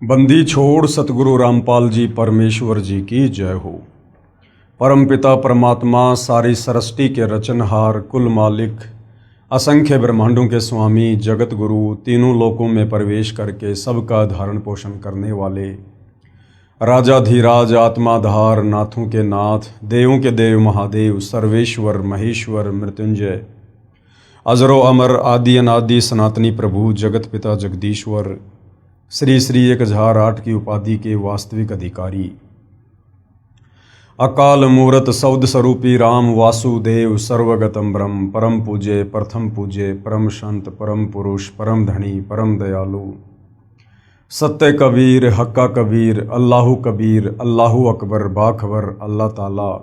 बंदी छोड़ सतगुरु रामपाल जी परमेश्वर जी की जय हो। परमपिता परमात्मा सारी सृष्टि के रचनहार, कुल मालिक, असंख्य ब्रह्मांडों के स्वामी, जगत गुरु, तीनों लोकों में प्रवेश करके सबका धारण पोषण करने वाले राजाधिराज, आत्माधार, नाथों के नाथ, देवों के देव महादेव, सर्वेश्वर, महेश्वर, मृत्युंजय, अजरो अमर, आदि अनादि, सनातनी प्रभु, जगत पिता जगदीश्वर, श्री श्री 1008 की उपाधि के वास्तविक अधिकारी, अकाल मूरत सौद स्वरूपी राम वासुदेव, सर्वगतम ब्रह्म, परम पूज्य, प्रथम पूज्य, परम संत, परम पुरुष, परम धनी, परम दयालु, सत्य कबीर, हक्का कबीर, अल्लाहु कबीर, अल्लाहु अकबर, बाखबर, अल्लाह ताला,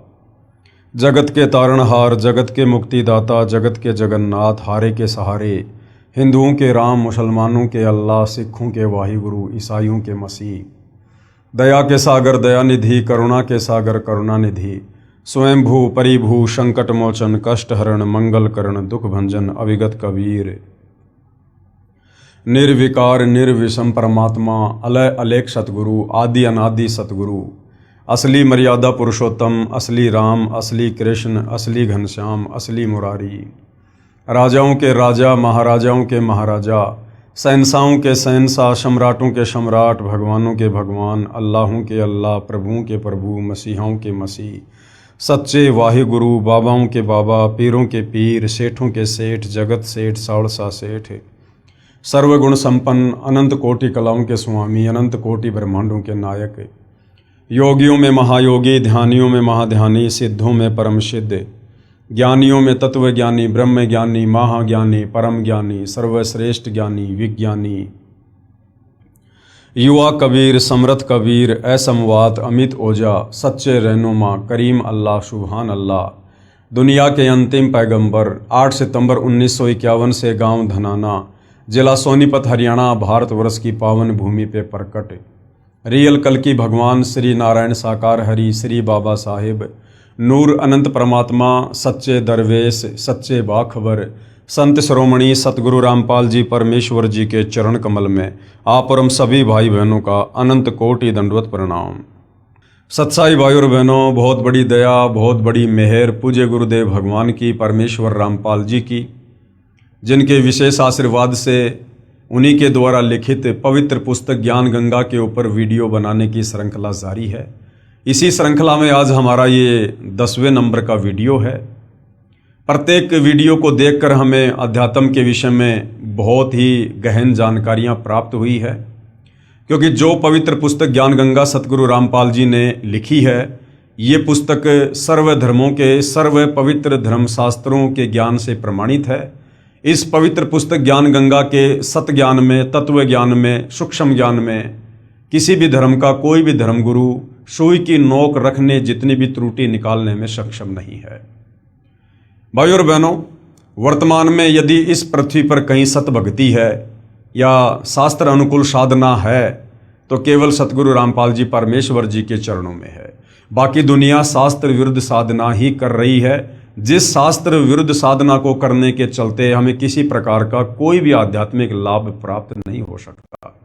जगत के तारणहार, जगत के मुक्तिदाता, जगत के जगन्नाथ, हारे के सहारे, हिंदुओं के राम, मुसलमानों के अल्लाह, सिखों के वाहिगुरु, ईसाइयों के मसीह, दया के सागर दयानिधि, करुणा के सागर करुणानिधि, स्वयंभू परिभू, संकट मोचन, कष्ट हरण, मंगल करण, दुख भंजन, अविगत कबीर, निर्विकार निर्विषम परमात्मा, अलय अलेख सतगुरु, आदि अनादि सतगुरु, असली मर्यादा पुरुषोत्तम, असली राम, असली कृष्ण, असली घनश्याम, असली मुरारी, राजाओं के राजा, महाराजाओं के महाराजा, शहंशाहों के शहंशाह, सम्राटों के सम्राट, भगवानों के भगवान, अल्लाहों के अल्लाह, प्रभुओं के प्रभु, मसीहाओं के मसीह, सच्चे वाहिगुरु, बाबाओं के बाबा, पीरों के पीर, सेठों के सेठ, जगत सेठ, साड़सा सेठ, सर्वगुण संपन्न, अनंत कोटि कलाओं के स्वामी, अनंत कोटि ब्रह्मांडों के नायक, योगियों में महायोगी, ध्यानियों में महाध्यानी, सिद्धों में परम सिद्ध, ज्ञानियों में तत्व ज्ञानी, ब्रह्म ज्ञानी, महाज्ञानी, परम ज्ञानी, सर्वश्रेष्ठ ज्ञानी, विज्ञानी, युवा कबीर, समर्थ कबीर, असमवात, अमित ओजा, सच्चे रहनुमा, करीम अल्लाह, सुभान अल्लाह, दुनिया के अंतिम पैगंबर, 8 सितंबर 1951 से गांव धनाना, जिला सोनीपत, हरियाणा, भारतवर्ष की पावन भूमि पे प्रकट रियल कल की भगवान श्री नारायण साकार हरि, श्री बाबा साहेब, नूर अनंत परमात्मा, सच्चे दरवेश, सच्चे बाखबर, संत श्रोमणी सतगुरु रामपाल जी परमेश्वर जी के चरण कमल में आप और हम सभी भाई बहनों का अनंत कोटि दंडवत प्रणाम। सत्साई भाई और बहनों, बहुत बड़ी दया, बहुत बड़ी मेहर पूज्य गुरुदेव भगवान की, परमेश्वर रामपाल जी की, जिनके विशेष आशीर्वाद से उन्हीं के द्वारा लिखित पवित्र पुस्तक ज्ञान गंगा के ऊपर वीडियो बनाने की श्रृंखला जारी है। इसी श्रृंखला में आज हमारा ये 10वें नंबर का वीडियो है। प्रत्येक वीडियो को देखकर हमें अध्यात्म के विषय में बहुत ही गहन जानकारियां प्राप्त हुई है, क्योंकि जो पवित्र पुस्तक ज्ञान गंगा सतगुरु रामपाल जी ने लिखी है, ये पुस्तक सर्व धर्मों के, सर्व पवित्र धर्मशास्त्रों के ज्ञान से प्रमाणित है। इस पवित्र पुस्तक ज्ञान गंगा के सत ज्ञान में, तत्व ज्ञान में, सूक्ष्म ज्ञान में किसी भी धर्म का कोई भी धर्मगुरु सुई की नोक रखने जितनी भी त्रुटि निकालने में सक्षम नहीं है। भाई और बहनों, वर्तमान में यदि इस पृथ्वी पर कहीं सत भक्ति है या शास्त्र अनुकूल साधना है तो केवल सतगुरु रामपाल जी परमेश्वर जी के चरणों में है। बाकी दुनिया शास्त्र विरुद्ध साधना ही कर रही है, जिस शास्त्र विरुद्ध साधना को करने के चलते हमें किसी प्रकार का कोई भी आध्यात्मिक लाभ प्राप्त नहीं हो सकता।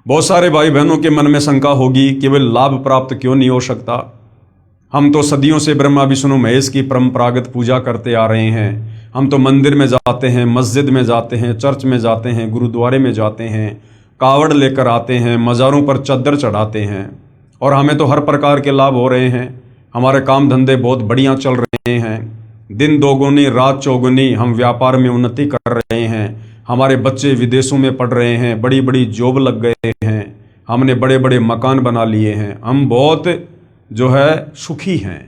बहुत सारे भाई बहनों के मन में शंका होगी कि वे लाभ प्राप्त क्यों नहीं हो सकता। हम तो सदियों से ब्रह्मा विष्णु महेश की परंपरागत पूजा करते आ रहे हैं। हम तो मंदिर में जाते हैं, मस्जिद में जाते हैं, चर्च में जाते हैं, गुरुद्वारे में जाते हैं, कावड़ लेकर आते हैं, मज़ारों पर चद्दर चढ़ाते हैं और हमें तो हर प्रकार के लाभ हो रहे हैं। हमारे काम धंधे बहुत बढ़िया चल रहे हैं, दिन दोगुनी रात चौगुनी, हम व्यापार में उन्नति कर रहे हैं, हमारे बच्चे विदेशों में पढ़ रहे हैं, बड़ी बड़ी जॉब लग गए हैं, हमने बड़े बड़े मकान बना लिए हैं, हम बहुत जो है सुखी हैं।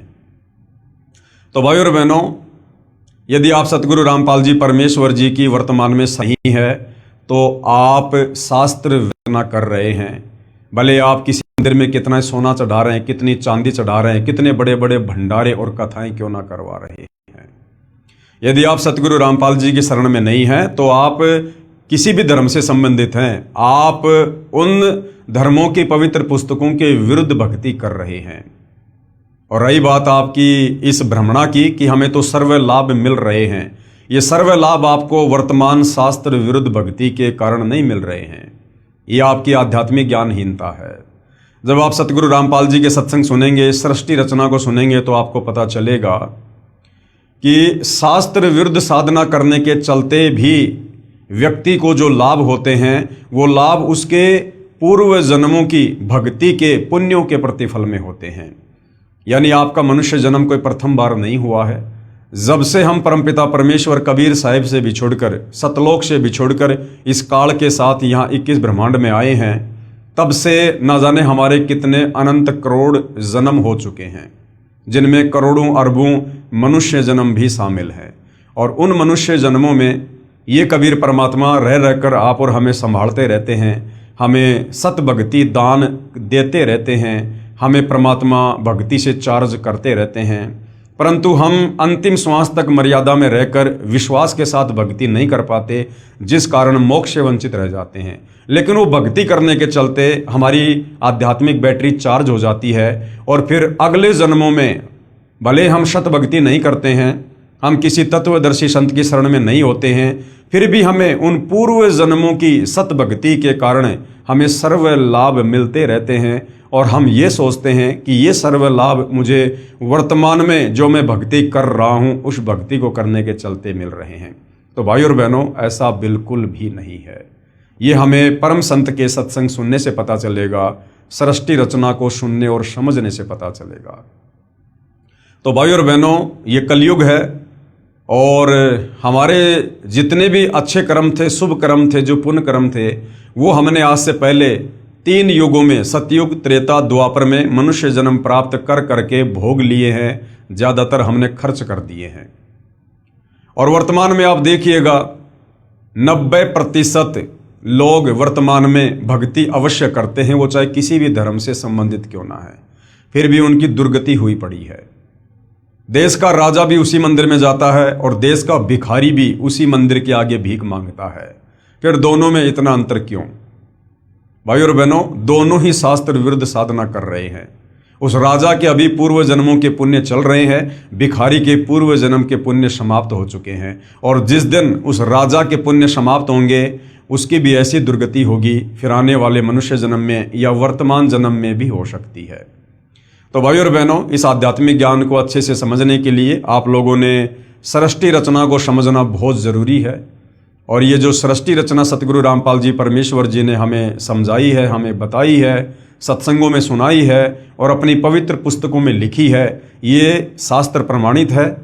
तो भाई और बहनों, यदि आप सतगुरु रामपाल जी परमेश्वर जी की वर्तमान में सही है तो आप शास्त्र वेदना कर रहे हैं। भले आप किसी मंदिर में कितना सोना चढ़ा रहे हैं, कितनी चांदी चढ़ा रहे हैं, कितने बड़े बड़े भंडारे और कथाएं क्यों ना करवा रहे हैं, यदि आप सतगुरु रामपाल जी की शरण में नहीं हैं तो आप किसी भी धर्म से संबंधित हैं, आप उन धर्मों की पवित्र पुस्तकों के विरुद्ध भक्ति कर रहे हैं। और रही बात आपकी इस भ्रमणा की कि हमें तो सर्व लाभ मिल रहे हैं, ये सर्व लाभ आपको वर्तमान शास्त्र विरुद्ध भक्ति के कारण नहीं मिल रहे हैं। ये आपकी आध्यात्मिक ज्ञानहीनता है। जब आप सतगुरु रामपाल जी के सत्संग सुनेंगे, सृष्टि रचना को सुनेंगे, तो आपको पता चलेगा कि शास्त्र विरुद्ध साधना करने के चलते भी व्यक्ति को जो लाभ होते हैं वो लाभ उसके पूर्व जन्मों की भक्ति के पुण्यों के प्रतिफल में होते हैं। यानी आपका मनुष्य जन्म कोई प्रथम बार नहीं हुआ है। जब से हम परमपिता परमेश्वर कबीर साहिब से बिछुड़कर, सतलोक से बिछुड़कर इस काल के साथ यहाँ 21 ब्रह्मांड में आए हैं, तब से न जाने हमारे कितने अनंत करोड़ जन्म हो चुके हैं, जिनमें करोड़ों अरबों मनुष्य जन्म भी शामिल हैं। और उन मनुष्य जन्मों में ये कबीर परमात्मा रह रहकर आप और हमें संभालते रहते हैं, हमें सत भक्ति दान देते रहते हैं, हमें परमात्मा भक्ति से चार्ज करते रहते हैं। परंतु हम अंतिम श्वास तक मर्यादा में रहकर विश्वास के साथ भक्ति नहीं कर पाते, जिस कारण मोक्ष से वंचित रह जाते हैं। लेकिन वो भक्ति करने के चलते हमारी आध्यात्मिक बैटरी चार्ज हो जाती है और फिर अगले जन्मों में भले हम शत भक्ति नहीं करते हैं, हम किसी तत्वदर्शी संत की शरण में नहीं होते हैं, फिर भी हमें उन पूर्व जन्मों की सत भक्ति के कारण हमें सर्व लाभ मिलते रहते हैं। और हम ये सोचते हैं कि ये सर्व लाभ मुझे वर्तमान में जो मैं भक्ति कर रहा हूँ उस भक्ति को करने के चलते मिल रहे हैं। तो भाई और बहनों, ऐसा बिल्कुल भी नहीं है। ये हमें परम संत के सत्संग सुनने से पता चलेगा, सृष्टि रचना को सुनने और समझने से पता चलेगा। तो भाई और बहनों, ये कलयुग है और हमारे जितने भी अच्छे कर्म थे, शुभ कर्म थे, जो पुण्य कर्म थे, वो हमने आज से पहले 3 युगों में, सतयुग, त्रेता, द्वापर में मनुष्य जन्म प्राप्त कर करके भोग लिए हैं। ज़्यादातर हमने खर्च कर दिए हैं। और वर्तमान में आप देखिएगा 90% लोग वर्तमान में भक्ति अवश्य करते हैं, वो चाहे किसी भी धर्म से संबंधित क्यों ना है, फिर भी उनकी दुर्गति हुई पड़ी है। देश का राजा भी उसी मंदिर में जाता है और देश का भिखारी भी उसी मंदिर के आगे भीख मांगता है। फिर दोनों में इतना अंतर क्यों? भाई और बहनों, दोनों ही शास्त्र विरुद्ध साधना कर रहे हैं। उस राजा के अभी पूर्व जन्मों के पुण्य चल रहे हैं, भिखारी के पूर्व जन्म के पुण्य समाप्त हो चुके हैं। और जिस दिन उस राजा के पुण्य समाप्त होंगे उसकी भी ऐसी दुर्गति होगी, फिर आने वाले मनुष्य जन्म में या वर्तमान जन्म में भी हो सकती है। तो भाई और बहनों, इस आध्यात्मिक ज्ञान को अच्छे से समझने के लिए आप लोगों ने सृष्टि रचना को समझना बहुत ज़रूरी है। और ये जो सृष्टि रचना सतगुरु रामपाल जी परमेश्वर जी ने हमें समझाई है, हमें बताई है, सत्संगों में सुनाई है और अपनी पवित्र पुस्तकों में लिखी है, ये शास्त्र प्रमाणित है।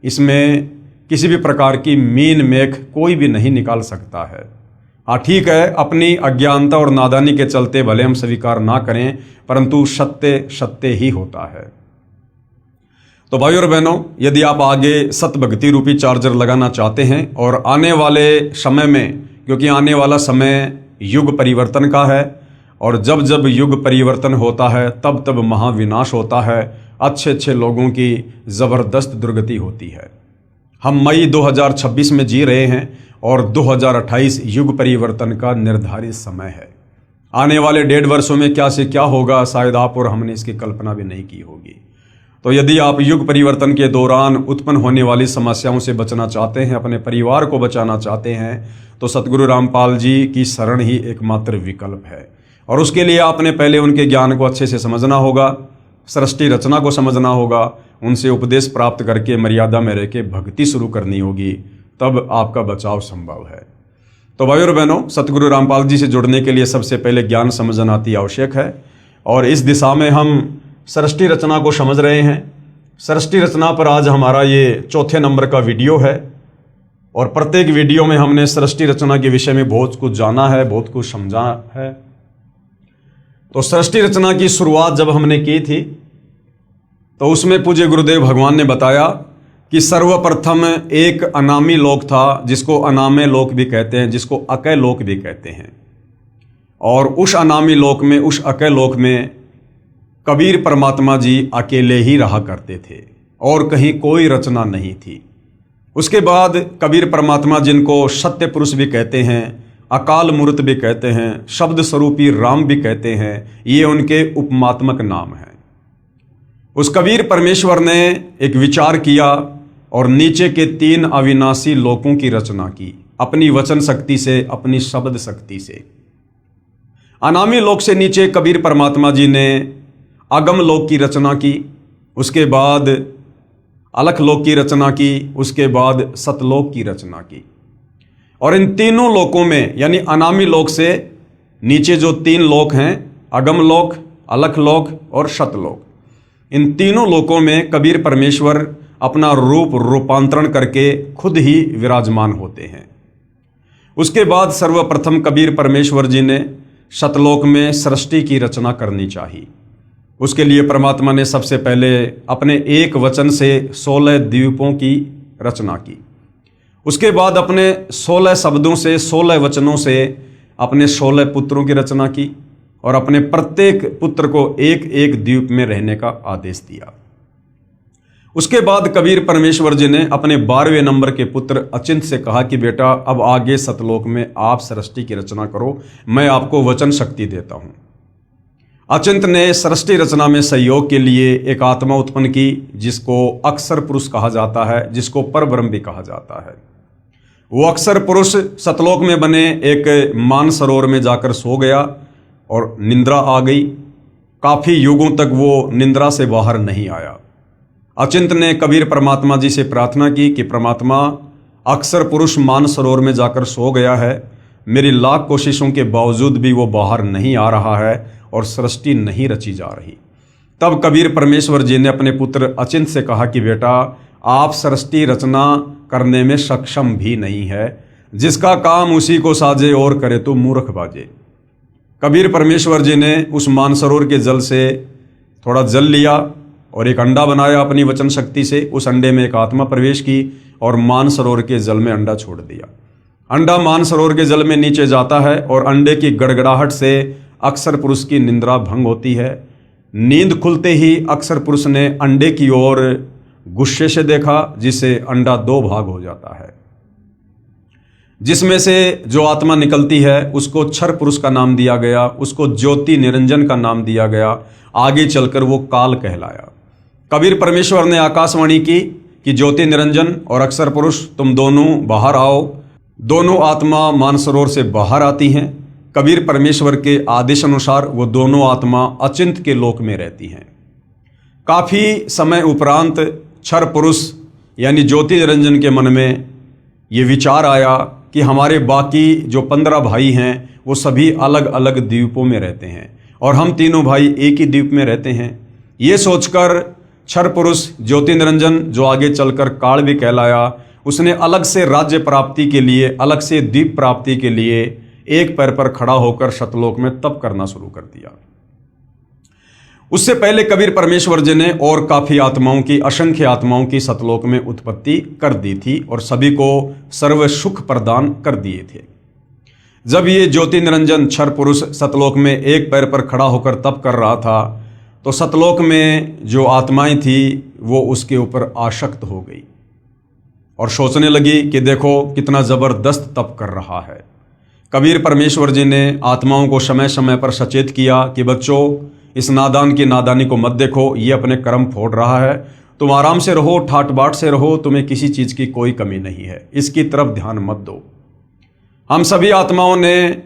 इसमें किसी भी प्रकार की मीन मेख कोई भी नहीं निकाल सकता है। हाँ ठीक है, अपनी अज्ञानता और नादानी के चलते भले हम स्वीकार ना करें, परंतु सत्य सत्य ही होता है। तो भाई और बहनों, यदि आप आगे सत भक्ति रूपी चार्जर लगाना चाहते हैं और आने वाले समय में, क्योंकि आने वाला समय युग परिवर्तन का है और जब जब युग परिवर्तन होता है तब तब महाविनाश होता है, अच्छे अच्छे लोगों की ज़बरदस्त दुर्गति होती है। हम मई 2026 में जी रहे हैं और 2028 युग परिवर्तन का निर्धारित समय है। आने वाले 1.5 वर्षों में क्या से क्या होगा, शायद आप और हमने इसकी कल्पना भी नहीं की होगी। तो यदि आप युग परिवर्तन के दौरान उत्पन्न होने वाली समस्याओं से बचना चाहते हैं, अपने परिवार को बचाना चाहते हैं, तो सतगुरु रामपाल जी की शरण ही एकमात्र विकल्प है। और उसके लिए आपने पहले उनके ज्ञान को अच्छे से समझना होगा, सृष्टि रचना को समझना होगा, उनसे उपदेश प्राप्त करके मर्यादा में रह के भक्ति शुरू करनी होगी, तब आपका बचाव संभव है। तो भाई और बहनों, सतगुरु रामपाल जी से जुड़ने के लिए सबसे पहले ज्ञान समझना अति आवश्यक है। और इस दिशा में हम सृष्टि रचना को समझ रहे हैं। सृष्टि रचना पर आज हमारा ये 4थे नंबर का वीडियो है और प्रत्येक वीडियो में हमने सृष्टि रचना के विषय में बहुत कुछ जाना है, बहुत कुछ समझा है। तो सृष्टि रचना की शुरुआत जब हमने की थी तो उसमें पूज्य गुरुदेव भगवान ने बताया कि सर्वप्रथम एक अनामी लोक था, जिसको अनामे लोक भी कहते हैं, जिसको अकय लोक भी कहते हैं। और उस अनामी लोक में, उस अकय लोक में कबीर परमात्मा जी अकेले ही रहा करते थे और कहीं कोई रचना नहीं थी। उसके बाद कबीर परमात्मा, जिनको सत्य पुरुष भी कहते हैं, अकाल मूर्त भी कहते हैं, शब्द स्वरूपी राम भी कहते हैं, ये उनके उपमात्मक नाम हैं। उस कबीर परमेश्वर ने एक विचार किया और नीचे के 3 अविनाशी लोकों की रचना की, अपनी वचन शक्ति से, अपनी शब्द शक्ति से। अनामी लोक से नीचे कबीर परमात्मा जी ने अगम लोक की रचना की, उसके बाद अलख लोक की रचना की, उसके बाद सतलोक की रचना की। और इन तीनों लोकों में यानी अनामी लोक से नीचे जो तीन लोक हैं, अगम लोक, अलख लोक और सतलोक, इन तीनों लोकों में कबीर परमेश्वर अपना रूपांतरण करके खुद ही विराजमान होते हैं। उसके बाद सर्वप्रथम कबीर परमेश्वर जी ने सतलोक में सृष्टि की रचना करनी चाहिए। उसके लिए परमात्मा ने सबसे पहले अपने एक वचन से 16 द्वीपों की रचना की। उसके बाद अपने 16 शब्दों से, 16 वचनों से अपने 16 पुत्रों की रचना की और अपने प्रत्येक पुत्र को एक एक द्वीप में रहने का आदेश दिया। उसके बाद कबीर परमेश्वर जी ने अपने 12वें नंबर के पुत्र अचिंत से कहा कि बेटा अब आगे सतलोक में आप सृष्टि की रचना करो, मैं आपको वचन शक्ति देता हूं। अचिंत ने सृष्टि रचना में सहयोग के लिए एक आत्मा उत्पन्न की जिसको अक्षर पुरुष कहा जाता है, जिसको परब्रह्म भी कहा जाता है। वो अक्षर पुरुष सतलोक में बने एक मानसरोवर में जाकर सो गया और निंद्रा आ गई। काफी युगों तक वो निंद्रा से बाहर नहीं आया। अचिंत ने कबीर परमात्मा जी से प्रार्थना की कि परमात्मा, अक्षर पुरुष मानसरोवर में जाकर सो गया है, मेरी लाख कोशिशों के बावजूद भी वो बाहर नहीं आ रहा है और सृष्टि नहीं रची जा रही। तब कबीर परमेश्वर जी ने अपने पुत्र अचिंत से कहा कि बेटा आप सृष्टि रचना करने में सक्षम भी नहीं है, जिसका काम उसी को साजे और करे तो मूर्ख बाजे। कबीर परमेश्वर जी ने उस मानसरोवर के जल से थोड़ा जल लिया और एक अंडा बनाया अपनी वचन शक्ति से। उस अंडे में एक आत्मा प्रवेश की और मानसरोवर के जल में अंडा छोड़ दिया। अंडा मानसरोवर के जल में नीचे जाता है और अंडे की गड़गड़ाहट से अक्षर पुरुष की निंद्रा भंग होती है। नींद खुलते ही अक्षर पुरुष ने अंडे की ओर गुस्से से देखा, जिससे अंडा 2 भाग हो जाता है। जिसमें से जो आत्मा निकलती है उसको क्षर पुरुष का नाम दिया गया, उसको ज्योति निरंजन का नाम दिया गया। आगे चलकर वो काल कहलाया। कबीर परमेश्वर ने आकाशवाणी की कि ज्योति निरंजन और अक्षर पुरुष तुम दोनों बाहर आओ। दोनों आत्मा मानसरोवर से बाहर आती हैं। कबीर परमेश्वर के आदेश अनुसार वो दोनों आत्मा अचिंत के लोक में रहती हैं। काफी समय उपरांत क्षर पुरुष यानी ज्योति निरंजन के मन में ये विचार आया कि हमारे बाकी जो 15 भाई हैं वो सभी अलग अलग द्वीपों में रहते हैं और हम तीनों भाई एक ही द्वीप में रहते हैं। ये सोचकर क्षर पुरुष ज्योति निरंजन, जो आगे चलकर काल भी कहलाया, उसने अलग से राज्य प्राप्ति के लिए, अलग से द्वीप प्राप्ति के लिए एक पैर पर खड़ा होकर सतलोक में तप करना शुरू कर दिया। उससे पहले कबीर परमेश्वर जी ने और काफी आत्माओं की, असंख्य आत्माओं की सतलोक में उत्पत्ति कर दी थी और सभी को सर्व सुख प्रदान कर दिए थे। जब ये ज्योति निरंजन क्षर पुरुष सतलोक में एक पैर पर खड़ा होकर तप कर रहा था तो सतलोक में जो आत्माएं थी वो उसके ऊपर आसक्त हो गई और सोचने लगी कि देखो कितना जबरदस्त तप कर रहा है। कबीर परमेश्वर जी ने आत्माओं को समय समय पर सचेत किया कि बच्चों, इस नादान की नादानी को मत देखो, ये अपने कर्म फोड़ रहा है, तुम आराम से रहो, ठाट बाट से रहो, तुम्हें किसी चीज की कोई कमी नहीं है, इसकी तरफ ध्यान मत दो। हम सभी आत्माओं ने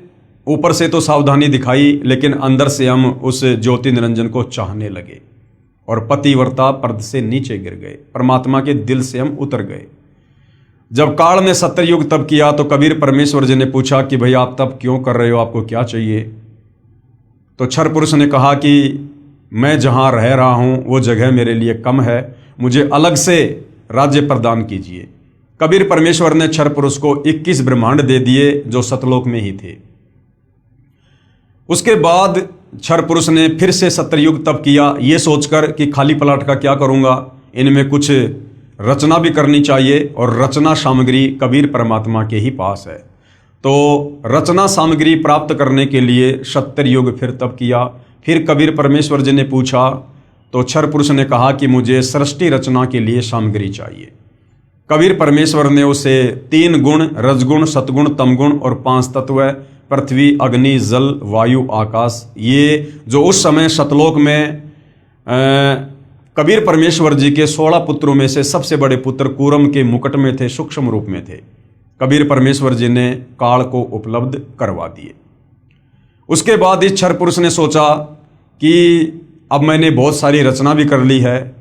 ऊपर से तो सावधानी दिखाई, लेकिन अंदर से हम उस ज्योति निरंजन को चाहने लगे और पतिव्रता पर्द से नीचे गिर गए, परमात्मा के दिल से हम उतर गए। जब काल ने 70 युग तप किया तो कबीर परमेश्वर जी ने पूछा कि भाई आप तप क्यों कर रहे हो, आपको क्या चाहिए? तो क्षर पुरुष ने कहा कि मैं जहां रह रहा हूं वो जगह मेरे लिए कम है, मुझे अलग से राज्य प्रदान कीजिए। कबीर परमेश्वर ने क्षर पुरुष को 21 ब्रह्मांड दे दिए जो सतलोक में ही थे। उसके बाद क्षर पुरुष ने फिर से 70 युग तप किया, ये सोचकर कि खाली पलाट का क्या करूंगा, इनमें कुछ रचना भी करनी चाहिए और रचना सामग्री कबीर परमात्मा के ही पास है। तो रचना सामग्री प्राप्त करने के लिए 70 युग फिर तप किया। फिर कबीर परमेश्वर जी ने पूछा तो क्षर पुरुष ने कहा कि मुझे सृष्टि रचना के लिए सामग्री चाहिए। कबीर परमेश्वर ने उसे 3 गुण, रजगुण, सतगुण, तमगुण और 5 तत्व, पृथ्वी, अग्नि, जल, वायु, आकाश, ये जो उस समय सतलोक में कबीर परमेश्वर जी के 16 पुत्रों में से सबसे बड़े पुत्र कूरम के मुकुट में थे, सूक्ष्म रूप में थे, कबीर परमेश्वर जी ने काल को उपलब्ध करवा दिए। उसके बाद इस क्षर पुरुष ने सोचा कि अब मैंने बहुत सारी रचना भी कर ली है,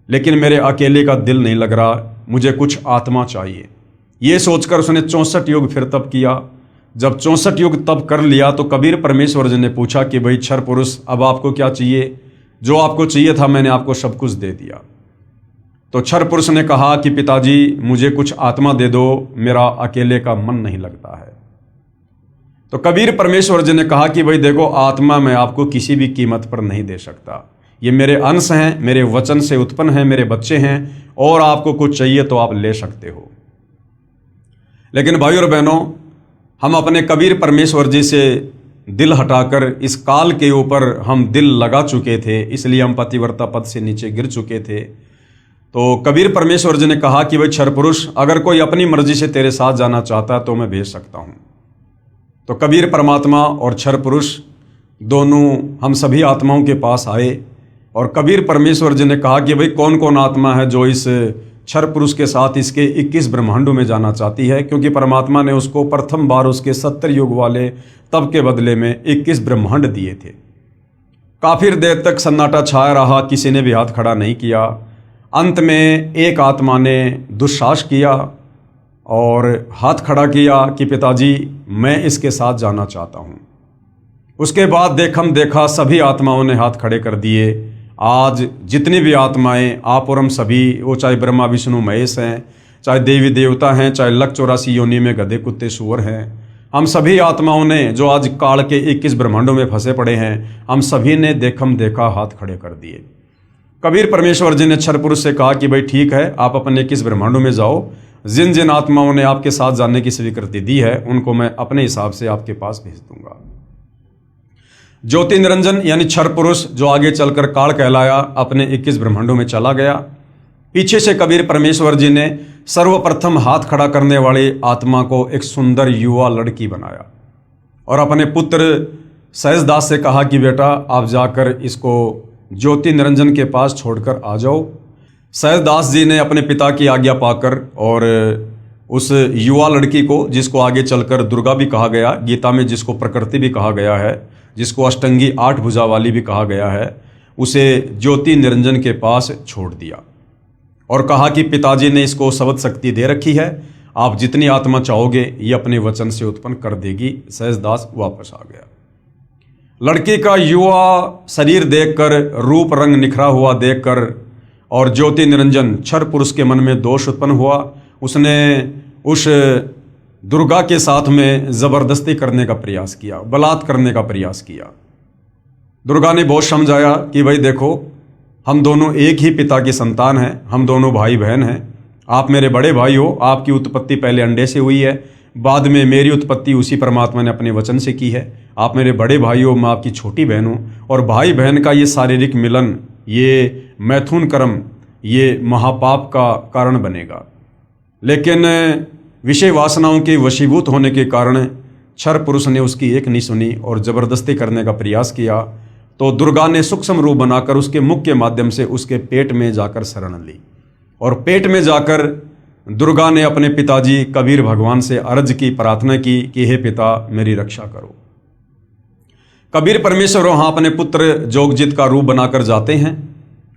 लेकिन मेरे अकेले का दिल नहीं लग रहा, मुझे कुछ आत्मा चाहिए। ये सोचकर उसने 64 युग फिर तप किया। जब 64 युग तप कर लिया तो कबीर परमेश्वर जी ने पूछा कि भाई क्षर पुरुष, अब आपको क्या चाहिए? जो आपको चाहिए था मैंने आपको सब कुछ दे दिया। तो क्षर पुरुष ने कहा कि पिताजी, मुझे कुछ आत्मा दे दो, मेरा अकेले का मन नहीं लगता है। तो कबीर परमेश्वर जी ने कहा कि भाई देखो, आत्मा मैं आपको किसी भी कीमत पर नहीं दे सकता, ये मेरे अंश हैं, मेरे वचन से उत्पन्न हैं, मेरे बच्चे हैं, और आपको कुछ चाहिए तो आप ले सकते हो। लेकिन भाई और बहनों, हम अपने कबीर परमेश्वर जी से दिल हटाकर इस काल के ऊपर हम दिल लगा चुके थे, इसलिए हम पतिव्रता पद से नीचे गिर चुके थे। तो कबीर परमेश्वर जी ने कहा कि भाई क्षर पुरुष, अगर कोई अपनी मर्जी से तेरे साथ जाना चाहता है तो मैं भेज सकता हूँ। तो कबीर परमात्मा और क्षर पुरुष दोनों हम सभी आत्माओं के पास आए, और कबीर परमेश्वर जी ने कहा कि भाई कौन कौन आत्मा है जो इस क्षर पुरुष के साथ इसके 21 ब्रह्मांडों में जाना चाहती है, क्योंकि परमात्मा ने उसको प्रथम बार उसके 70 युग वाले तप के बदले में 21 ब्रह्मांड दिए थे। काफी देर तक सन्नाटा छाया रहा, किसी ने भी हाथ खड़ा नहीं किया। अंत में एक आत्मा ने दुस्साहस किया और हाथ खड़ा किया कि पिताजी, मैं इसके साथ जाना चाहता हूँ। उसके बाद देखा सभी आत्माओं ने हाथ खड़े कर दिए। आज जितनी भी आत्माएं, आप और हम सभी, वो चाहे ब्रह्मा विष्णु महेश हैं, चाहे देवी देवता हैं, चाहे लख 84 योनि में गधे कुत्ते सूअर हैं, हम सभी आत्माओं ने जो आज काल के 21 ब्रह्मांडों में फंसे पड़े हैं, हम सभी ने देखा हाथ खड़े कर दिए। कबीर परमेश्वर जी ने क्षर पुरुष से कहा कि भाई ठीक है, आप अपने 21 ब्रह्मांडों में जाओ, जिन जिन आत्माओं ने आपके साथ जाने की स्वीकृति दी है उनको मैं अपने हिसाब से आपके पास भेज दूंगा। ज्योति निरंजन यानी क्षर पुरुष, जो आगे चलकर काल कहलाया, अपने 21 ब्रह्मांडों में चला गया। पीछे से कबीर परमेश्वर जी ने सर्वप्रथम हाथ खड़ा करने वाली आत्मा को एक सुंदर युवा लड़की बनाया और अपने पुत्र सहजदास से कहा कि बेटा, आप जाकर इसको ज्योति निरंजन के पास छोड़कर आ जाओ। सहजदास जी ने अपने पिता की आज्ञा पाकर और उस युवा लड़की को, जिसको आगे चलकर दुर्गा भी कहा गया, गीता में जिसको प्रकृति भी कहा गया है, जिसको अष्टंगी 8 भुजा वाली भी कहा गया है, उसे ज्योति निरंजन के पास छोड़ दिया और कहा कि पिताजी ने इसको शब्द शक्ति दे रखी है, आप जितनी आत्मा चाहोगे ये अपने वचन से उत्पन्न कर देगी। सहजदास वापस आ गया। लड़की का युवा शरीर देखकर, रूप रंग निखरा हुआ देखकर और ज्योति निरंजन क्षर पुरुष के मन में दोष उत्पन्न हुआ। उसने उस दुर्गा के साथ में जबरदस्ती करने का प्रयास किया, बलात् करने का प्रयास किया। दुर्गा ने बहुत समझाया कि भाई देखो, हम दोनों एक ही पिता की संतान हैं, हम दोनों भाई बहन हैं, आप मेरे बड़े भाई हो, आपकी उत्पत्ति पहले अंडे से हुई है, बाद में मेरी उत्पत्ति उसी परमात्मा ने अपने वचन से की है। आप मेरे बड़े भाई हो, मैं आपकी छोटी बहन हूँ, और भाई बहन का ये शारीरिक मिलन, ये मैथुन कर्म, ये महापाप का कारण बनेगा। लेकिन विषय वासनाओं के वशीभूत होने के कारण क्षर पुरुष ने उसकी एक नहीं सुनी और जबरदस्ती करने का प्रयास किया। तो दुर्गा ने सूक्ष्म रूप बनाकर उसके मुख के माध्यम से उसके पेट में जाकर शरण ली, और पेट में जाकर दुर्गा ने अपने पिताजी कबीर भगवान से अर्ज की, प्रार्थना की कि हे पिता, मेरी रक्षा करो। कबीर परमेश्वर वहाँ अपने पुत्र जोगजित का रूप बनाकर जाते हैं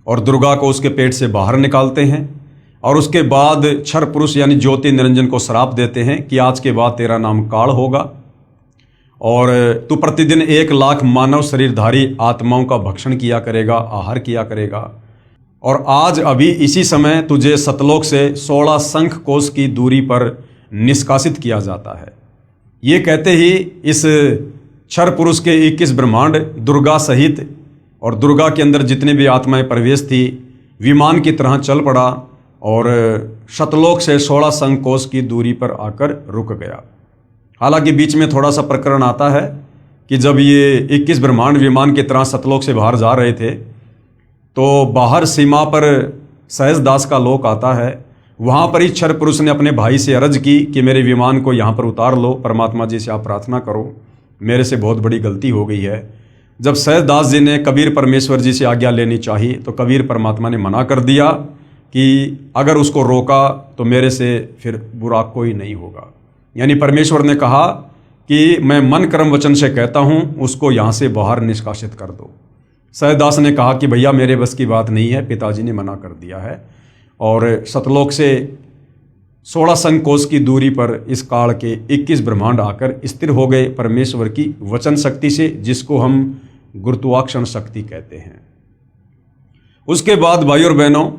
और दुर्गा को उसके पेट से बाहर निकालते हैं, और उसके बाद क्षर पुरुष यानी ज्योति निरंजन को श्राप देते हैं कि आज के बाद तेरा नाम काल होगा और तू प्रतिदिन 1 लाख मानव शरीरधारी आत्माओं का भक्षण किया करेगा, आहार किया करेगा, और आज अभी इसी समय तुझे सतलोक से 16 शंख कोश की दूरी पर निष्कासित किया जाता है। ये कहते ही इस क्षर पुरुष के 21 ब्रह्मांड दुर्गा सहित और दुर्गा के अंदर जितने भी आत्माएं प्रवेश थी, विमान की तरह चल पड़ा और सतलोक से 16 शंख कोश की दूरी पर आकर रुक गया। हालांकि बीच में थोड़ा सा प्रकरण आता है कि जब ये 21 ब्रह्मांड विमान की तरह सतलोक से बाहर जा रहे थे, तो बाहर सीमा पर सहजदास का लोक आता है। वहाँ पर ही क्षर पुरुष ने अपने भाई से अर्ज की कि मेरे विमान को यहाँ पर उतार लो, परमात्मा जी से आप प्रार्थना करो, मेरे से बहुत बड़ी गलती हो गई है। जब सहजदास जी ने कबीर परमेश्वर जी से आज्ञा लेनी चाहिए तो कबीर परमात्मा ने मना कर दिया कि अगर उसको रोका तो मेरे से फिर बुरा कोई नहीं होगा। यानी परमेश्वर ने कहा कि मैं मन कर्म वचन से कहता हूँ उसको यहाँ से बाहर निष्कासित कर दो। सहजदास ने कहा कि भैया मेरे बस की बात नहीं है, पिताजी ने मना कर दिया है। और सतलोक से 16 संकोश की दूरी पर इस काल के 21 ब्रह्मांड आकर स्थिर हो गए परमेश्वर की वचन शक्ति से, जिसको हम गुरुत्वाकर्षण शक्ति कहते हैं। उसके बाद भाई और बहनों,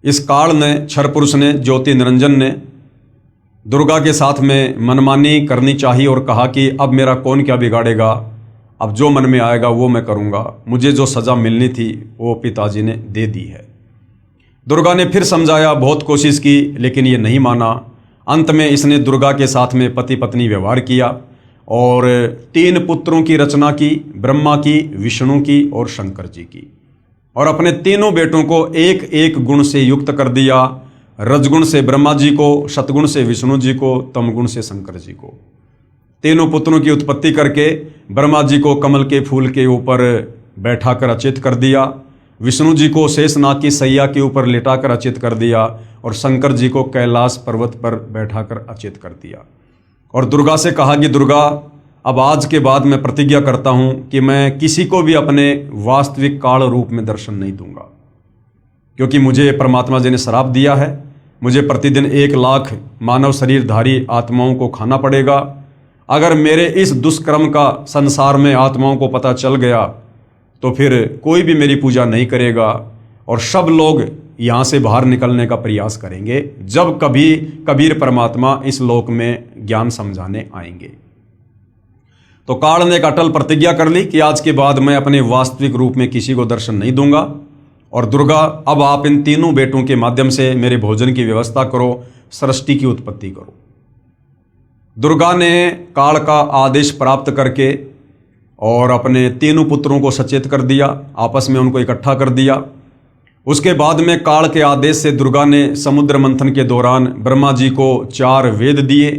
इस काल ने, क्षर पुरुष ने, ज्योति निरंजन ने दुर्गा के साथ में मनमानी करनी चाहिए और कहा कि अब मेरा कौन क्या बिगाड़ेगा, अब जो मन में आएगा वो मैं करूँगा, मुझे जो सज़ा मिलनी थी वो पिताजी ने दे दी है। दुर्गा ने फिर समझाया, बहुत कोशिश की, लेकिन ये नहीं माना। अंत में इसने दुर्गा के साथ में पति पत्नी व्यवहार किया और 3 पुत्रों की रचना की, ब्रह्मा की, विष्णु की और शंकर जी की। और अपने तीनों बेटों को एक एक गुण से युक्त कर दिया। रजगुण से ब्रह्मा जी को, सतगुण से विष्णु जी को, तमगुण से शंकर जी को। तीनों पुत्रों की उत्पत्ति करके ब्रह्मा जी को कमल के फूल के ऊपर बैठाकर अचेत कर दिया, विष्णु जी को शेषनाग की सैया के ऊपर लेटाकर अचेत कर दिया और शंकर जी को कैलाश पर्वत पर बैठाकर अचेत कर दिया। और दुर्गा से कहा कि दुर्गा, अब आज के बाद मैं प्रतिज्ञा करता हूं कि मैं किसी को भी अपने वास्तविक काल रूप में दर्शन नहीं दूंगा, क्योंकि मुझे परमात्मा जी ने श्राप दिया है। मुझे प्रतिदिन 1 लाख मानव शरीरधारी आत्माओं को खाना पड़ेगा। अगर मेरे इस दुष्कर्म का संसार में आत्माओं को पता चल गया तो फिर कोई भी मेरी पूजा नहीं करेगा और सब लोग यहाँ से बाहर निकलने का प्रयास करेंगे जब कभी कबीर परमात्मा इस लोक में ज्ञान समझाने आएंगे। तो काल ने एक अटल प्रतिज्ञा कर ली कि आज के बाद मैं अपने वास्तविक रूप में किसी को दर्शन नहीं दूंगा। और दुर्गा, अब आप इन तीनों बेटों के माध्यम से मेरे भोजन की व्यवस्था करो, सृष्टि की उत्पत्ति करो। दुर्गा ने काल का आदेश प्राप्त करके और अपने तीनों पुत्रों को सचेत कर दिया, आपस में उनको इकट्ठा कर दिया। उसके बाद में काल के आदेश से दुर्गा ने समुद्र मंथन के दौरान ब्रह्मा जी को 4 वेद दिए।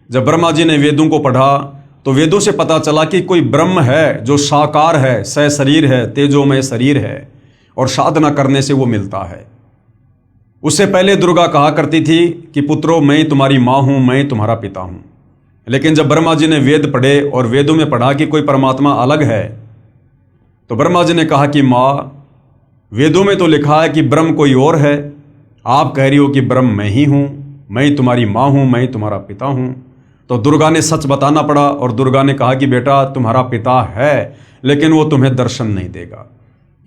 जब ब्रह्मा जी ने वेदों को पढ़ा तो वेदों से पता चला कि कोई ब्रह्म है जो साकार है, सशरीर है, तेजोमय शरीर है और साधना करने से वो मिलता है। उससे पहले दुर्गा कहा करती थी कि पुत्रों, मैं तुम्हारी माँ हूँ, मैं तुम्हारा पिता हूँ। लेकिन जब ब्रह्मा जी ने वेद पढ़े और वेदों में पढ़ा कि कोई परमात्मा अलग है, तो ब्रह्मा जी ने कहा कि माँ, वेदों में तो लिखा है कि ब्रह्म कोई और है, आप कह रही हो कि ब्रह्म मैं ही हूँ, मैं तुम्हारी माँ हूँ, मैं तुम्हारा पिता हूँ। तो दुर्गा ने सच बताना पड़ा और दुर्गा ने कहा कि बेटा, तुम्हारा पिता है लेकिन वो तुम्हें दर्शन नहीं देगा।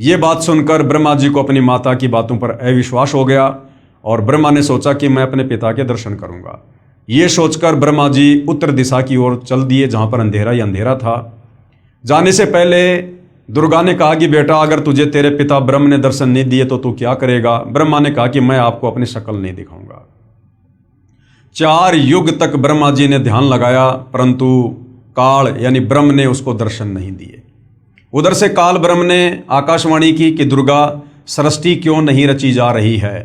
ये बात सुनकर ब्रह्मा जी को अपनी माता की बातों पर अविश्वास हो गया और ब्रह्मा ने सोचा कि मैं अपने पिता के दर्शन करूंगा। ये सोचकर ब्रह्मा जी उत्तर दिशा की ओर चल दिए, जहां पर अंधेरा ही अंधेरा था। जाने से पहले दुर्गा ने कहा कि बेटा, अगर तुझे तेरे पिता ब्रह्म ने दर्शन नहीं दिए तो तू क्या करेगा? ब्रह्मा ने कहा कि मैं आपको अपनी शक्ल नहीं दिखाऊंगा। 4 युग तक ब्रह्मा जी ने ध्यान लगाया, परंतु काल यानी ब्रह्म ने उसको दर्शन नहीं दिए। उधर से काल ब्रह्म ने आकाशवाणी की कि दुर्गा, सृष्टि क्यों नहीं रची जा रही है?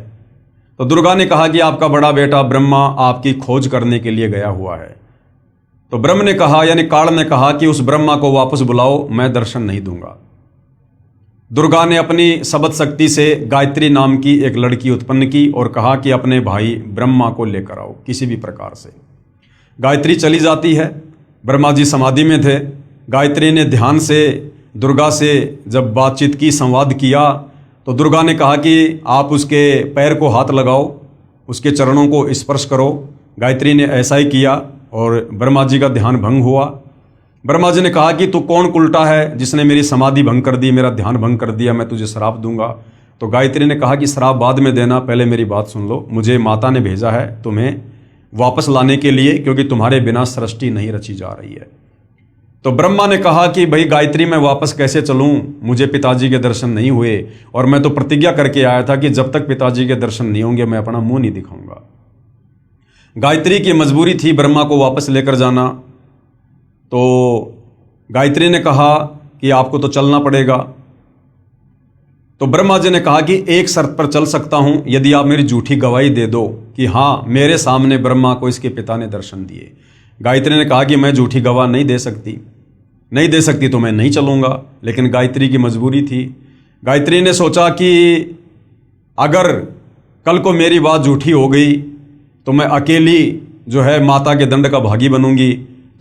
तो दुर्गा ने कहा कि आपका बड़ा बेटा ब्रह्मा आपकी खोज करने के लिए गया हुआ है। तो ब्रह्म ने कहा, यानी काल ने कहा कि उस ब्रह्मा को वापस बुलाओ, मैं दर्शन नहीं दूंगा। दुर्गा ने अपनी शब्द शक्ति से गायत्री नाम की एक लड़की उत्पन्न की और कहा कि अपने भाई ब्रह्मा को लेकर आओ किसी भी प्रकार से। गायत्री चली जाती है। ब्रह्मा जी समाधि में थे। गायत्री ने ध्यान से दुर्गा से जब बातचीत की, संवाद किया, तो दुर्गा ने कहा कि आप उसके पैर को हाथ लगाओ, उसके चरणों को स्पर्श करो। गायत्री ने ऐसा ही किया और ब्रह्मा जी का ध्यान भंग हुआ। ब्रह्मा जी ने कहा कि तू कौन उल्टा है जिसने मेरी समाधि भंग कर दी, मेरा ध्यान भंग कर दिया, मैं तुझे श्राप दूंगा। तो गायत्री ने कहा कि श्राप बाद में देना, पहले मेरी बात सुन लो। मुझे माता ने भेजा है तुम्हें वापस लाने के लिए, क्योंकि तुम्हारे बिना सृष्टि नहीं रची जा रही है। तो ब्रह्मा ने कहा कि भाई गायत्री, मैं वापस कैसे चलूं? मुझे पिताजी के दर्शन नहीं हुए और मैं तो प्रतिज्ञा करके आया था कि जब तक पिताजी के दर्शन नहीं होंगे मैं अपना मुंह नहीं दिखाऊंगा। गायत्री की मजबूरी थी ब्रह्मा को वापस लेकर जाना। तो गायत्री ने कहा कि आपको तो चलना पड़ेगा। तो ब्रह्मा जी ने कहा कि एक शर्त पर चल सकता हूं, यदि आप मेरी झूठी गवाही दे दो कि हाँ, मेरे सामने ब्रह्मा को इसके पिता ने दर्शन दिए। गायत्री ने कहा कि मैं झूठी गवाह नहीं दे सकती तो मैं नहीं चलूंगा। लेकिन गायत्री की मजबूरी थी। गायत्री ने सोचा कि अगर कल को मेरी बात झूठी हो गई तो मैं अकेली जो है माता के दंड का भागी बनूंगी।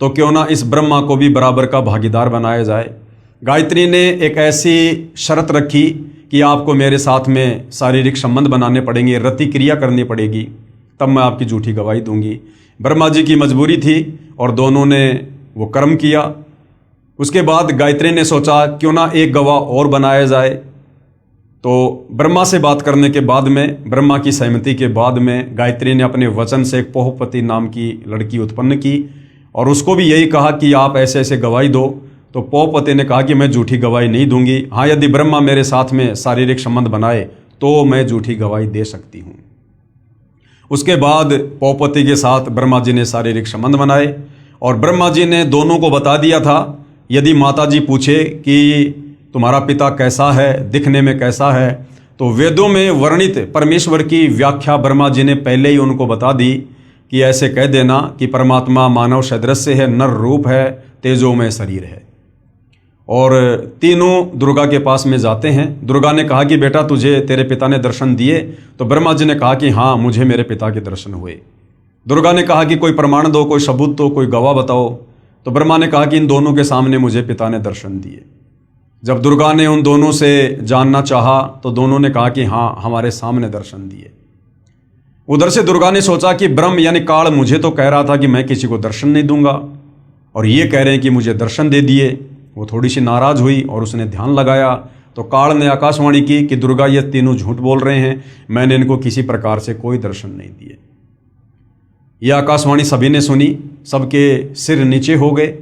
तो क्यों ना इस ब्रह्मा को भी बराबर का भागीदार बनाया जाए। गायत्री ने एक ऐसी शर्त रखी कि आपको मेरे साथ में शारीरिक संबंध बनाने पड़ेंगे, रति क्रिया करनी पड़ेगी, तब मैं आपकी झूठी गवाही दूंगी। ब्रह्मा जी की मजबूरी थी और दोनों ने वो कर्म किया। उसके बाद गायत्री ने सोचा क्यों ना एक गवाह और बनाया जाए। तो ब्रह्मा से बात करने के बाद में, ब्रह्मा की सहमति के बाद में, गायत्री ने अपने वचन से एक पोहपति नाम की लड़की उत्पन्न की और उसको भी यही कहा कि आप ऐसे ऐसे गवाही दो। तो पोहपति ने कहा कि मैं झूठी गवाही नहीं दूंगी, हाँ यदि ब्रह्मा मेरे साथ में शारीरिक संबंध बनाए तो मैं झूठी गवाही दे सकती हूँ। उसके बाद पोहपति के साथ ब्रह्मा जी ने शारीरिक संबंध बनाए और ब्रह्मा जी ने दोनों को बता दिया था, यदि माता जी पूछे कि तुम्हारा पिता कैसा है, दिखने में कैसा है, तो वेदों में वर्णित परमेश्वर की व्याख्या ब्रह्मा जी ने पहले ही उनको बता दी कि ऐसे कह देना कि परमात्मा मानव सदृश है, नर रूप है, तेजोमय शरीर है। और तीनों दुर्गा के पास में जाते हैं। दुर्गा ने कहा कि बेटा तुझे तेरे पिता ने दर्शन दिए? तो ब्रह्मा जी ने कहा कि हाँ मुझे मेरे पिता के दर्शन हुए। दुर्गा ने कहा कि कोई प्रमाण दो, कोई सबूत दो, कोई गवाह बताओ। तो ब्रह्मा ने कहा कि इन दोनों के सामने मुझे पिता ने दर्शन दिए। जब दुर्गा ने उन दोनों से जानना चाहा तो दोनों ने कहा कि हाँ हमारे सामने दर्शन दिए। उधर से दुर्गा ने सोचा कि ब्रह्म यानी काल मुझे तो कह रहा था कि मैं किसी को दर्शन नहीं दूंगा और ये कह रहे हैं कि मुझे दर्शन दे दिए। वो थोड़ी सी नाराज हुई और उसने ध्यान लगाया तो काल ने आकाशवाणी की कि दुर्गा ये तीनों झूठ बोल रहे हैं, मैंने इनको किसी प्रकार से कोई दर्शन नहीं दिए। यह आकाशवाणी सभी ने सुनी, सबके सिर नीचे हो गए।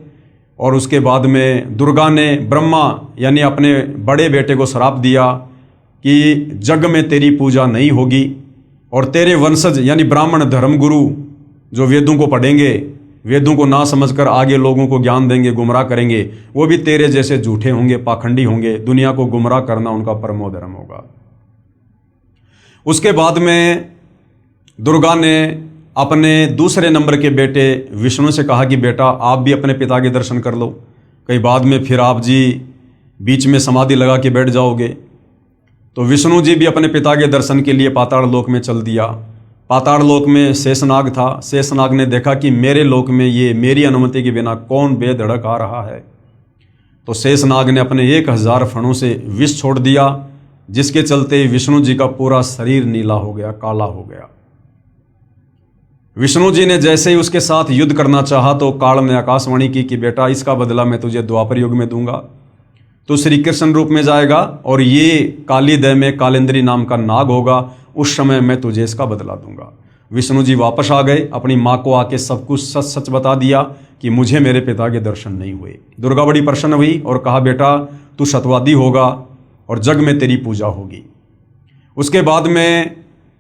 और उसके बाद में दुर्गा ने ब्रह्मा यानी अपने बड़े बेटे को श्राप दिया कि जग में तेरी पूजा नहीं होगी और तेरे वंशज यानी ब्राह्मण धर्मगुरु जो वेदों को पढ़ेंगे, वेदों को ना समझकर आगे लोगों को ज्ञान देंगे, गुमराह करेंगे, वो भी तेरे जैसे झूठे होंगे, पाखंडी होंगे। दुनिया को गुमराह करना उनका परमो धर्म होगा। उसके बाद में दुर्गा ने अपने दूसरे नंबर के बेटे विष्णु से कहा कि बेटा आप भी अपने पिता के दर्शन कर लो, कहीं बाद में फिर आप जी बीच में समाधि लगा के बैठ जाओगे। तो विष्णु जी भी अपने पिता के दर्शन के लिए पाताल लोक में चल दिया। पाताल लोक में शेषनाग था। शेषनाग ने देखा कि मेरे लोक में ये मेरी अनुमति के बिना कौन बेधड़क आ रहा है। तो शेषनाग ने अपने 1000 फणों से विष छोड़ दिया, जिसके चलते विष्णु जी का पूरा शरीर नीला हो गया, काला हो गया। विष्णु जी ने जैसे ही उसके साथ युद्ध करना चाहा तो काल ने आकाशवाणी की कि बेटा इसका बदला मैं तुझे द्वापर युग में दूंगा। तो श्री कृष्ण रूप में जाएगा और ये काली देह में कालेंद्री नाम का नाग होगा, उस समय मैं तुझे इसका बदला दूंगा। विष्णु जी वापस आ गए, अपनी माँ को आके सब कुछ सच सच बता दिया कि मुझे मेरे पिता के दर्शन नहीं हुए। दुर्गा बड़ी प्रसन्न हुई और कहा बेटा तू सतवादी होगा और जग में तेरी पूजा होगी। उसके बाद में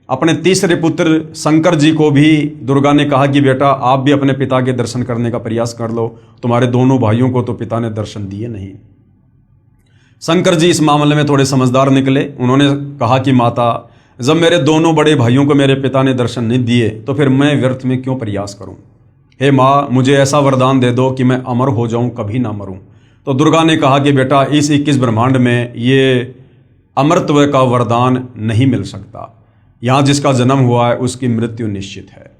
अपने तीसरे पुत्र शंकर जी को भी दुर्गा ने कहा कि बेटा आप भी अपने पिता के दर्शन करने का प्रयास कर लो, तुम्हारे दोनों भाइयों को तो पिता ने दर्शन दिए नहीं। शंकर जी इस मामले में थोड़े समझदार निकले। उन्होंने कहा कि माता जब मेरे दोनों बड़े भाइयों को मेरे पिता ने दर्शन नहीं दिए तो फिर मैं व्यर्थ में क्यों प्रयास करूं। हे माँ मुझे ऐसा वरदान दे दो कि मैं अमर हो जाऊं, कभी ना मरूं। तो दुर्गा ने कहा कि बेटा इस 21 ब्रह्मांड में ये अमरत्व का वरदान नहीं मिल सकता, यहाँ जिसका जन्म हुआ है उसकी मृत्यु निश्चित है।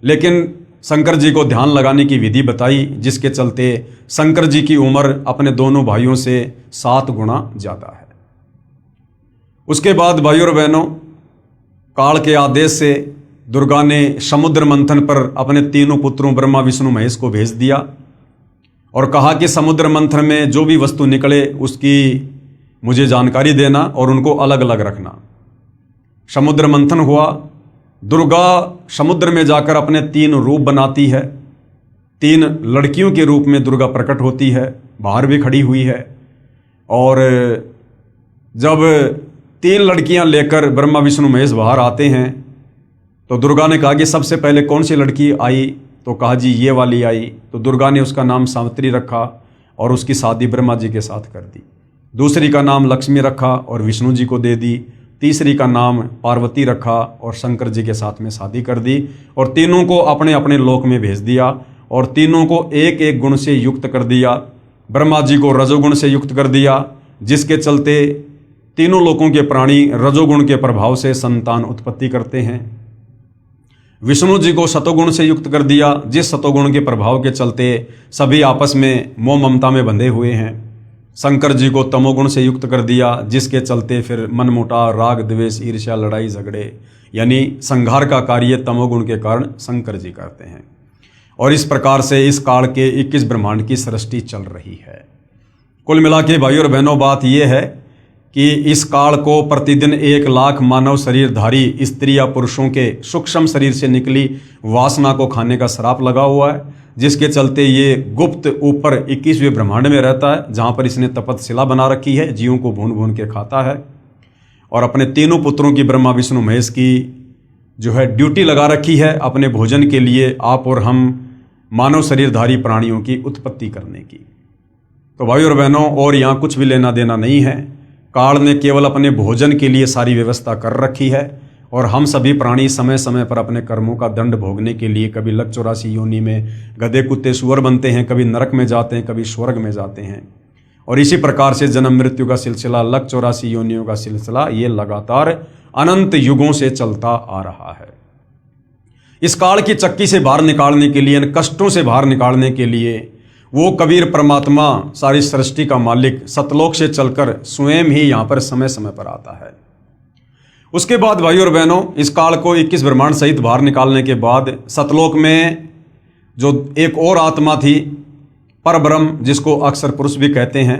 लेकिन शंकर जी को ध्यान लगाने की विधि बताई, जिसके चलते शंकर जी की उम्र अपने दोनों भाइयों से 7 गुना ज़्यादा है। उसके बाद भाइयों और बहनों, काल के आदेश से दुर्गा ने समुद्र मंथन पर अपने तीनों पुत्रों ब्रह्मा विष्णु महेश को भेज दिया और कहा कि समुद्र मंथन में जो भी वस्तु निकले उसकी मुझे जानकारी देना और उनको अलग अलग रखना। समुद्र मंथन हुआ। दुर्गा समुद्र में जाकर अपने 3 रूप बनाती है। 3 लड़कियों के रूप में दुर्गा प्रकट होती है, बाहर भी खड़ी हुई है। और जब 3 लड़कियां लेकर ब्रह्मा विष्णु महेश बाहर आते हैं तो दुर्गा ने कहा कि सबसे पहले कौन सी लड़की आई? तो कहा जी ये वाली आई। तो दुर्गा ने उसका नाम सावित्री रखा और उसकी शादी ब्रह्मा जी के साथ कर दी। दूसरी का नाम लक्ष्मी रखा और विष्णु जी को दे दी। तीसरी का नाम पार्वती रखा और शंकर जी के साथ में शादी कर दी और तीनों को अपने अपने लोक में भेज दिया और तीनों को एक एक गुण से युक्त कर दिया। ब्रह्मा जी को रजोगुण से युक्त कर दिया, जिसके चलते तीनों लोकों के प्राणी रजोगुण के प्रभाव से संतान उत्पत्ति करते हैं। विष्णु जी को सतोगुण से युक्त कर दिया, जिस सतोगुण के प्रभाव के चलते सभी आपस में मोह ममता में बंधे हुए हैं। शंकर जी को तमोगुण से युक्त कर दिया, जिसके चलते फिर मनमुटाव, राग द्वेष, ईर्ष्या, लड़ाई झगड़े यानी संहार का कार्य तमोगुण के कारण शंकर जी करते हैं। और इस प्रकार से इस काल के 21 ब्रह्मांड की सृष्टि चल रही है। कुल मिला के भाइयों और बहनों बात यह है कि इस काल को प्रतिदिन 1 लाख मानव शरीरधारी स्त्री या पुरुषों के सूक्ष्म शरीर से निकली वासना को खाने का श्राप लगा हुआ है, जिसके चलते ये गुप्त ऊपर 21वें ब्रह्मांड में रहता है, जहाँ पर इसने तपतशिला बना रखी है, जीवों को भून भून के खाता है और अपने तीनों पुत्रों की ब्रह्मा विष्णु महेश की जो है ड्यूटी लगा रखी है अपने भोजन के लिए, आप और हम मानव शरीरधारी प्राणियों की उत्पत्ति करने की। तो भाइयों और बहनों, और यहाँ कुछ भी लेना देना नहीं है। काल ने केवल अपने भोजन के लिए सारी व्यवस्था कर रखी है और हम सभी प्राणी समय समय पर अपने कर्मों का दंड भोगने के लिए कभी लक 84 योनि में गधे कुत्ते सुअर बनते हैं, कभी नरक में जाते हैं, कभी स्वर्ग में जाते हैं। और इसी प्रकार से जन्म मृत्यु का सिलसिला, लक 84 योनियों का सिलसिला, ये लगातार अनंत युगों से चलता आ रहा है। इस काल की चक्की से बाहर निकालने के लिए, इन कष्टों से बाहर निकालने के लिए वो कबीर परमात्मा, सारी सृष्टि का मालिक, सतलोक से चलकर स्वयं ही यहाँ पर समय समय पर आता है। उसके बाद भाइयों और बहनों, इस काल को 21 ब्रह्मांड सहित बाहर निकालने के बाद सतलोक में जो एक और आत्मा थी, परब्रह्म, जिसको अक्षर पुरुष भी कहते हैं,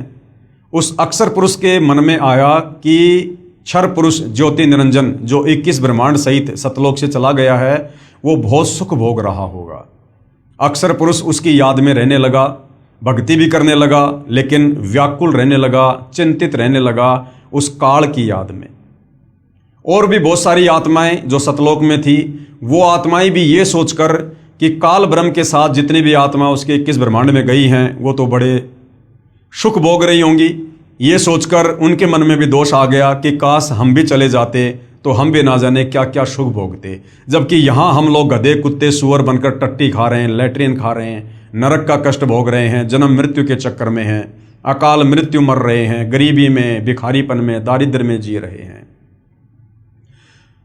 उस अक्षर पुरुष के मन में आया कि क्षर पुरुष ज्योति निरंजन जो 21 ब्रह्मांड सहित सतलोक से चला गया है, वो बहुत सुख भोग रहा होगा। अक्षर पुरुष उसकी याद में रहने लगा, भक्ति भी करने लगा, लेकिन व्याकुल रहने लगा, चिंतित रहने लगा उस काल की याद में। और भी बहुत सारी आत्माएं जो सतलोक में थी, वो आत्माएं भी ये सोचकर कि काल ब्रह्म के साथ जितनी भी आत्मा उसके 21 ब्रह्मांड में गई हैं, वो तो बड़े सुख भोग रही होंगी, ये सोचकर उनके मन में भी दोष आ गया कि काश हम भी चले जाते तो हम भी ना जाने क्या क्या सुख भोगते। जबकि यहाँ हम लोग गधे कुत्ते सुअर बनकर टट्टी खा रहे हैं, लैट्रिन खा रहे हैं, नरक का कष्ट भोग रहे हैं, जन्म मृत्यु के चक्कर में हैं, अकाल मृत्यु मर रहे हैं, गरीबी में, भिखारीपन में, दारिद्र्य में जी रहे हैं।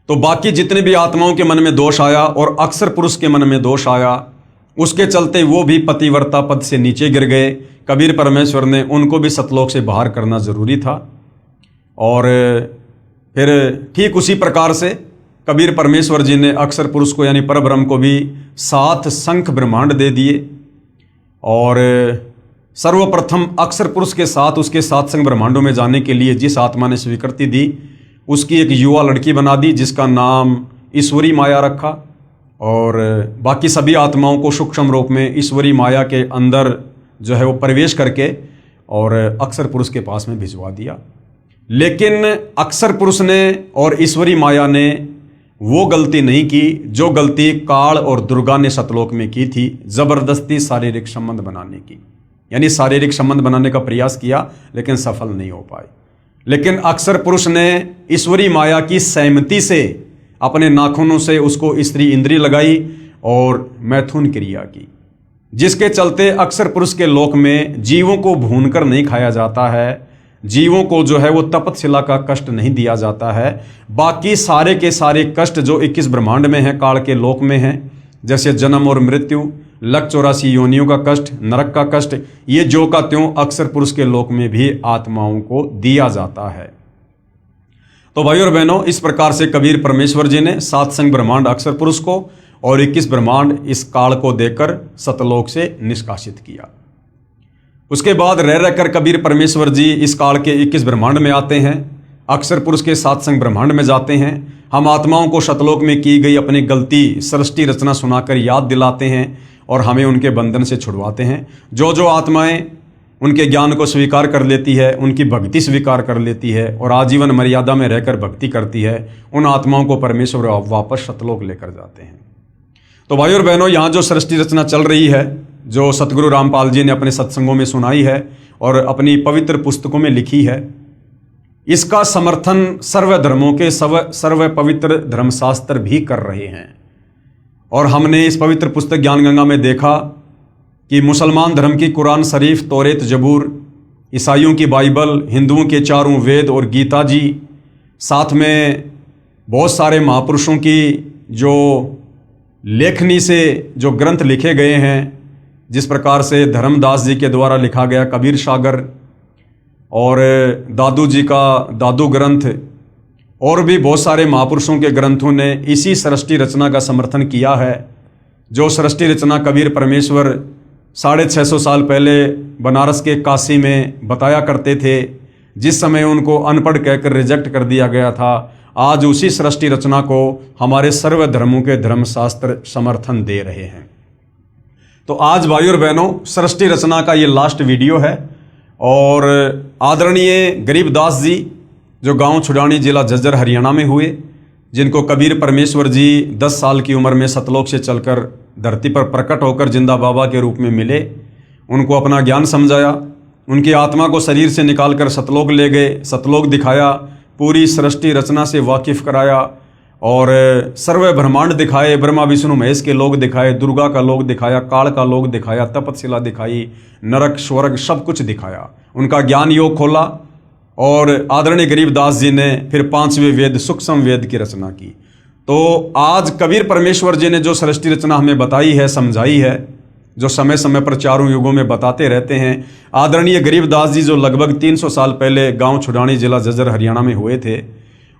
तो बाकी जितने भी आत्माओं के मन में दोष आया और अक्षर पुरुष के मन में दोष आया, उसके चलते वो भी पतिव्रता पद से नीचे गिर गए। कबीर परमेश्वर ने उनको भी सतलोक से बाहर करना जरूरी था। और फिर ठीक उसी प्रकार से कबीर परमेश्वर जी ने अक्षर पुरुष को यानी परब्रह्म को भी 7 शंख ब्रह्मांड दे दिए। और सर्वप्रथम अक्षर पुरुष के साथ उसके 7 शंख ब्रह्मांडों में जाने के लिए जिस आत्मा ने स्वीकृति दी, उसकी एक युवा लड़की बना दी, जिसका नाम ईश्वरी माया रखा। और बाकी सभी आत्माओं को सूक्ष्म रूप में ईश्वरी माया के अंदर जो है वो प्रवेश करके और अक्षर पुरुष के पास में भिजवा दिया। लेकिन अक्षर पुरुष ने और ईश्वरी माया ने वो गलती नहीं की जो गलती काल और दुर्गा ने सतलोक में की थी, जबरदस्ती शारीरिक संबंध बनाने की। यानी शारीरिक संबंध बनाने का प्रयास किया लेकिन सफल नहीं हो पाए। लेकिन अक्षर पुरुष ने ईश्वरी माया की सहमति से अपने नाखूनों से उसको स्त्री इंद्री लगाई और मैथुन क्रिया की, जिसके चलते अक्षर पुरुष के लोक में जीवों को भूनकर नहीं खाया जाता है, जीवों को जो है वो तपतशिला का कष्ट नहीं दिया जाता है। बाकी सारे के सारे कष्ट जो 21 ब्रह्मांड में हैं, काल के लोक में हैं, जैसे जन्म और मृत्यु, लक 84 योनियों का कष्ट, नरक का कष्ट, ये जो का त्यों अक्षर पुरुष के लोक में भी आत्माओं को दिया जाता है। तो भाइयों और बहनों, इस प्रकार से कबीर परमेश्वर जी ने 7 शंख ब्रह्मांड अक्षर पुरुष को और 21 ब्रह्मांड इस काल को देकर सतलोक से निष्कासित किया। उसके बाद रह रहकर कबीर परमेश्वर जी इस काल के 21 ब्रह्मांड में आते हैं, अक्षर पुरुष के 7 शंख ब्रह्मांड में जाते हैं। हम आत्माओं को सतलोक में की गई अपनी गलती सृष्टि रचना सुनाकर याद दिलाते हैं और हमें उनके बंधन से छुड़वाते हैं। जो जो आत्माएं उनके ज्ञान को स्वीकार कर लेती है, उनकी भक्ति स्वीकार कर लेती है और आजीवन मर्यादा में रहकर भक्ति करती है, उन आत्माओं को परमेश्वर वापस सतलोक लेकर जाते हैं। तो भाइयों और बहनों, यहाँ जो सृष्टि रचना चल रही है, जो सतगुरु रामपाल जी ने अपने सत्संगों में सुनाई है और अपनी पवित्र पुस्तकों में लिखी है, इसका समर्थन सर्व धर्मों के सर्व पवित्र धर्मशास्त्र भी कर रहे हैं। और हमने इस पवित्र पुस्तक ज्ञान गंगा में देखा कि मुसलमान धर्म की कुरान शरीफ, तौरेत, जबूर, ईसाइयों की बाइबल, हिंदुओं के 4 वेद और गीता जी, साथ में बहुत सारे महापुरुषों की जो लेखनी से जो ग्रंथ लिखे गए हैं, जिस प्रकार से धर्मदास जी के द्वारा लिखा गया कबीर सागर और दादू जी का दादू ग्रंथ और भी बहुत सारे महापुरुषों के ग्रंथों ने इसी सृष्टि रचना का समर्थन किया है। जो सृष्टि रचना कबीर परमेश्वर 650 साल पहले बनारस के काशी में बताया करते थे, जिस समय उनको अनपढ़ कहकर रिजेक्ट कर दिया गया था, आज उसी सृष्टि रचना को हमारे सर्व धर्मों के धर्मशास्त्र समर्थन दे रहे हैं। तो आज भाइयों और बहनों, सृष्टि रचना का ये लास्ट वीडियो है और आदरणीय गरीबदास जी जो गांव छुड़ानी जिला झज्जर हरियाणा में हुए, जिनको कबीर परमेश्वर जी 10 साल की उम्र में सतलोक से चलकर धरती पर प्रकट होकर जिंदा बाबा के रूप में मिले, उनको अपना ज्ञान समझाया, उनकी आत्मा को शरीर से निकालकर सतलोक ले गए, सतलोक दिखाया, पूरी सृष्टि रचना से वाकिफ कराया और सर्व ब्रह्मांड दिखाए, ब्रह्मा विष्णु महेश के लोग दिखाए, दुर्गा का लोग दिखाया, काल का लोग दिखाया, तपतशिला दिखाई, नरक स्वर्ग सब कुछ दिखाया, उनका ज्ञान योग खोला। और आदरणीय गरीबदास जी ने फिर 5वें वेद सूक्ष्म वेद की रचना की। तो आज कबीर परमेश्वर जी ने जो सृष्टि रचना हमें बताई है, समझाई है, जो समय समय पर चारों युगों में बताते रहते हैं, आदरणीय गरीबदास जी जो लगभग 300 साल पहले गांव छुड़ानी जिला झज्जर हरियाणा में हुए थे,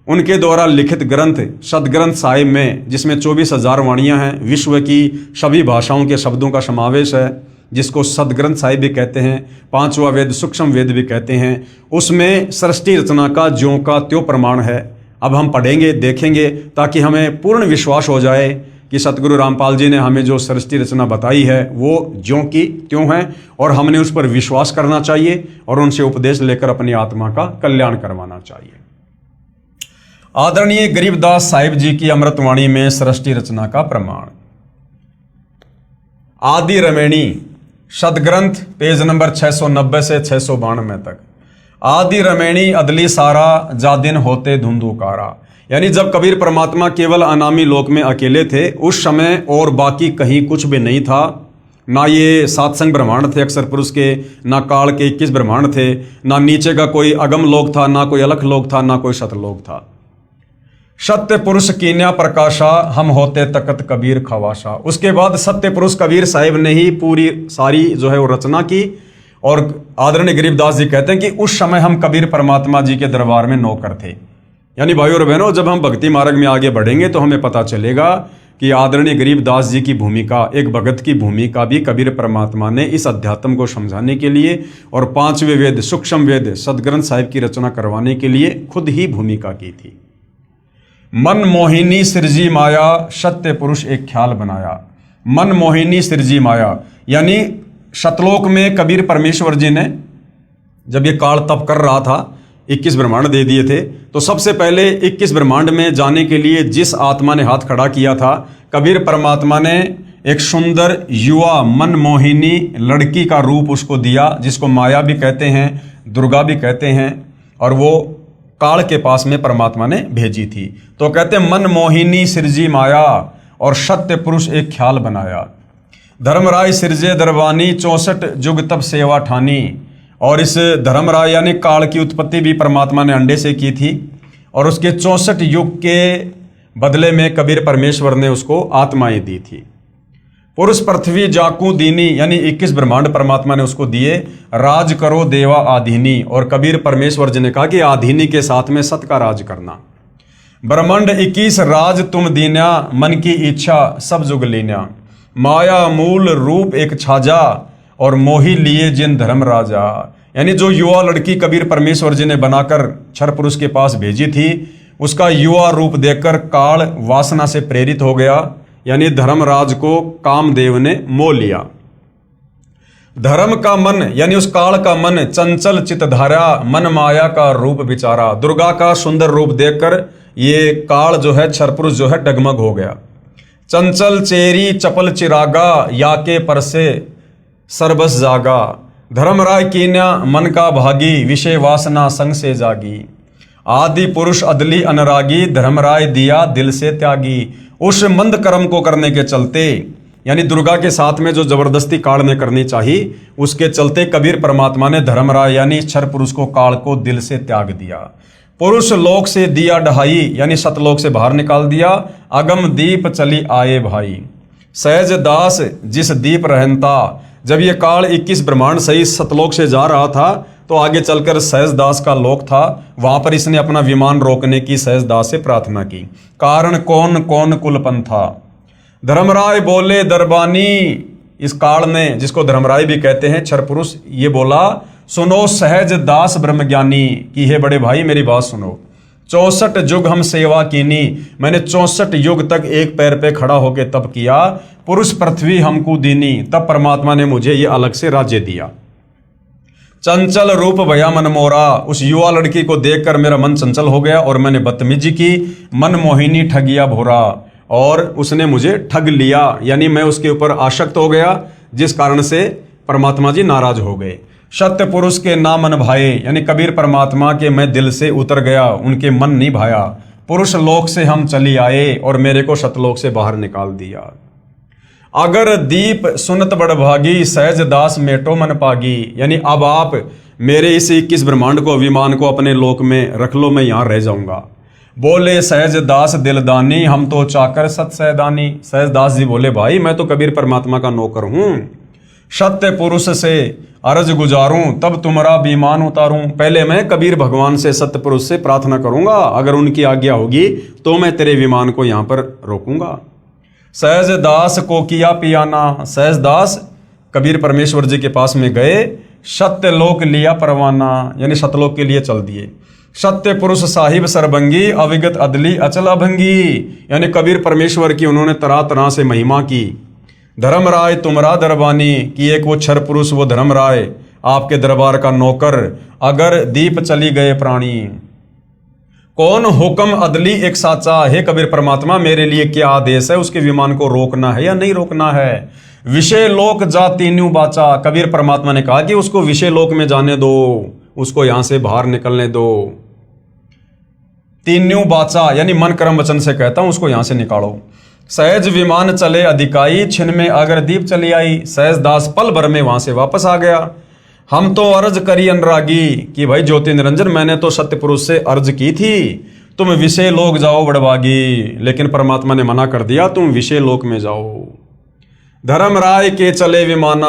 उनके द्वारा लिखित ग्रंथ सदग्रंथ साहिब में, जिसमें 24,000 वाणियाँ हैं, विश्व की सभी भाषाओं के शब्दों का समावेश है, जिसको सदग्रंथ साहिब भी कहते हैं, 5वां वेद सूक्ष्म वेद भी कहते हैं, उसमें सृष्टि रचना का ज्यों का त्यों प्रमाण है। अब हम पढ़ेंगे, देखेंगे, ताकि हमें पूर्ण विश्वास हो जाए कि सतगुरु रामपाल जी ने हमें जो सृष्टि रचना बताई है वो ज्यों की त्यों है और हमने उस पर विश्वास करना चाहिए और उनसे उपदेश लेकर अपनी आत्मा का कल्याण करवाना चाहिए। आदरणीय गरीबदास साहिब जी की अमृतवाणी में सृष्टि रचना का प्रमाण। आदि रमैणी सदग्रंथ पेज नंबर 690 से 692 तक। आदि रमैणी अदली सारा जादिन होते धुंधुकारा, यानी जब कबीर परमात्मा केवल अनामी लोक में अकेले थे, उस समय और बाकी कहीं कुछ भी नहीं था। ना ये सातसंग ब्रह्मांड थे अक्षर पुरुष के, ना काल के 21 ब्रह्मांड थे, ना नीचे का कोई अगम लोक था, ना कोई अलख लोक था, ना कोई सतलोक था। सत्य पुरुष कीन्या प्रकाशा हम होते तकत कबीर खवाशा। उसके बाद सत्य पुरुष कबीर साहिब ने ही पूरी सारी जो है वो रचना की। और आदरणीय गरीबदास जी कहते हैं कि उस समय हम कबीर परमात्मा जी के दरबार में नौकर थे। यानी भाइयों और बहनों, जब हम भक्ति मार्ग में आगे बढ़ेंगे तो हमें पता चलेगा कि आदरणीय गरीबदास जी की भूमिका, एक भगत की भूमिका भी कबीर परमात्मा ने इस अध्यात्म को समझाने के लिए और 5वें वेद सूक्ष्म वेद सदग्रंथ साहिब की रचना करवाने के लिए खुद ही भूमिका की थी। मन मोहिनी सृजी माया सत्य पुरुष एक ख्याल बनाया। मन मोहिनी सृजी माया, यानी सतलोक में कबीर परमेश्वर जी ने जब ये काल तप कर रहा था, 21 ब्रह्मांड दे दिए थे, तो सबसे पहले 21 ब्रह्मांड में जाने के लिए जिस आत्मा ने हाथ खड़ा किया था, कबीर परमात्मा ने एक सुंदर युवा मन मोहिनी लड़की का रूप उसको दिया, जिसको माया भी कहते हैं, दुर्गा भी कहते हैं, और वो काल के पास में परमात्मा ने भेजी थी। तो कहते हैं मन मोहिनी सृजी माया और सत्य पुरुष एक ख्याल बनाया। धर्मराय सृजे दरबानी 64 जुग तब सेवा ठानी। और इस धर्मराय यानी काल की उत्पत्ति भी परमात्मा ने अंडे से की थी और उसके 64 युग के बदले में कबीर परमेश्वर ने उसको आत्माएं दी थी। पुरुष पृथ्वी जाकू दीनी, यानी 21 ब्रह्मांड परमात्मा ने उसको दिए। राज करो देवा आधीनी, और कबीर परमेश्वर जी ने कहा कि आधीनी के साथ में सत का राज करना। ब्रह्मांड 21 राज तुम दीन्या, मन की इच्छा सब जुग लीन्या। माया मूल रूप एक छाजा और मोही लिए जिन धर्म राजा। यानी जो युवा लड़की कबीर परमेश्वर जी ने बनाकर क्षर पुरुष के पास भेजी थी, उसका युवा रूप देखकर काल वासना से प्रेरित हो गया, यानी धर्मराज को कामदेव ने मोह लिया। धर्म का मन, यानी उस काल का मन चंचल चितधारा, मन माया का रूप विचारा। दुर्गा का सुंदर रूप देखकर ये काल जो है क्षरपुरुष जो है डगमग हो गया। चंचल चेरी चपल चिरागा, या के परसे सरबस जागा। धर्मराय कीन्या मन का भागी, विषय वासना संग से जागी। आदि पुरुष अदली अनरागी, धर्मराय दिया दिल से त्यागी। उस मंद कर्म को करने के चलते, यानी दुर्गा के साथ में जो जबरदस्ती काल ने करनी चाहिए, उसके चलते कबीर परमात्मा ने धर्मराय यानी क्षर पुरुष को काल को दिल से त्याग दिया। पुरुष लोक से दिया ढहाई, यानी सतलोक से बाहर निकाल दिया। अगम दीप चली आए भाई। सहज दास जिस दीप रहनता। जब ये काल 21 ब्रह्मांड सही सतलोक से जा रहा था तो आगे चलकर सहज दास का लोक था, वहां पर इसने अपना विमान रोकने की सहज दास से प्रार्थना की। कारण कौन कौन कुलपन था। धर्मराय बोले दरबानी, इस काल ने, जिसको धर्मराय भी कहते हैं क्षर पुरुष, ये बोला सुनो सहज दास ब्रह्मज्ञानी कि हे बड़े भाई मेरी बात सुनो। 64 युग हम सेवा कीनी, मैंने 64 युग तक एक पैर पे खड़ा होकर तप किया। पुरुष पृथ्वी हमको दीनी, तब परमात्मा ने मुझे ये अलग से राज्य दिया। चंचल रूप भया मन मोरा, उस युवा लड़की को देखकर मेरा मन चंचल हो गया और मैंने बदतमीजी की। मन मोहिनी ठगिया भोरा, और उसने मुझे ठग लिया, यानी मैं उसके ऊपर आसक्त हो गया, जिस कारण से परमात्मा जी नाराज हो गए। सत्य पुरुष के ना मन भाए, यानी कबीर परमात्मा के मैं दिल से उतर गया, उनके मन नहीं भाया। पुरुष लोक से हम चली आए और मेरे को सतलोक से बाहर निकाल दिया। अगर दीप सुनत बड़भागी, सहज दास मेटो मन पागी, यानी अब आप मेरे इस 21 ब्रह्मांड को, विमान को अपने लोक में रख लो, मैं यहां रह जाऊंगा। बोले सहज दास दिलदानी, हम तो चाकर सत सहदानी। सहज दास जी बोले भाई मैं तो कबीर परमात्मा का नौकर हूं, सत्य पुरुष से अर्ज गुजारूं तब तुम्हारा विमान उतारूं। पहले मैं कबीर भगवान से, सत्य पुरुष से प्रार्थना करूंगा, अगर उनकी आज्ञा होगी तो मैं तेरे विमान को यहां पर रोकूंगा। सहज दास को किया पियाना, सहज दास कबीर परमेश्वर जी के पास में गए, सत्य लोक लिया परवाना, यानी सतलोक के लिए चल दिए। सत्य पुरुष साहिब सरभंगी, अविगत अदली अचल अभंगी, यानी कबीर परमेश्वर की उन्होंने तरह तरह से महिमा की। धर्मराय तुमरा दरबानी, कि एक वो क्षर पुरुष, वो धर्मराय आपके दरबार का नौकर, अगर दीप चली गए प्राणी। कौन हुक्म अदली एक साचा, हे कबीर परमात्मा मेरे लिए क्या आदेश है, उसके विमान को रोकना है या नहीं रोकना है। विषय लोक जा तीन्यू बाचा, कबीर परमात्मा ने कहा कि उसको विषय लोक में जाने दो, उसको यहां से बाहर निकलने दो। तीन्यू बाचा यानी मन कर्म वचन से कहता हूं, उसको यहां से निकालो। सहज विमान चले अधिकाई, छिन में अगर दीप चली आई। सहज दास पल भर में वहां से वापस आ गया। हम तो अर्ज करी अनुरागी, कि भाई ज्योति निरंजन मैंने तो सत्य पुरुष से अर्ज की थी तुम विषय लोक जाओ बड़भागी, लेकिन परमात्मा ने मना कर दिया, तुम विषय लोक में जाओ। धर्मराय के चले विमाना,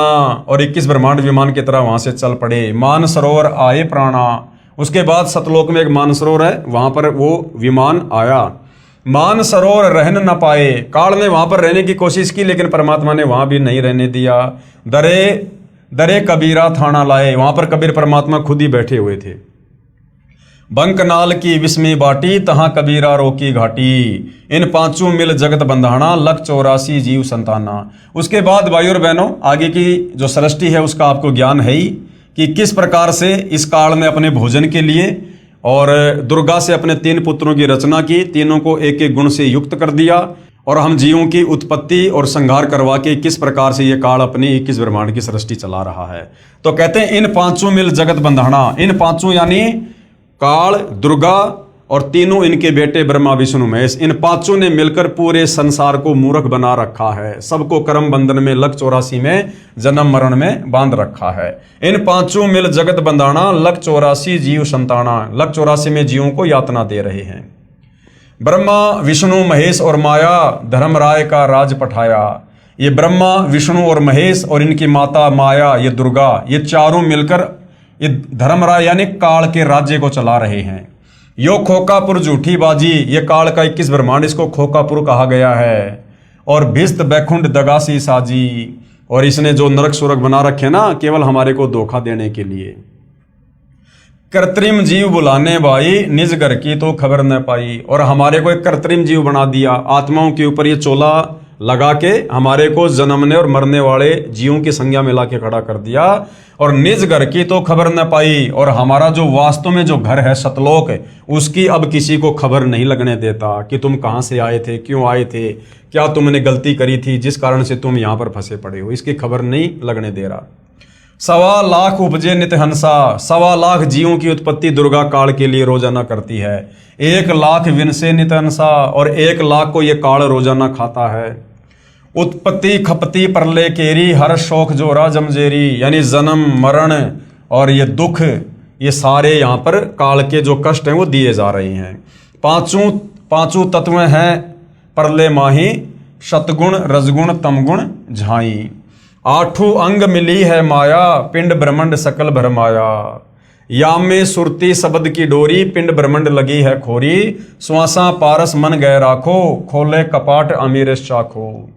और 21 ब्रह्मांड विमान की तरह वहां से चल पड़े। मान सरोवर आए प्राणा, उसके बाद सतलोक में एक मान सरोवर है, वहां पर वो विमान आया। मान सरोवर रहन न पाए, काल ने वहां पर रहने की कोशिश की लेकिन परमात्मा ने वहां भी नहीं रहने दिया। दरे दरे कबीरा थाना लाए, वहां पर कबीर परमात्मा खुद ही बैठे हुए थे। बंकनाल की विस्मी बाटी, तहां कबीरा रोकी घाटी। इन पांचों मिल जगत बंधाना, लख 84 जीव संताना। उसके बाद भाई और बहनों आगे की जो सृष्टि है उसका आपको ज्ञान है ही, कि किस प्रकार से इस काल ने अपने भोजन के लिए और दुर्गा से अपने 3 पुत्रों की रचना की, तीनों को एक एक गुण से युक्त कर दिया, और हम जीवों की उत्पत्ति और संहार करवा के किस प्रकार से ये काल अपनी 21 ब्रह्मांड की सृष्टि चला रहा है। तो कहते हैं इन पांचों मिल जगत बंधाना, इन पांचों यानी काल, दुर्गा और तीनों इनके बेटे ब्रह्मा विष्णु महेश, इन पांचों ने मिलकर पूरे संसार को मूर्ख बना रखा है, सबको कर्म बंधन में लख 84 में जन्म मरण में बांध रखा है। इन पांचों मिल जगत बंधाना, लख 84 जीव संताना, लख 84 में जीवों को यातना दे रहे हैं। ब्रह्मा विष्णु महेश और माया धर्मराय का राज पठाया। ये ब्रह्मा विष्णु और महेश और इनकी माता माया, ये दुर्गा, ये चारों मिलकर ये धर्मराय यानी काल के राज्य को चला रहे हैं। यो खोकापुर झूठी बाजी, ये काल का 21 ब्रह्मांड, इसको खोकापुर कहा गया है। और भिस्त बैकुंठ दगासी साजी, और इसने जो नरक सुरक बना रखे ना केवल हमारे को धोखा देने के लिए। कृत्रिम जीव बुलाने भाई, निज घर की तो खबर न पाई, और हमारे को एक कृत्रिम जीव बना दिया, आत्माओं के ऊपर ये चोला लगा के हमारे को जन्मने और मरने वाले जीवों की संज्ञा में ला के खड़ा कर दिया। और निज घर की तो खबर न पाई, और हमारा जो वास्तव में जो घर है सतलोक, उसकी अब किसी को खबर नहीं लगने देता कि तुम कहाँ से आए थे, क्यों आए थे, क्या तुमने गलती करी थी जिस कारण से तुम यहाँ पर फंसे पड़े हो, इसकी खबर नहीं लगने दे रहा। 1.25 लाख उपजे नित हंसा, 1.25 लाख जीवों की उत्पत्ति दुर्गा काल के लिए रोजाना करती है। 1 लाख विनसे नित हंसा, और 1 लाख को ये काल रोजाना खाता है। उत्पत्ति खपती प्रलय केरी, हर शोक जोरा जमजेरी, यानी जन्म मरण और ये दुख, ये सारे यहाँ पर काल के जो कष्ट हैं वो दिए जा रहे हैं। पांचों तत्व हैं प्रलय माही, सतगुण रजगुण तमगुण झाई। आठों अंग मिली है माया, पिंड ब्रह्मंड सकल भरमाया। या में सुरती शब्द की डोरी, पिंड ब्रह्मंड लगी है खोरी। श्वासा पारस मन गए राखो, खोले कपाट अमीर चाखो।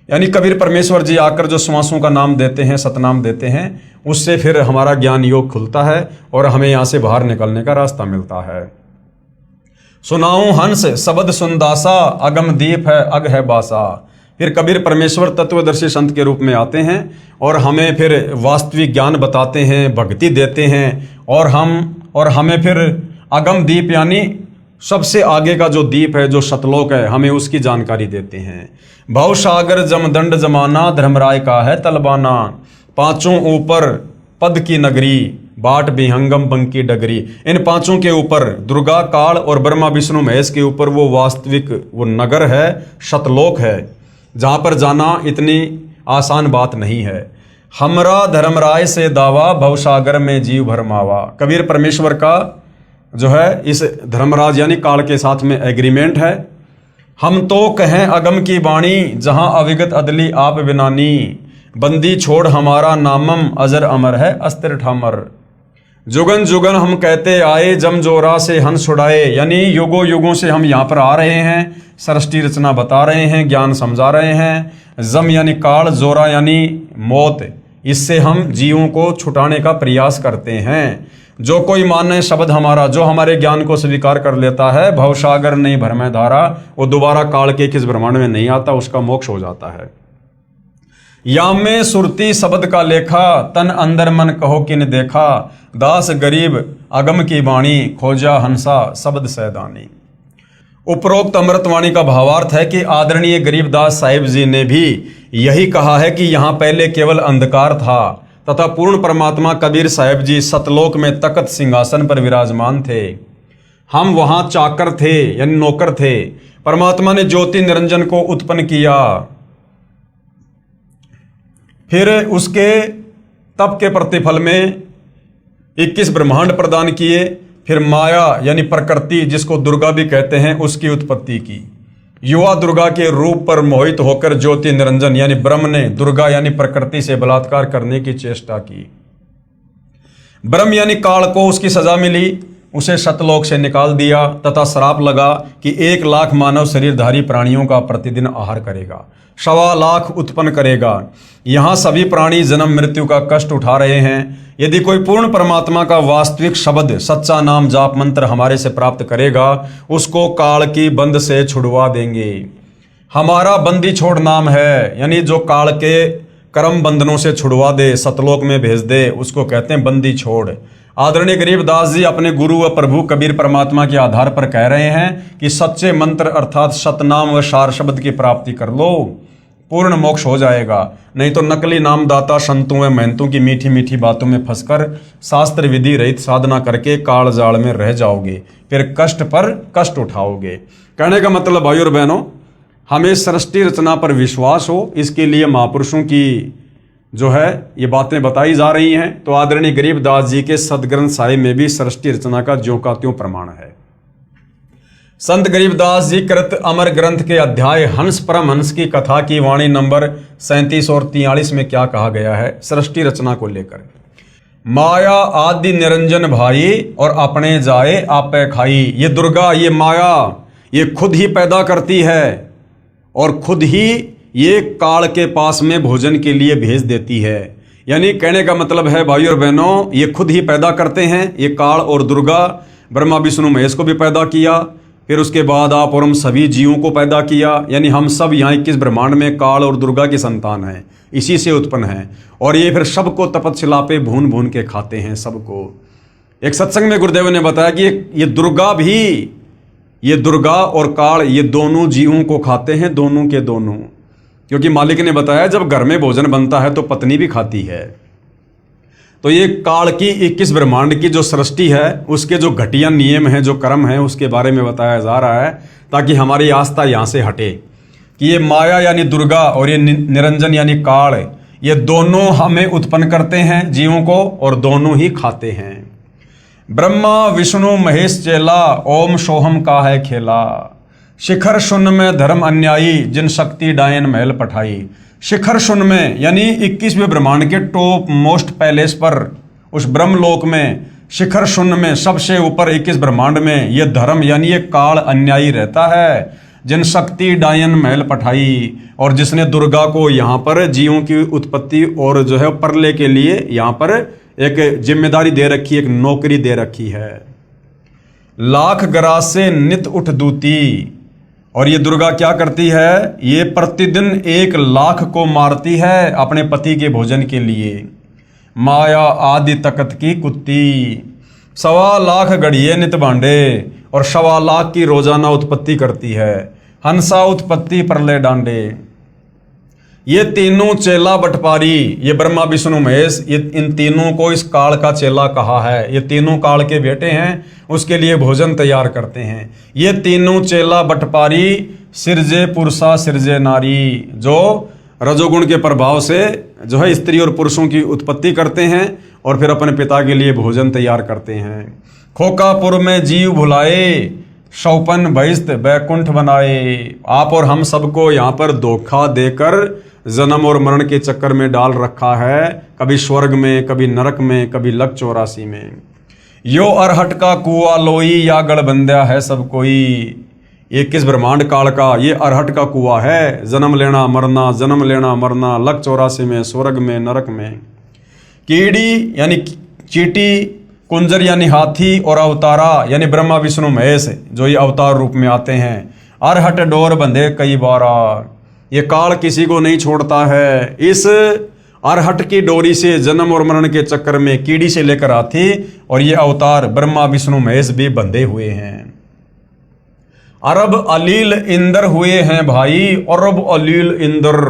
यानी कबीर परमेश्वर जी आकर जो श्वासों का नाम देते हैं, सतनाम देते हैं, उससे फिर हमारा ज्ञान योग खुलता है और हमें यहाँ से बाहर निकलने का रास्ता मिलता है। सुनाऊं हंस शब्द सुनदासा, अगम दीप है अग है बासा। फिर कबीर परमेश्वर तत्वदर्शी संत के रूप में आते हैं और हमें फिर वास्तविक ज्ञान बताते हैं, भक्ति देते हैं और हमें फिर अगम दीप यानी सबसे आगे का जो दीप है, जो सतलोक है, हमें उसकी जानकारी देते हैं। भवसागर जमदंड जमाना, धर्मराय का है तलबाना। पांचों ऊपर पद की नगरी, बाट विहंगम बंकी डगरी। इन पांचों के ऊपर दुर्गा काल और ब्रह्मा विष्णु महेश के ऊपर वो वास्तविक वो नगर है, सतलोक है, जहाँ पर जाना इतनी आसान बात नहीं है। हमरा धर्मराय से दावा, भवसागर में जीव भरमावा। कबीर परमेश्वर का जो है इस धर्मराज यानी काल के साथ में एग्रीमेंट है। हम तो कहें अगम की वाणी, जहाँ अविगत अदली आप बिनानी। बंदी छोड़ हमारा नामम, अजर अमर है अस्त्र ठामर। जुगन जुगन हम कहते आए, जम जोरा से हंस छुड़ाए। यानी युगों युगों से हम यहाँ पर आ रहे हैं, सृष्टि रचना बता रहे हैं, ज्ञान समझा रहे हैं। जम यानी काल, जोरा यानी मौत, इससे हम जीवों को छुटाने का प्रयास करते हैं। जो कोई माने शब्द हमारा, जो हमारे ज्ञान को स्वीकार कर लेता है, भवसागर नहीं भरमै धारा, वो दोबारा काल के किस ब्रह्मांड में नहीं आता, उसका मोक्ष हो जाता है। या में सुरती शब्द का लेखा, तन अंदर मन कहो किन देखा। दास गरीब अगम की वाणी, खोजा हंसा शब्द सैदानी। उपरोक्त अमृतवाणी का भावार्थ है कि आदरणीय गरीबदास साहिब जी ने भी यही कहा है कि यहाँ पहले केवल अंधकार था तथा पूर्ण परमात्मा कबीर साहिब जी सतलोक में तख्त सिंहासन पर विराजमान थे। हम वहाँ चाकर थे यानी नौकर थे। परमात्मा ने ज्योति निरंजन को उत्पन्न किया, फिर उसके तप के प्रतिफल में 21 ब्रह्मांड प्रदान किए। फिर माया यानी प्रकृति, जिसको दुर्गा भी कहते हैं, उसकी उत्पत्ति की। युवा दुर्गा के रूप पर मोहित होकर ज्योति निरंजन यानी ब्रह्म ने दुर्गा यानी प्रकृति से बलात्कार करने की चेष्टा की। ब्रह्म यानी काल को उसकी सजा मिली, उसे सतलोक से निकाल दिया तथा श्राप लगा कि 1 लाख मानव शरीरधारी प्राणियों का प्रतिदिन आहार करेगा, 1.25 लाख उत्पन्न करेगा। यहाँ सभी प्राणी जन्म मृत्यु का कष्ट उठा रहे हैं। यदि कोई पूर्ण परमात्मा का वास्तविक शब्द, सच्चा नाम जाप मंत्र हमारे से प्राप्त करेगा, उसको काल की बंद से छुड़वा देंगे। हमारा बंदी छोड़ नाम है, यानी जो काल के कर्म बंधनों से छुड़वा दे, सतलोक में भेज दे, उसको कहते हैं बंदी छोड़। आदरणीय गरीबदास जी अपने गुरु व प्रभु कबीर परमात्मा के आधार पर कह रहे हैं कि सच्चे मंत्र अर्थात सतनाम व सार शब्द की प्राप्ति कर लो, पूर्ण मोक्ष हो जाएगा। नहीं तो नकली नामदाता संतों व महंतों की मीठी मीठी बातों में फंसकर शास्त्र विधि रहित साधना करके काल जाल में रह जाओगे, फिर कष्ट पर कष्ट उठाओगे। कहने का मतलब भाई और बहनों, हमें सृष्टि रचना पर विश्वास हो, इसके लिए महापुरुषों की जो है ये बातें बताई जा रही हैं। तो आदरणीय गरीबदास जी के सदग्रंथ साहिब में भी सृष्टि रचना का ज्यों का त्यों प्रमाण है। संत गरीबदास जी कृत अमर ग्रंथ के अध्याय हंस परम हंस की कथा की वाणी नंबर 37 और 43 में क्या कहा गया है सृष्टि रचना को लेकर। माया आदि निरंजन भाई, और अपने जाए आपे खाई। ये दुर्गा, ये माया, ये खुद ही पैदा करती है और खुद ही ये काल के पास में भोजन के लिए भेज देती है। यानी कहने का मतलब है भाई और बहनों, ये खुद ही पैदा करते हैं। ये काल और दुर्गा, ब्रह्मा विष्णु महेश को भी पैदा किया, फिर उसके बाद आप और हम सभी जीवों को पैदा किया। यानी हम सब यहाँ 21 ब्रह्मांड में काल और दुर्गा की संतान हैं, इसी से उत्पन्न हैं। और ये फिर सबको तपस्या पे भून भून के खाते हैं सबको। एक सत्संग में गुरुदेव ने बताया कि ये दुर्गा भी, ये दुर्गा और काल ये दोनों जीवों को खाते हैं, दोनों के दोनों। क्योंकि मालिक ने बताया जब घर में भोजन बनता है तो पत्नी भी खाती है। तो ये काल की 21 ब्रह्मांड की जो सृष्टि है, उसके जो घटिया नियम हैं, जो कर्म हैं, उसके बारे में बताया जा रहा है, ताकि हमारी आस्था यहाँ से हटे कि ये माया यानी दुर्गा और ये निरंजन यानी काल, ये दोनों हमें उत्पन्न करते हैं जीवों को, और दोनों ही खाते हैं। ब्रह्मा विष्णु महेश चेला, ओम सोहम का है खेला। शिखर शून्य में धर्म अन्यायी, जिन शक्ति डायन महल पठाई। शिखर शून्य में यानी 21वें ब्रह्मांड के टॉप मोस्ट पैलेस पर, उस ब्रह्मलोक में शिखर शून्य में सबसे ऊपर 21 ब्रह्मांड में ये धर्म यानी ये काल अन्यायी रहता है। जिन शक्ति डायन महल पठाई, और जिसने दुर्गा को यहाँ पर जीवों की उत्पत्ति और जो है प्रलय के लिए यहाँ पर एक जिम्मेदारी दे रखी, एक नौकरी दे रखी है। लाख गराज से नित उठ दूती, और ये दुर्गा क्या करती है, ये प्रतिदिन 1 लाख को मारती है अपने पति के भोजन के लिए। माया आदि तकत की कुत्ती, 1.25 लाख गढ़िए नित भांडे, और 1.25 लाख की रोजाना उत्पत्ति करती है। हंसा उत्पत्ति प्रलय डांडे। ये तीनों चेला बटपारी, ये ब्रह्मा विष्णु महेश, ये इन तीनों को इस काल का चेला कहा है। ये तीनों काल के बेटे हैं, उसके लिए भोजन तैयार करते हैं। ये तीनों चेला बटपारी सिरजे पुरुषा सिरजे नारी, जो रजोगुण के प्रभाव से जो है स्त्री और पुरुषों की उत्पत्ति करते हैं और फिर अपने पिता के लिए भोजन तैयार करते हैं। खोकापुर में जीव भुलाए, शौपन बहिस्त बैकुंठ बनाए। आप और हम सबको यहाँ पर धोखा देकर जन्म और मरण के चक्कर में डाल रखा है, कभी स्वर्ग में, कभी नरक में, कभी लक 84 में। यो अरहट का कुआ लोई, या गढ़बंध्या है सब कोई। 21 ब्रह्मांड काल का ये अरहट का कुआ है। जन्म लेना मरना, जन्म लेना मरना, लक 84 में, स्वर्ग में, नरक में। कीड़ी यानी चीटी, कुंजर यानी हाथी, और अवतारा यानी ब्रह्मा विष्णु महेश जो ये अवतार रूप में आते हैं। अरहट डोर बंधे कई बारा, ये काल किसी को नहीं छोड़ता है। इस अरहट की डोरी से जन्म और मरण के चक्कर में कीड़ी से लेकर हाथी और ये अवतार ब्रह्मा विष्णु महेश भी बंधे हुए हैं। अरब अलील इंदर हुए हैं भाई, अरब अलील इंदर,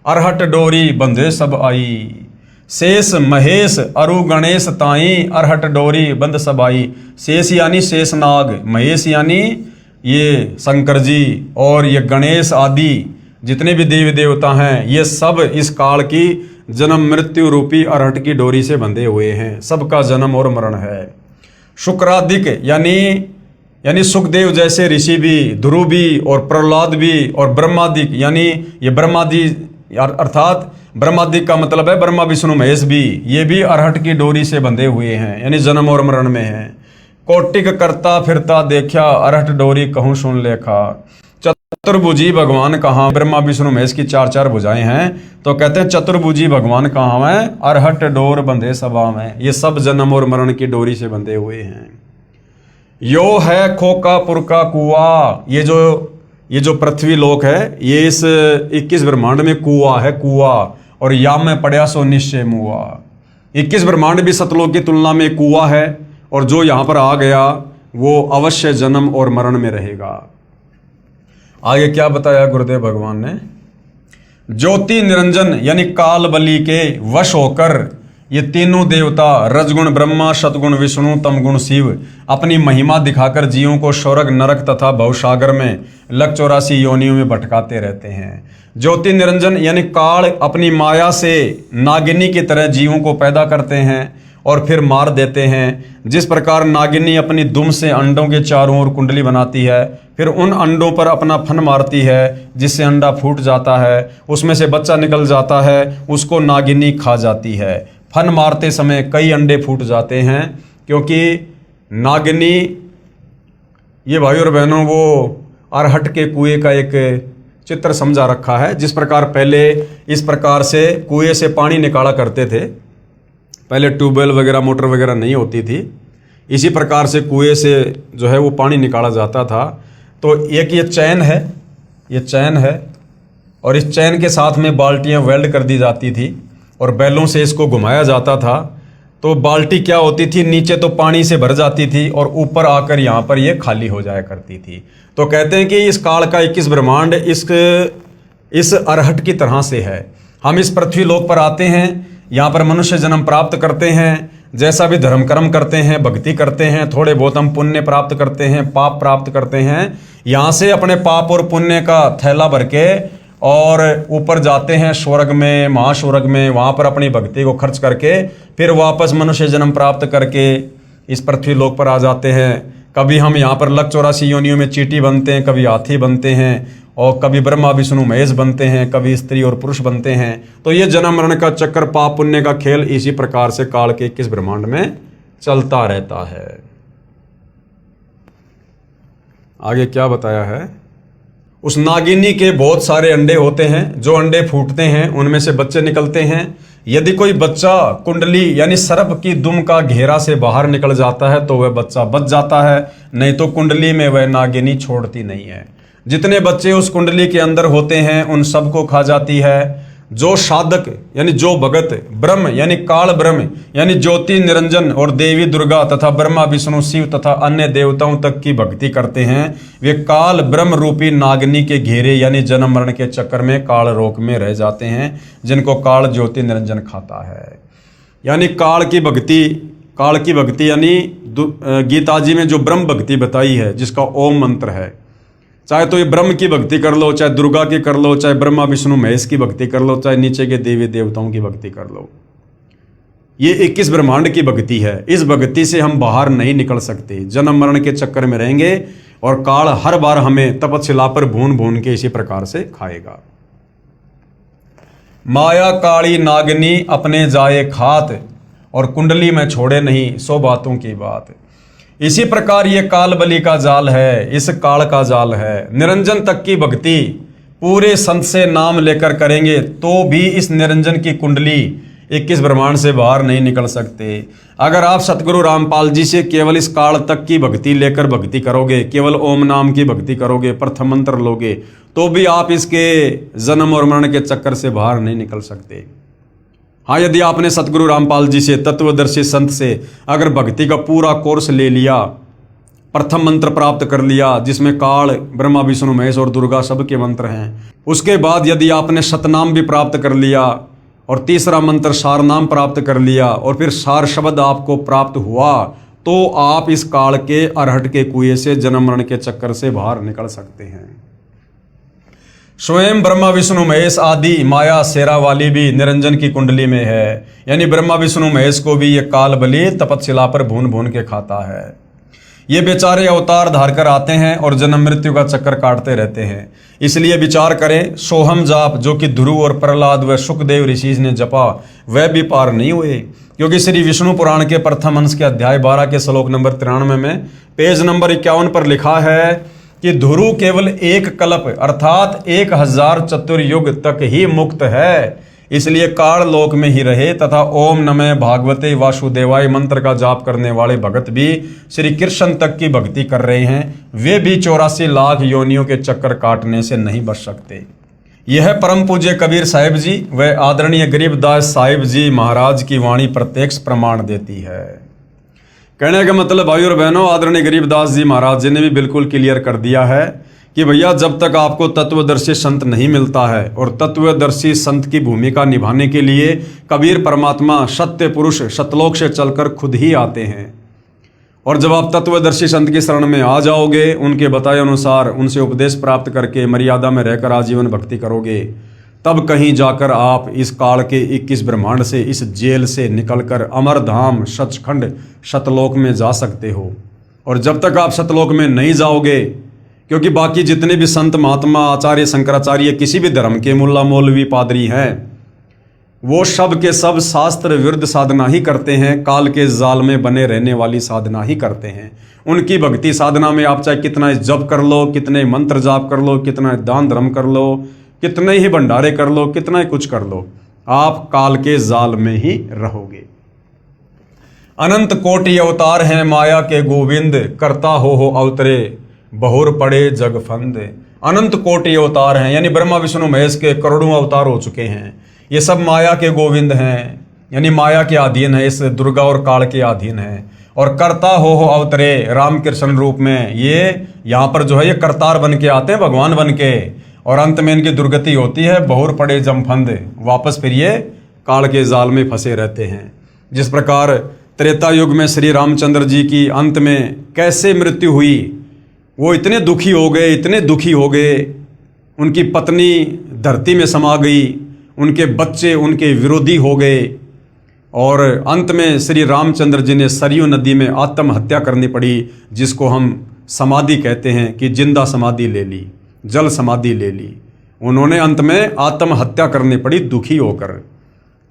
अरहट डोरी बंधे सब आई। शेष महेश अरु गणेश ताई, अरहट डोरी बंद सब आई। शेष यानी शेषनाग, महेश यानी ये शंकर जी, और ये गणेश आदि जितने भी देवी देवता हैं, ये सब इस काल की जन्म मृत्यु रूपी अरहट की डोरी से बंधे हुए हैं। सबका जन्म और मरण है। शुक्रादिक यानी सुखदेव जैसे ऋषि भी, ध्रुव भी, और प्रहलाद भी, और ब्रह्मादिक यानी ये ब्रह्मादि अर्थात ब्रह्मादिक का मतलब है ब्रह्मा विष्णु महेश भी, ये भी अरहट की डोरी से बंधे हुए हैं, यानी जन्म और मरण में हैं। कोटिक करता फिरता देखा, अरहट डोरी कहूँ सुन लेखा। चतुर्भुजी भगवान कहाँ, ब्रह्मा विष्णु महेश की 4 भुजाएं हैं, तो कहते हैं चतुर्भुजी भगवान कहाँ है, अरहट डोर बंधे सभा में। ये सब जन्म और मरण की डोरी से बंधे हुए हैं। यो है खोकापुर का कुआ, ये जो पृथ्वी लोक है, ये इस 21 ब्रह्मांड में कुआ है, कुआ, और या में पड़ा सो निश्चय मुआ। 21 ब्रह्मांड भी सतलोक की तुलना में कुआ है, और जो यहाँ पर आ गया वो अवश्य जन्म और मरण में रहेगा। आगे क्या बताया गुरुदेव भगवान ने, ज्योति निरंजन यानी काल बलि के वश होकर ये तीनों देवता रजगुण ब्रह्मा, सतगुण विष्णु, तमगुण शिव अपनी महिमा दिखाकर जीवों को स्वर्ग नरक तथा भवसागर में लक 84 योनियों में भटकाते रहते हैं। ज्योति निरंजन यानी काल अपनी माया से नागिनी की तरह जीवों को पैदा करते हैं और फिर मार देते हैं। जिस प्रकार नागिनी अपनी दुम से अंडों के चारों ओर कुंडली बनाती है, फिर उन अंडों पर अपना फन मारती है, जिससे अंडा फूट जाता है, उसमें से बच्चा निकल जाता है, उसको नागिनी खा जाती है। फन मारते समय कई अंडे फूट जाते हैं, क्योंकि नागिनी, ये भाई और बहनों, वो अरहट के कुएं का एक चित्र समझा रखा है। जिस प्रकार पहले इस प्रकार से कुएं से पानी निकाला करते थे, पहले ट्यूबवेल वगैरह मोटर वगैरह नहीं होती थी, इसी प्रकार से कुएं से जो है वो पानी निकाला जाता था। तो एक ये चैन है, और इस चैन के साथ में बाल्टियां वेल्ड कर दी जाती थी और बैलों से इसको घुमाया जाता था। तो बाल्टी क्या होती थी, नीचे तो पानी से भर जाती थी और ऊपर आकर यहाँ पर ये खाली हो जाया करती थी। तो कहते हैं कि इस काल का 21 ब्रह्मांड इस अरहट की तरह से है। हम इस पृथ्वी लोक पर आते हैं, यहाँ पर मनुष्य जन्म प्राप्त करते हैं, जैसा भी धर्म कर्म करते हैं, भक्ति करते हैं, थोड़े बहुत हम पुण्य प्राप्त करते हैं, पाप प्राप्त करते हैं, यहाँ से अपने पाप और पुण्य का थैला भर के और ऊपर जाते हैं स्वर्ग में, महास्वर्ग में, वहाँ पर अपनी भक्ति को खर्च करके फिर वापस मनुष्य जन्म प्राप्त करके इस पृथ्वी लोक पर आ जाते हैं। कभी हम यहाँ पर लक 84 योनियों में चींटी बनते हैं, कभी हाथी बनते हैं, और कभी ब्रह्मा विष्णु महेश बनते हैं, कभी स्त्री और पुरुष बनते हैं। तो ये जन्म मरण का चक्कर, पाप पुण्य का खेल इसी प्रकार से काल के 21 ब्रह्मांड में चलता रहता है। आगे क्या बताया है? उस नागिनी के बहुत सारे अंडे होते हैं, जो अंडे फूटते हैं उनमें से बच्चे निकलते हैं। यदि कोई बच्चा कुंडली यानी सर्प की दुम का घेरा से बाहर निकल जाता है तो वह बच्चा बच जाता है, नहीं तो कुंडली में वह नागिनी छोड़ती नहीं है। जितने बच्चे उस कुंडली के अंदर होते हैं उन सबको खा जाती है। जो साधक यानी जो भगत ब्रह्म यानी काल ब्रह्म यानी ज्योति निरंजन और देवी दुर्गा तथा ब्रह्मा विष्णु शिव तथा अन्य देवताओं तक की भक्ति करते हैं, वे काल ब्रह्म रूपी नागिनी के घेरे यानी जन्म मरण के चक्कर में काल रोक में रह जाते हैं, जिनको काल ज्योति निरंजन खाता है। यानी काल की भक्ति यानी गीता जी में जो ब्रह्म भक्ति बताई है, जिसका ओम मंत्र है, चाहे तो ये ब्रह्म की भक्ति कर लो, चाहे दुर्गा की कर लो, चाहे ब्रह्मा विष्णु महेश की भक्ति कर लो, चाहे नीचे के देवी देवताओं की भक्ति कर लो, ये 21 ब्रह्मांड की भक्ति है। इस भक्ति से हम बाहर नहीं निकल सकते, जन्म मरण के चक्कर में रहेंगे और काल हर बार हमें तपशिला पर भून भून के इसी प्रकार से खाएगा। माया काली नागिनी अपने जाए खात और कुंडली में छोड़े नहीं, 100 बातों की बात। इसी प्रकार ये काल बलि का जाल है, इस काल का जाल है। निरंजन तक की भक्ति पूरे संत से नाम लेकर करेंगे तो भी इस निरंजन की कुंडली 21 ब्रह्मांड से बाहर नहीं निकल सकते। अगर आप सतगुरु रामपाल जी से केवल इस काल तक की भक्ति लेकर भक्ति करोगे, केवल ओम नाम की भक्ति करोगे, प्रथम मंत्र लोगे, तो भी आप इसके जन्म और मरण के चक्कर से बाहर नहीं निकल सकते। हाँ, यदि आपने सतगुरु रामपाल जी से, तत्वदर्शी संत से अगर भक्ति का पूरा कोर्स ले लिया, प्रथम मंत्र प्राप्त कर लिया जिसमें काल ब्रह्मा विष्णु महेश और दुर्गा सबके मंत्र हैं, उसके बाद यदि आपने शतनाम भी प्राप्त कर लिया और तीसरा मंत्र सार नाम प्राप्त कर लिया और फिर सार शब्द आपको प्राप्त हुआ, तो आप इस काल के अरहट के कुएं से जन्म मरण के चक्कर से बाहर निकल सकते हैं। स्वयं ब्रह्मा विष्णु महेश आदि माया शेरा वाली भी निरंजन की कुंडली में है, यानी ब्रह्मा विष्णु महेश को भी ये काल बलि तपशिला पर भून भून के खाता है। ये बेचारे अवतार धार कर आते हैं और जन्म मृत्यु का चक्कर काटते रहते हैं। इसलिए विचार करें, सोहम जाप जो कि ध्रुव और प्रहलाद व सुखदेव ऋषि ने जपा, वह भी पार नहीं हुए, क्योंकि श्री विष्णु पुराण के प्रथम अंश के अध्याय 12 के श्लोक नंबर 93 में पेज नंबर 51 पर लिखा है कि ध्रुव केवल एक कल्प अर्थात 1000 चतुर्युग तक ही मुक्त है, इसलिए काल लोक में ही रहे तथा ओम नमः भागवते वासुदेवाय मंत्र का जाप करने वाले भगत भी श्री कृष्ण तक की भक्ति कर रहे हैं, वे भी 84 लाख योनियों के चक्कर काटने से नहीं बच सकते। यह परम पूज्य कबीर साहिब जी व आदरणीय गरीबदास साहिब जी महाराज की वाणी प्रत्यक्ष प्रमाण देती है। कहने का मतलब भाई और बहनों, आदरणीय गरीबदास जी महाराज जी ने भी बिल्कुल क्लियर कर दिया है कि भैया जब तक आपको तत्वदर्शी संत नहीं मिलता है और तत्वदर्शी संत की भूमिका निभाने के लिए कबीर परमात्मा सत्य पुरुष सतलोक से चलकर खुद ही आते हैं, और जब आप तत्वदर्शी संत की शरण में आ जाओगे, उनके बताए अनुसार उनसे उपदेश प्राप्त करके मर्यादा में रहकर आजीवन भक्ति करोगे, तब कहीं जाकर आप इस काल के 21 ब्रह्मांड से, इस जेल से निकलकर अमर धाम सचखंड सतलोक में जा सकते हो। और जब तक आप सतलोक में नहीं जाओगे, क्योंकि बाकी जितने भी संत महात्मा आचार्य शंकराचार्य किसी भी धर्म के मुल्ला मौलवी पादरी हैं, वो सब के सब शास्त्र विरुद्ध साधना ही करते हैं, काल के जाल में बने रहने वाली साधना ही करते हैं। उनकी भक्ति साधना में आप चाहे कितना जप कर लो, कितने मंत्र जाप कर लो, कितना दान धर्म कर लो, कितने ही भंडारे कर लो, कितना ही कुछ कर लो, आप काल के जाल में ही रहोगे। अनंत कोटि अवतार हैं माया के गोविंद, करता हो अवतरे बहुर पड़े जग फंद। अनंत कोटि अवतार हैं, यानी ब्रह्मा विष्णु महेश के करोड़ों अवतार हो चुके हैं। ये सब माया के गोविंद हैं, यानी माया के अधीन है, इस दुर्गा और काल के अधीन है। और करता हो अवतरे रामकृष्ण रूप में, ये यहाँ पर जो है ये करतार बन के आते हैं, भगवान बन के, और अंत में इनकी दुर्गति होती है, बहुर पड़े जमफंद, वापस फिर ये काल के जाल में फंसे रहते हैं। जिस प्रकार त्रेता युग में श्री रामचंद्र जी की अंत में कैसे मृत्यु हुई, वो इतने दुखी हो गए, इतने दुखी हो गए, उनकी पत्नी धरती में समा गई, उनके बच्चे उनके विरोधी हो गए, और अंत में श्री रामचंद्र जी ने सरयू नदी में आत्महत्या करनी पड़ी, जिसको हम समाधि कहते हैं कि जिंदा समाधि ले ली, जल समाधि ले ली। उन्होंने अंत में आत्महत्या करनी पड़ी दुखी होकर।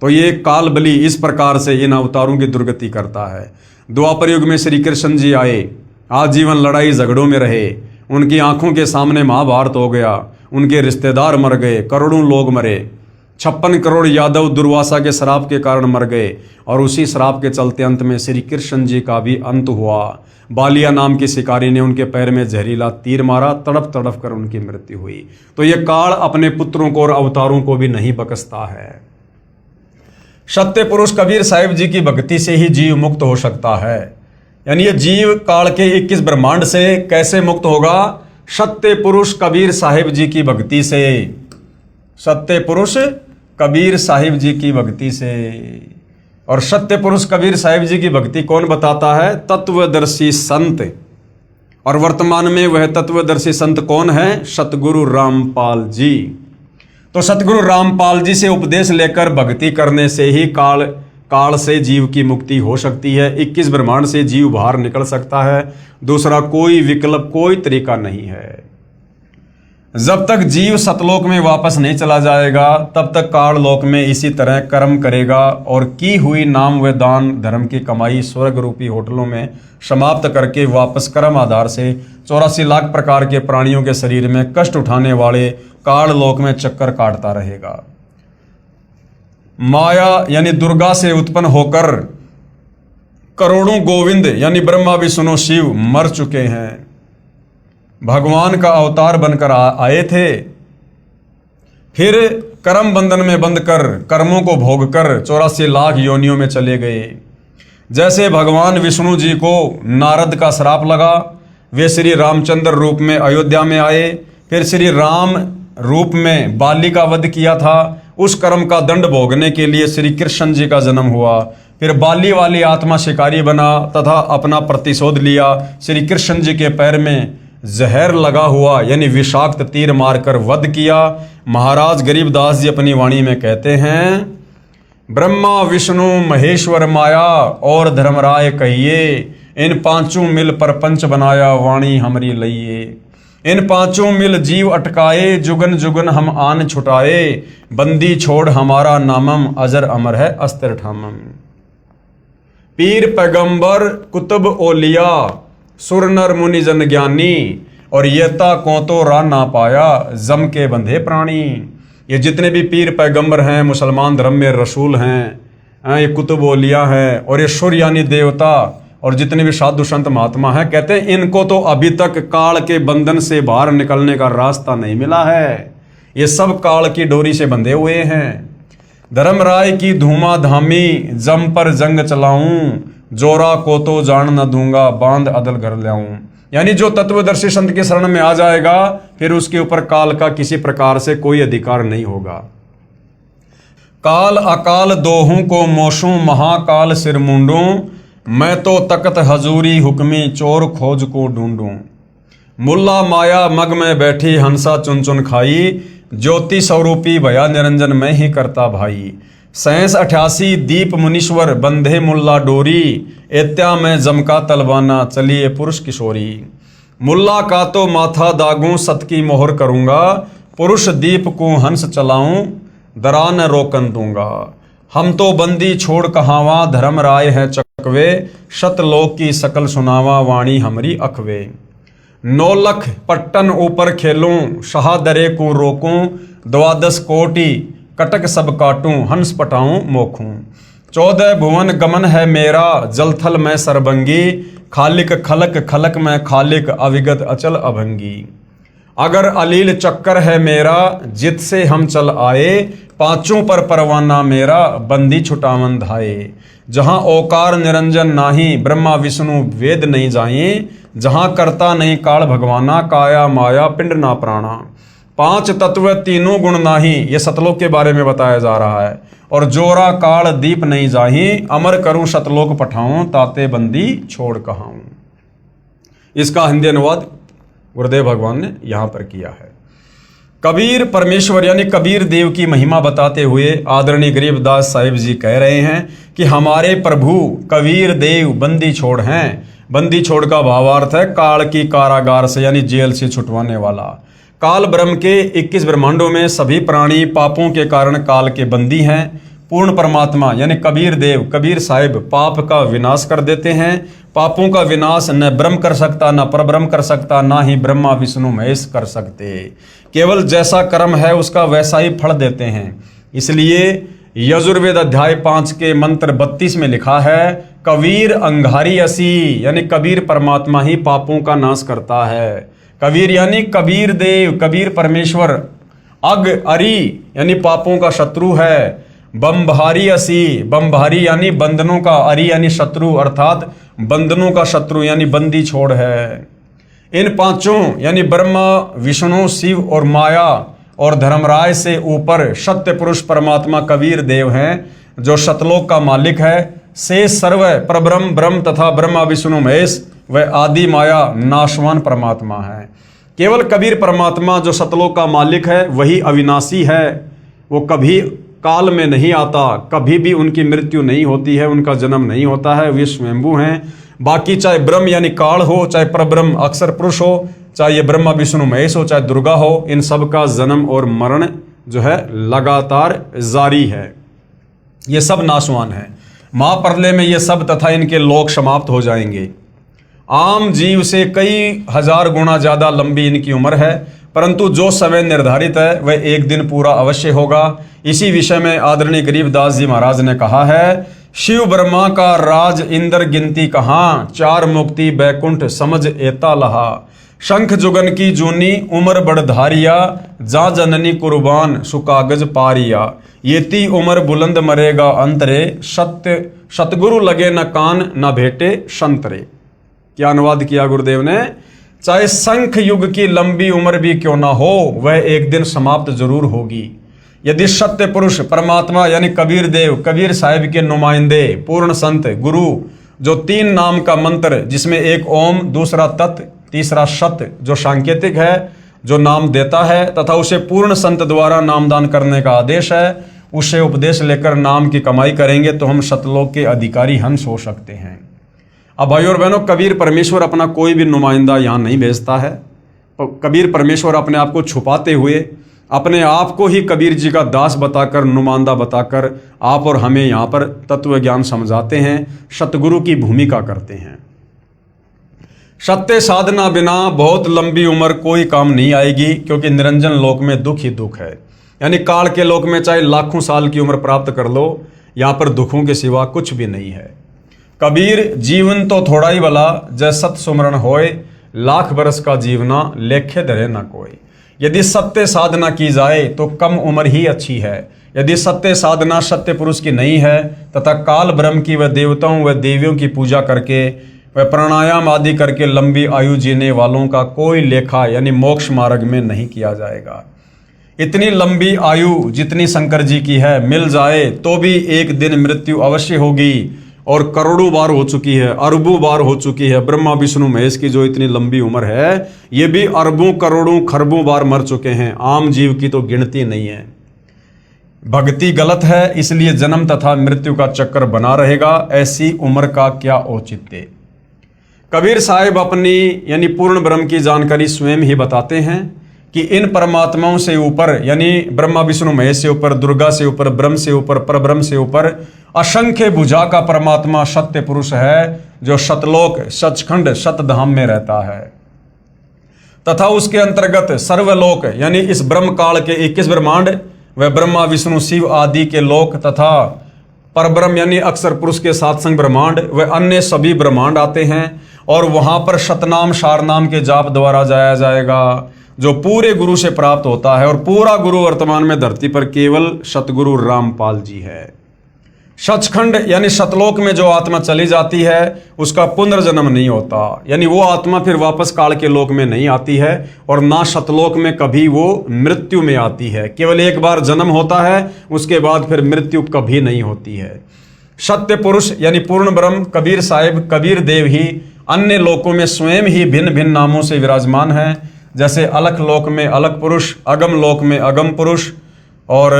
तो ये काल बलि इस प्रकार से इन अवतारों की दुर्गति करता है। द्वापर युग में श्री कृष्ण जी आए, आजीवन लड़ाई झगड़ों में रहे, उनकी आंखों के सामने महाभारत हो गया, उनके रिश्तेदार मर गए, करोड़ों लोग मरे, 56 करोड़ यादव दुर्वासा के श्राप के कारण मर गए, और उसी श्राप के चलते अंत में श्री कृष्ण जी का भी अंत हुआ। बालिया नाम की शिकारी ने उनके पैर में जहरीला तीर मारा, तड़प तड़प कर उनकी मृत्यु हुई। तो ये काल अपने पुत्रों को और अवतारों को भी नहीं बख्शता है। सत्य पुरुष कबीर साहिब जी की भक्ति से ही जीव मुक्त हो सकता है। यानी ये जीव काल के 21 ब्रह्मांड से कैसे मुक्त होगा? सत्य पुरुष कबीर साहिब जी की भक्ति से। सत्य पुरुष कबीर साहिब जी की भक्ति से। और सत्य पुरुष कबीर साहिब जी की भक्ति कौन बताता है? तत्वदर्शी संत। और वर्तमान में वह तत्वदर्शी संत कौन है? सतगुरु रामपाल जी। तो सतगुरु रामपाल जी से उपदेश लेकर भक्ति करने से ही काल से जीव की मुक्ति हो सकती है। 21 ब्रह्मांड से जीव बाहर निकल सकता है। दूसरा कोई विकल्प, कोई तरीका नहीं है। जब तक जीव सतलोक में वापस नहीं चला जाएगा, तब तक काल लोक में इसी तरह कर्म करेगा और की हुई नाम व दान धर्म की कमाई स्वर्ग रूपी होटलों में समाप्त करके वापस कर्म आधार से 84 लाख प्रकार के प्राणियों के शरीर में कष्ट उठाने वाले काल लोक में चक्कर काटता रहेगा। माया यानी दुर्गा से उत्पन्न होकर करोड़ों गोविंद यानी ब्रह्मा विष्णु शिव मर चुके हैं। भगवान का अवतार बनकर आए थे, फिर कर्म बंधन में बंध कर कर्मों को भोग कर 84 लाख योनियों में चले गए। जैसे भगवान विष्णु जी को नारद का श्राप लगा, वे श्री रामचंद्र रूप में अयोध्या में आए, फिर श्री राम रूप में बाली का वध किया था। उस कर्म का दंड भोगने के लिए श्री कृष्ण जी का जन्म हुआ। फिर बाली वाली आत्मा शिकारी बना तथा अपना प्रतिशोध लिया। श्री कृष्ण जी के पैर में जहर लगा हुआ यानी विषाक्त तीर मारकर वध किया। महाराज गरीबदास जी अपनी वाणी में कहते हैं, ब्रह्मा विष्णु महेश्वर माया और धर्मराय कहिए, इन पांचों मिल परपंच बनाया वाणी हमरी लइए। इन पांचों मिल जीव अटकाए, जुगन जुगन हम आन छुटाए, बंदी छोड़ हमारा नामम अजर अमर है अस्त्र ठामम। पीर पैगंबर कुतुब ओलिया सुर नर मुनि जन ज्ञानी, और येता को तो रा ना पाया जम के बंधे प्राणी। ये जितने भी पीर पैगंबर हैं, मुसलमान धर्म में रसूल हैं, ये कुतुब ओलिया हैं, और ये सुर यानी देवता, और जितने भी साधु संत महात्मा हैं, कहते हैं इनको तो अभी तक काल के बंधन से बाहर निकलने का रास्ता नहीं मिला है। ये सब काल की डोरी से बंधे हुए हैं। धर्मराय की धूमा धामी जम पर जंग चलाऊं, जोरा को तो जान न दूंगा बांध अदल घर लाऊं। यानी जो तत्वदर्शी संत के शरण में आ जाएगा, फिर उसके ऊपर काल का किसी प्रकार से कोई अधिकार नहीं होगा। काल अकाल दोहूं को मोशूं, महाकाल सिर मुंडूं, मैं तो तकत हजूरी हुक्मी चोर खोज को ढूंढूं। मुल्ला माया मग में बैठी हंसा चुन चुन खाई, ज्योति स्वरूपी भया निरंजन मैं ही करता भाई। 87 दीप मुनीश्वर बंधे मुल्ला डोरी, एत्या में जमका तलवाना चलिए पुरुष किशोरी। मुल्ला का तो माथा दागूं सत की मोहर करूंगा, पुरुष दीप को हंस चलाऊं दरा न रोकन दूंगा। हम तो बंदी छोड़ कहावा धर्म राय है चकवे, शतलोक की सकल सुनावा वाणी हमरी अखवे। 9 लख पट्टन ऊपर खेलूं शाहदरे को रोकूं, 12 कोटि कटक सब काटूं हंस पटाऊं मोखूं। 14 भुवन गमन है मेरा जलथल में सरबंगी, खालिक खलक खलक में खालिक अविगत अचल अभंगी। अगर अलील चक्कर है मेरा जित से हम चल आए, पांचों पर परवाना मेरा बंदी छुटावन धाए। जहां ओकार निरंजन नाही ब्रह्मा विष्णु वेद नहीं जाए, जहां करता नहीं काल भगवाना काया माया पिंड ना प्राणा। 5 तत्व तीनों गुण नाही, ये सतलोक के बारे में बताया जा रहा है। और जोरा काल दीप नहीं जाही, अमर करूं सतलोक पठाऊं ताते बंदी छोड़ कहाऊं। इसका हिंदी अनुवाद गुरुदेव भगवान ने यहां पर किया है। कबीर परमेश्वर यानी कबीर देव की महिमा बताते हुए आदरणीय गरीबदास साहिब जी कह रहे हैं कि हमारे प्रभु कबीर देव बंदी छोड़ हैं। बंदी छोड़ का भावार्थ है काल की कारागार से यानी जेल से छुटवाने वाला। काल ब्रह्म के 21 ब्रह्मांडों में सभी प्राणी पापों के कारण काल के बंदी हैं। पूर्ण परमात्मा यानी कबीर देव कबीर साहिब पाप का विनाश कर देते हैं। पापों का विनाश न ब्रह्म कर सकता, न परब्रह्म कर सकता, ना ही ब्रह्मा विष्णु महेश कर सकते। केवल जैसा कर्म है उसका वैसा ही फल देते हैं। इसलिए यजुर्वेद अध्याय 5 के मंत्र 32 में लिखा है कबीर अंगारी असी, यानी कबीर परमात्मा ही पापों का नाश करता है। कबीर यानी कबीर देव कबीर परमेश्वर। अग अरी यानी पापों का शत्रु है। बम्भारी असी, बम्भारी यानी बंधनों का, अरी यानी शत्रु अर्थात बंधनों का शत्रु यानी बंदी छोड़ है। इन पांचों यानी ब्रह्मा विष्णु शिव और माया और धर्मराय से ऊपर सत्य पुरुष परमात्मा कबीर देव हैं जो सतलोक का मालिक है। से सर्व परब्रह्म ब्रह्म तथा ब्रह्मा विष्णु महेश व आदि माया नाशवान परमात्मा है। केवल कबीर परमात्मा जो सतलोक का मालिक है वही अविनाशी है। वो कभी काल में नहीं आता, कभी भी उनकी मृत्यु नहीं होती है, उनका जन्म नहीं होता है, वे स्वयंभू हैं। बाकी चाहे ब्रह्म यानी काल हो, चाहे परब्रह्म अक्षर पुरुष हो, चाहे ये ब्रह्मा विष्णु महेश हो, चाहे दुर्गा हो, इन सब का जन्म और मरण जो है लगातार जारी है। ये सब नाशवान है। महाप्रलय में ये सब तथा इनके लोक समाप्त हो जाएंगे। आम जीव से कई हजार गुना ज्यादा लंबी इनकी उम्र है, परंतु जो समय निर्धारित है वह एक दिन पूरा अवश्य होगा। इसी विषय में आदरणीय गरीबदास जी महाराज ने कहा है शिव ब्रह्मा का राज इंद्र गिनती कहाँ, चार मुक्ति बैकुंठ समझ एता लहा। शंख जुगन की जूनी उम्र बढ़धारिया, जा जननी कुर्बान सुकागज पारिया। येती उम्र बुलंद मरेगा अंतरे, सत्य सतगुरु लगे न कान न भेटे संतरे। क्या अनुवाद किया गुरुदेव ने? चाहे शंख युग की लंबी उम्र भी क्यों ना हो, वह एक दिन समाप्त जरूर होगी। यदि सत्य पुरुष परमात्मा यानी कबीर देव कबीर साहिब के नुमाइंदे पूर्ण संत गुरु जो 3 नाम का मंत्र जिसमें एक ओम, दूसरा तत्, तीसरा सत्य जो सांकेतिक है जो नाम देता है तथा उसे पूर्ण संत द्वारा नामदान करने का आदेश है, उसे उपदेश लेकर नाम की कमाई करेंगे तो हम सतलोक के अधिकारी हंस हो सकते हैं। अब भाई और बहनों, कबीर परमेश्वर अपना कोई भी नुमाइंदा यहाँ नहीं भेजता है। कबीर परमेश्वर अपने आप को छुपाते हुए अपने आप को ही कबीर जी का दास बताकर, नुमाइंदा बताकर आप और हमें यहाँ पर तत्व ज्ञान समझाते हैं, सतगुरु की भूमिका करते हैं। सत्य साधना बिना बहुत लंबी उम्र कोई काम नहीं आएगी, क्योंकि निरंजन लोक में दुख ही दुख है। यानी काल के लोक में चाहे लाखों साल की उम्र प्राप्त कर लो, यहाँ पर दुखों के सिवा कुछ भी नहीं है। कबीर जीवन तो थोड़ा ही भला, जय सत सुमरण होए, लाख बरस का जीवना लेखे धरे न कोई। यदि सत्य साधना की जाए तो कम उम्र ही अच्छी है। यदि सत्य साधना सत्य पुरुष की नहीं है तथा काल ब्रह्म की व देवताओं व देवियों की पूजा करके व प्राणायाम आदि करके लंबी आयु जीने वालों का कोई लेखा यानी मोक्ष मार्ग में नहीं किया जाएगा। इतनी लंबी आयु जितनी शंकर जी की है मिल जाए तो भी एक दिन मृत्यु अवश्य होगी, और करोड़ों बार हो चुकी है, अरबों बार हो चुकी है। ब्रह्मा विष्णु महेश की जो इतनी लंबी उम्र है ये भी अरबों करोड़ों खरबों बार मर चुके हैं। आम जीव की तो गिनती नहीं है। भक्ति गलत है, इसलिए जन्म तथा मृत्यु का चक्कर बना रहेगा। ऐसी उम्र का क्या औचित्य। कबीर साहिब अपनी यानी पूर्ण ब्रह्म की जानकारी स्वयं ही बताते हैं कि इन परमात्माओं से ऊपर यानी ब्रह्मा विष्णु महेश से ऊपर, दुर्गा से ऊपर, ब्रह्म से ऊपर, परब्रह्म से ऊपर असंख्य भुजा का परमात्मा सत्य पुरुष है जो सतलोक सचखंड सतधाम में रहता है, तथा उसके अंतर्गत सर्वलोक यानी इस ब्रह्म काल के 21 ब्रह्मांड व ब्रह्मा विष्णु शिव आदि के लोक तथा परब्रह्म यानी अक्षर पुरुष के 7 संग ब्रह्मांड व अन्य सभी ब्रह्मांड आते हैं, और वहां पर शतनाम शारनाम के जाप द्वारा जाया जाएगा जो पूरे गुरु से प्राप्त होता है। और पूरा गुरु वर्तमान में धरती पर केवल सतगुरु रामपाल जी है। सचखंड यानी सतलोक में जो आत्मा चली जाती है उसका पुनर्जन्म नहीं होता, यानी वो आत्मा फिर वापस काल के लोक में नहीं आती है, और ना सतलोक में कभी वो मृत्यु में आती है। केवल एक बार जन्म होता है, उसके बाद फिर मृत्यु कभी नहीं होती है। सत्य पुरुष यानी पूर्ण ब्रह्म कबीर साहिब कबीर देव ही अन्य लोकों में स्वयं ही भिन्न भिन्न नामों से विराजमान है। जैसे अलख लोक में अलख पुरुष, अगम लोक में अगम पुरुष और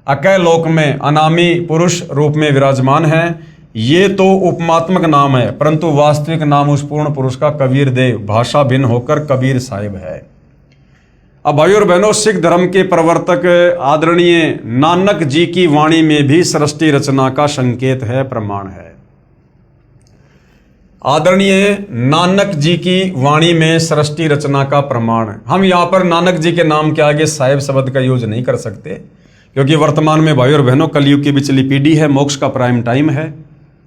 अकय लोक में अनामी पुरुष रूप में विराजमान हैं। ये तो उपमात्मक नाम है, परंतु वास्तविक नाम उस पूर्ण पुरुष का कबीर देव, भाषा भिन्न होकर कबीर साहिब है। अब भाइयों और बहनों, सिख धर्म के प्रवर्तक आदरणीय नानक जी की वाणी में भी सृष्टि रचना का संकेत है, प्रमाण है। आदरणीय नानक जी की वाणी में सृष्टि रचना का प्रमाण है। हम यहाँ पर नानक जी के नाम के आगे साहिब शब्द का यूज नहीं कर सकते, क्योंकि वर्तमान में भाइयों और बहनों कलयुग की बिचली पीढ़ी है, मोक्ष का प्राइम टाइम है।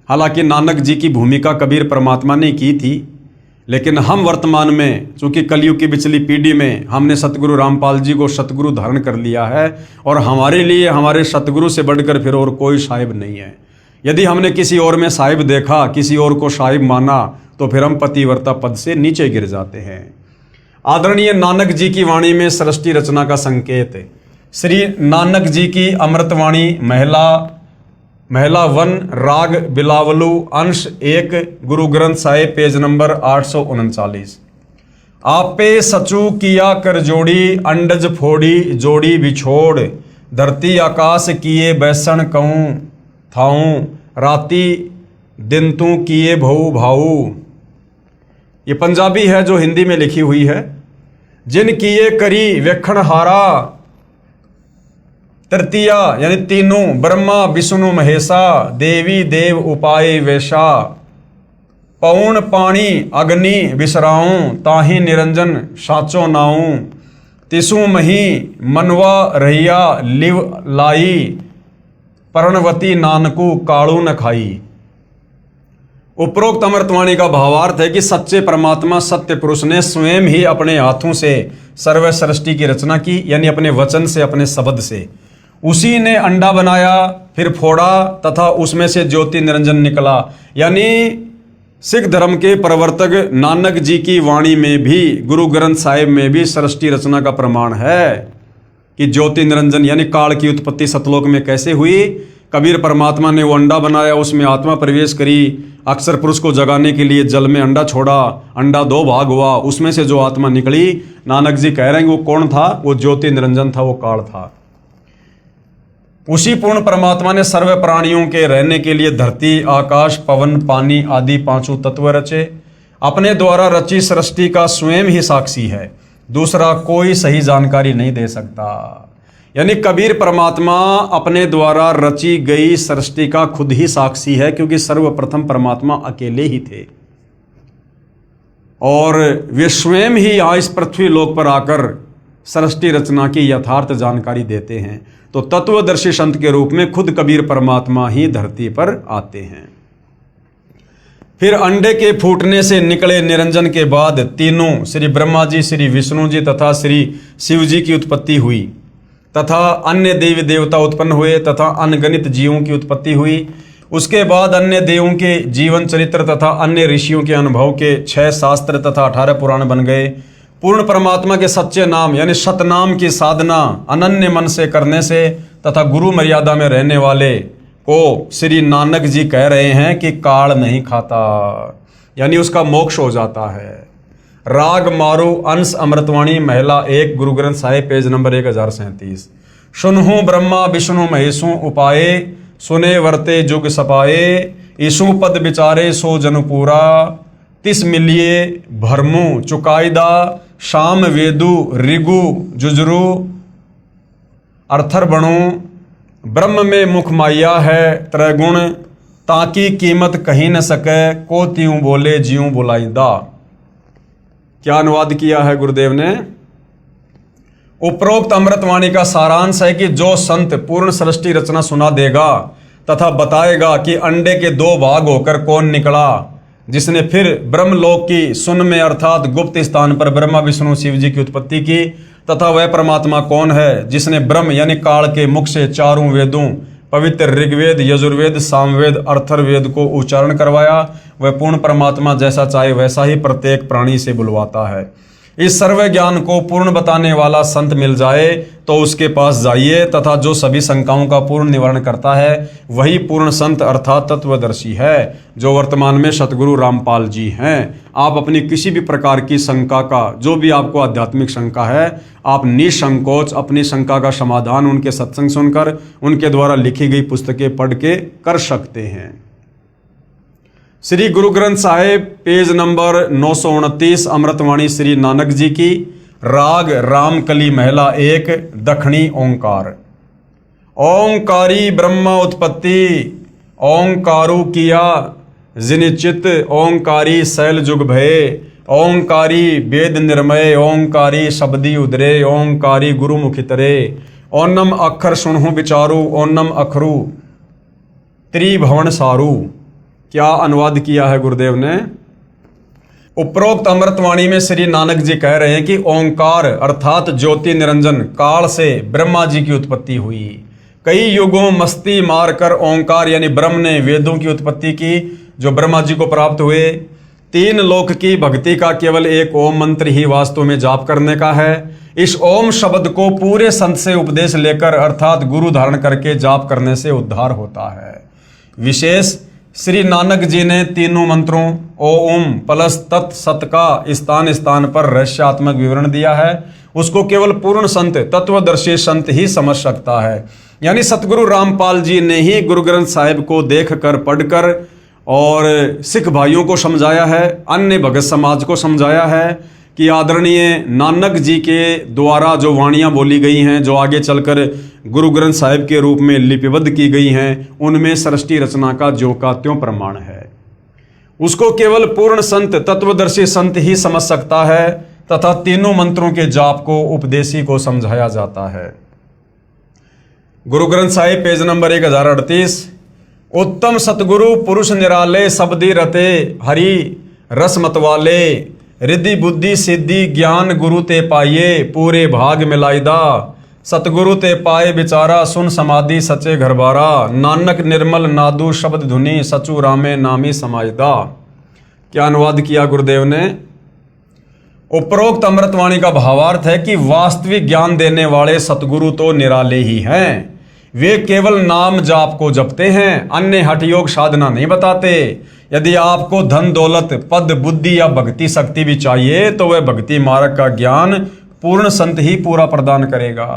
हालांकि नानक जी की भूमिका कबीर परमात्मा ने की थी, लेकिन हम वर्तमान में चूंकि कलयुग की बिचली पीढ़ी में हमने सतगुरु रामपाल जी को सतगुरु धारण कर लिया है, और हमारे लिए हमारे सतगुरु से बढ़कर फिर और कोई साहिब नहीं है। यदि हमने किसी और में साहिब देखा, किसी और को साहिब माना, तो फिर हम पतिव्रता पद से नीचे गिर जाते हैं। आदरणीय नानक जी की वाणी में सृष्टि रचना का संकेत है। श्री नानक जी की अमृतवाणी महला 1 राग बिलावलू अंश 1 गुरु ग्रंथ साहिब पेज नंबर 839। आपे सचू किया कर जोड़ी, अंडज फोड़ी जोड़ी बिछोड़, धरती आकाश किए बैसन कहूँ थाऊं, राती दिन तू किए भऊ भाऊ। ये पंजाबी है जो हिंदी में लिखी हुई है। जिन किए करी वेखण हारा, तृतीया यानी तीनों, ब्रह्मा विष्णु महेशा, देवी देव उपाय वैशा, पौन पानी अग्नि विसराऊं, ताहि निरंजन साचो नाऊं, तिसु मही मनवा रहिया लिव लाई, पर्णवती नानकू काड़ू न खाई। उपरोक्त अमृतवाणी का भावार्थ है कि सच्चे परमात्मा सत्य पुरुष ने स्वयं ही अपने हाथों से सर्व सृष्टि की रचना की, यानी अपने वचन से, अपने शब्द से। उसी ने अंडा बनाया, फिर फोड़ा तथा उसमें से ज्योति निरंजन निकला। यानी सिख धर्म के प्रवर्तक नानक जी की वाणी में भी, गुरु ग्रंथ साहिब में भी सृष्टि रचना का प्रमाण है कि ज्योति निरंजन यानी काल की उत्पत्ति सतलोक में कैसे हुई। कबीर परमात्मा ने वो अंडा बनाया, उसमें आत्मा प्रवेश करी, अक्षर पुरुष को जगाने के लिए जल में अंडा छोड़ा, अंडा 2 भाग हुआ, उसमें से जो आत्मा निकली, नानक जी कह रहे हैं वो कौन था? वो ज्योति निरंजन था, वो काल था। उसी पूर्ण परमात्मा ने सर्व प्राणियों के रहने के लिए धरती, आकाश, पवन, पानी आदि 5 तत्व रचे। अपने द्वारा रची सृष्टि का स्वयं ही साक्षी है, दूसरा कोई सही जानकारी नहीं दे सकता। यानी कबीर परमात्मा अपने द्वारा रची गई सृष्टि का खुद ही साक्षी है, क्योंकि सर्वप्रथम परमात्मा अकेले ही थे और वे स्वयं ही यहाँ इस पृथ्वी लोक पर आकर सृष्टि रचना की यथार्थ जानकारी देते हैं। तो तत्वदर्शी संत के रूप में खुद कबीर परमात्मा ही धरती पर आते हैं। फिर अंडे के फूटने से निकले निरंजन के बाद तीनों श्री ब्रह्मा जी, श्री विष्णु जी तथा श्री शिव जी की उत्पत्ति हुई, तथा अन्य देवी देवता उत्पन्न हुए, तथा अनगणित जीवों की उत्पत्ति हुई। उसके बाद अन्य देवों के जीवन चरित्र तथा अन्य ऋषियों के अनुभव के 6 शास्त्र तथा 18 पुराण बन गए। पूर्ण परमात्मा के सच्चे नाम यानी सतनाम की साधना अनन्य मन से करने से तथा गुरु मर्यादा में रहने वाले को श्री नानक जी कह रहे हैं कि काल नहीं खाता, यानी उसका मोक्ष हो जाता है। राग मारू अंश अमृतवाणी महिला 1 गुरु ग्रंथ साहिब पेज नंबर 1037। सुनहु ब्रह्मा विष्णु महेशु उपाये, सुने वर्ते जुग सपाए, ईशु पद विचारे सो जनु पूरा, तिस मिलिए भरमु चुकाईदा, शाम वेदु ऋगु जुजरू, अर्थर बणु, ब्रह्म में मुख माया है त्रैगुण, ताकि कीमत कहीं न सके, को त्यों बोले ज्यों बुलाईदा। क्या अनुवाद किया है गुरुदेव ने? उपरोक्त अमृतवाणी का सारांश है कि जो संत पूर्ण सृष्टि रचना सुना देगा तथा बताएगा कि अंडे के 2 भाग होकर कौन निकला, जिसने फिर ब्रह्मलोक की सुन में अर्थात गुप्त स्थान पर ब्रह्मा विष्णु शिव जी की उत्पत्ति की, तथा वह परमात्मा कौन है जिसने ब्रह्म यानी काल के मुख से 4 वेदों पवित्र ऋग्वेद, यजुर्वेद, सामवेद, अर्थर्वेद को उच्चारण करवाया, वह पूर्ण परमात्मा जैसा चाहे वैसा ही प्रत्येक प्राणी से बुलवाता है। इस सर्व ज्ञान को पूर्ण बताने वाला संत मिल जाए तो उसके पास जाइए, तथा जो सभी शंकाओं का पूर्ण निवारण करता है वही पूर्ण संत अर्थात तत्वदर्शी है, जो वर्तमान में सतगुरु रामपाल जी हैं। आप अपनी किसी भी प्रकार की शंका का, जो भी आपको आध्यात्मिक शंका है, आप निसंकोच अपनी शंका का समाधान उनके सत्संग सुनकर, उनके द्वारा लिखी गई पुस्तकें पढ़ के कर सकते हैं। श्री गुरु ग्रंथ साहिब पेज नंबर 929 अमृतवाणी श्री नानक जी की, राग रामकली महला 1, दक्षिणी ओंकार। ओंकारी ब्रह्म उत्पत्ति, ओंकारू किया जिनिचित, ओंकारी शैल जुग भय, ओंकारी वेद निर्मय, ओंकारी शब्दी उदरे, ओंकारी गुरु मुखितरे, ओनम अक्षर सुनहु विचारू, ओनम अखरू त्रिभुवन सारू। क्या अनुवाद किया है गुरुदेव ने। उपरोक्त अमृतवाणी में श्री नानक जी कह रहे हैं कि ओंकार अर्थात ज्योति निरंजन काल से ब्रह्मा जी की उत्पत्ति हुई। कई युगों मस्ती मारकर ओंकार यानी ब्रह्म ने वेदों की उत्पत्ति की, जो ब्रह्मा जी को प्राप्त हुए। 3 लोक की भक्ति का केवल एक ओम मंत्र ही वास्तव में जाप करने का है। इस ओम शब्द को पूरे संत से उपदेश लेकर अर्थात गुरु धारण करके जाप करने से उद्धार होता है। विशेष श्री नानक जी ने तीनों मंत्रों ओम प्लस तत् सत का स्थान स्थान पर रहस्यात्मक विवरण दिया है। उसको केवल पूर्ण संत तत्वदर्शी संत ही समझ सकता है। यानी सतगुरु रामपाल जी ने ही गुरु ग्रंथ साहिब को देखकर पढ़कर और सिख भाइयों को समझाया है, अन्य भगत समाज को समझाया है कि आदरणीय नानक जी के द्वारा जो वाणियाँ बोली गई हैं, जो आगे चलकर गुरु ग्रंथ साहिब के रूप में लिपिबद्ध की गई हैं, उनमें सृष्टि रचना का ज्यों का त्यों प्रमाण है। उसको केवल पूर्ण संत तत्वदर्शी संत ही समझ सकता है, तथा तीनों मंत्रों के जाप को उपदेशी को समझाया जाता है। Guru Granth Sahib page number 1038। उत्तम सतगुरु पुरुष निराले, शब्दी रते हरि रस मतवाले, रिद्धि बुद्धि सिद्धि ज्ञान गुरु ते पाइये, पूरे भाग मिलाइदा, सतगुरु ते पाए बिचारा, सुन समाधि सचे घरबारा, नानक निर्मल नादू शब्द धुनि, सचू रामे नामी समाइदा। क्या अनुवाद किया गुरुदेव ने। उपरोक्त अमृतवाणी का भावार्थ है कि वास्तविक ज्ञान देने वाले सतगुरु तो निराले ही हैं। वे केवल नाम जाप को जपते हैं, अन्य हठ योग साधना नहीं बताते। यदि आपको धन दौलत पद बुद्धि या भक्ति शक्ति भी चाहिए तो वह भक्ति मार्ग का ज्ञान पूर्ण संत ही पूरा प्रदान करेगा।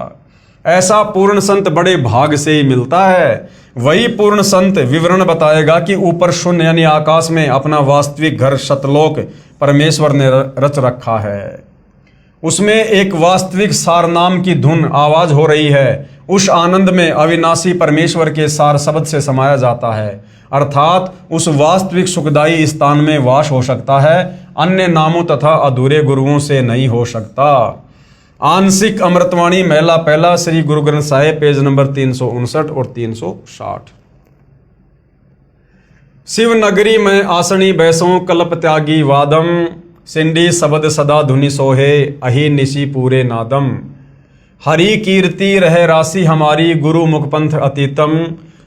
ऐसा पूर्ण संत बड़े भाग से ही मिलता है। वही पूर्ण संत विवरण बताएगा कि ऊपर शून्य यानी आकाश में अपना वास्तविक घर सतलोक परमेश्वर ने रच रखा है। उसमें एक वास्तविक सार नाम की धुन आवाज हो रही है। उस आनंद में अविनाशी परमेश्वर के सार शब्द से समाया जाता है, अर्थात उस वास्तविक सुखदायी स्थान में वास हो सकता है, अन्य नामों तथा अधूरे गुरुओं से नहीं हो सकता। आंशिक अमृतवाणी महला पहला श्री गुरु ग्रंथ साहिब पेज नंबर 359 और 360। शिव नगरी में आसनी बैसों कल्प त्यागी वादम, सिंडी शब्द सदा धुनि सोहे, अहि निशि पूरे नादम, हरि कीर्ति रह राशि हमारी, गुरु मुखपंथ अतीतम,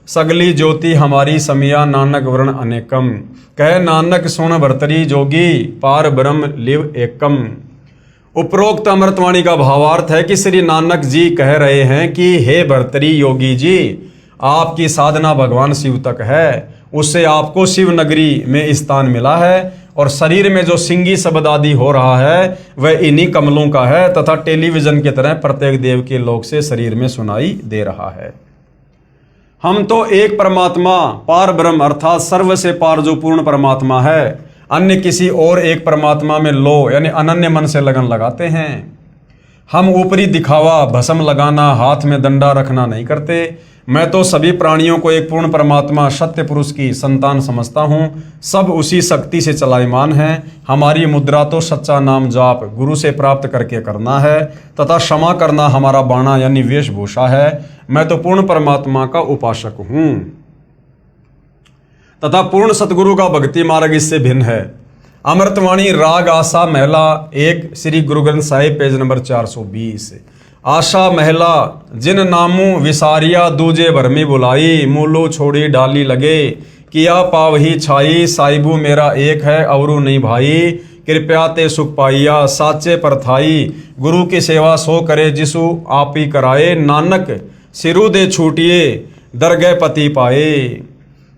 सगली ज्योति हमारी समिया, नानक वर्ण अनेकम, कह नानक सुन भरतरी जोगी, पार ब्रह्म लिव एकम। उपरोक्त अमृतवाणी का भावार्थ है कि श्री नानक जी कह रहे हैं कि हे भरतरी योगी जी, आपकी साधना भगवान शिव तक है, उससे आपको शिव नगरी में स्थान मिला है, और शरीर में जो सिंगी शब्द आदि हो रहा है वह इन्हीं कमलों का है, तथा टेलीविजन की तरह प्रत्येक देव के लोक से शरीर में सुनाई दे रहा है। हम तो एक परमात्मा पार ब्रह्म अर्थात सर्व से पार जो पूर्ण परमात्मा है, अन्य किसी और एक परमात्मा में लो यानी अनन्य मन से लगन लगाते हैं। हम ऊपरी दिखावा भस्म लगाना हाथ में डंडा रखना नहीं करते। मैं तो सभी प्राणियों को एक पूर्ण परमात्मा सत्य पुरुष की संतान समझता हूँ। सब उसी शक्ति से चलायमान है। हमारी मुद्रा तो सच्चा नाम जाप गुरु से प्राप्त करके करना है, तथा क्षमा करना हमारा बाणा यानी वेशभूषा है। मैं तो पूर्ण परमात्मा का उपासक हूँ, तथा पूर्ण सतगुरु का भक्ति मार्ग इससे भिन्न है। अमृतवाणी राग आशा महला 1 श्री गुरु ग्रंथ साहिब पेज नंबर 420। आशा महला जिन नामू विसारिया दूजे भरमी बुलाई, मूलो छोड़ी डाली लगे, किया पावही छाई, साहिबू मेरा एक है अवरू नहीं भाई, कृपया ते सुख पाइया साचे परथाई, गुरु की सेवा सो करे जिसु आप ही कराए, नानक सिरु दे छूटिए दरगह पति पाए।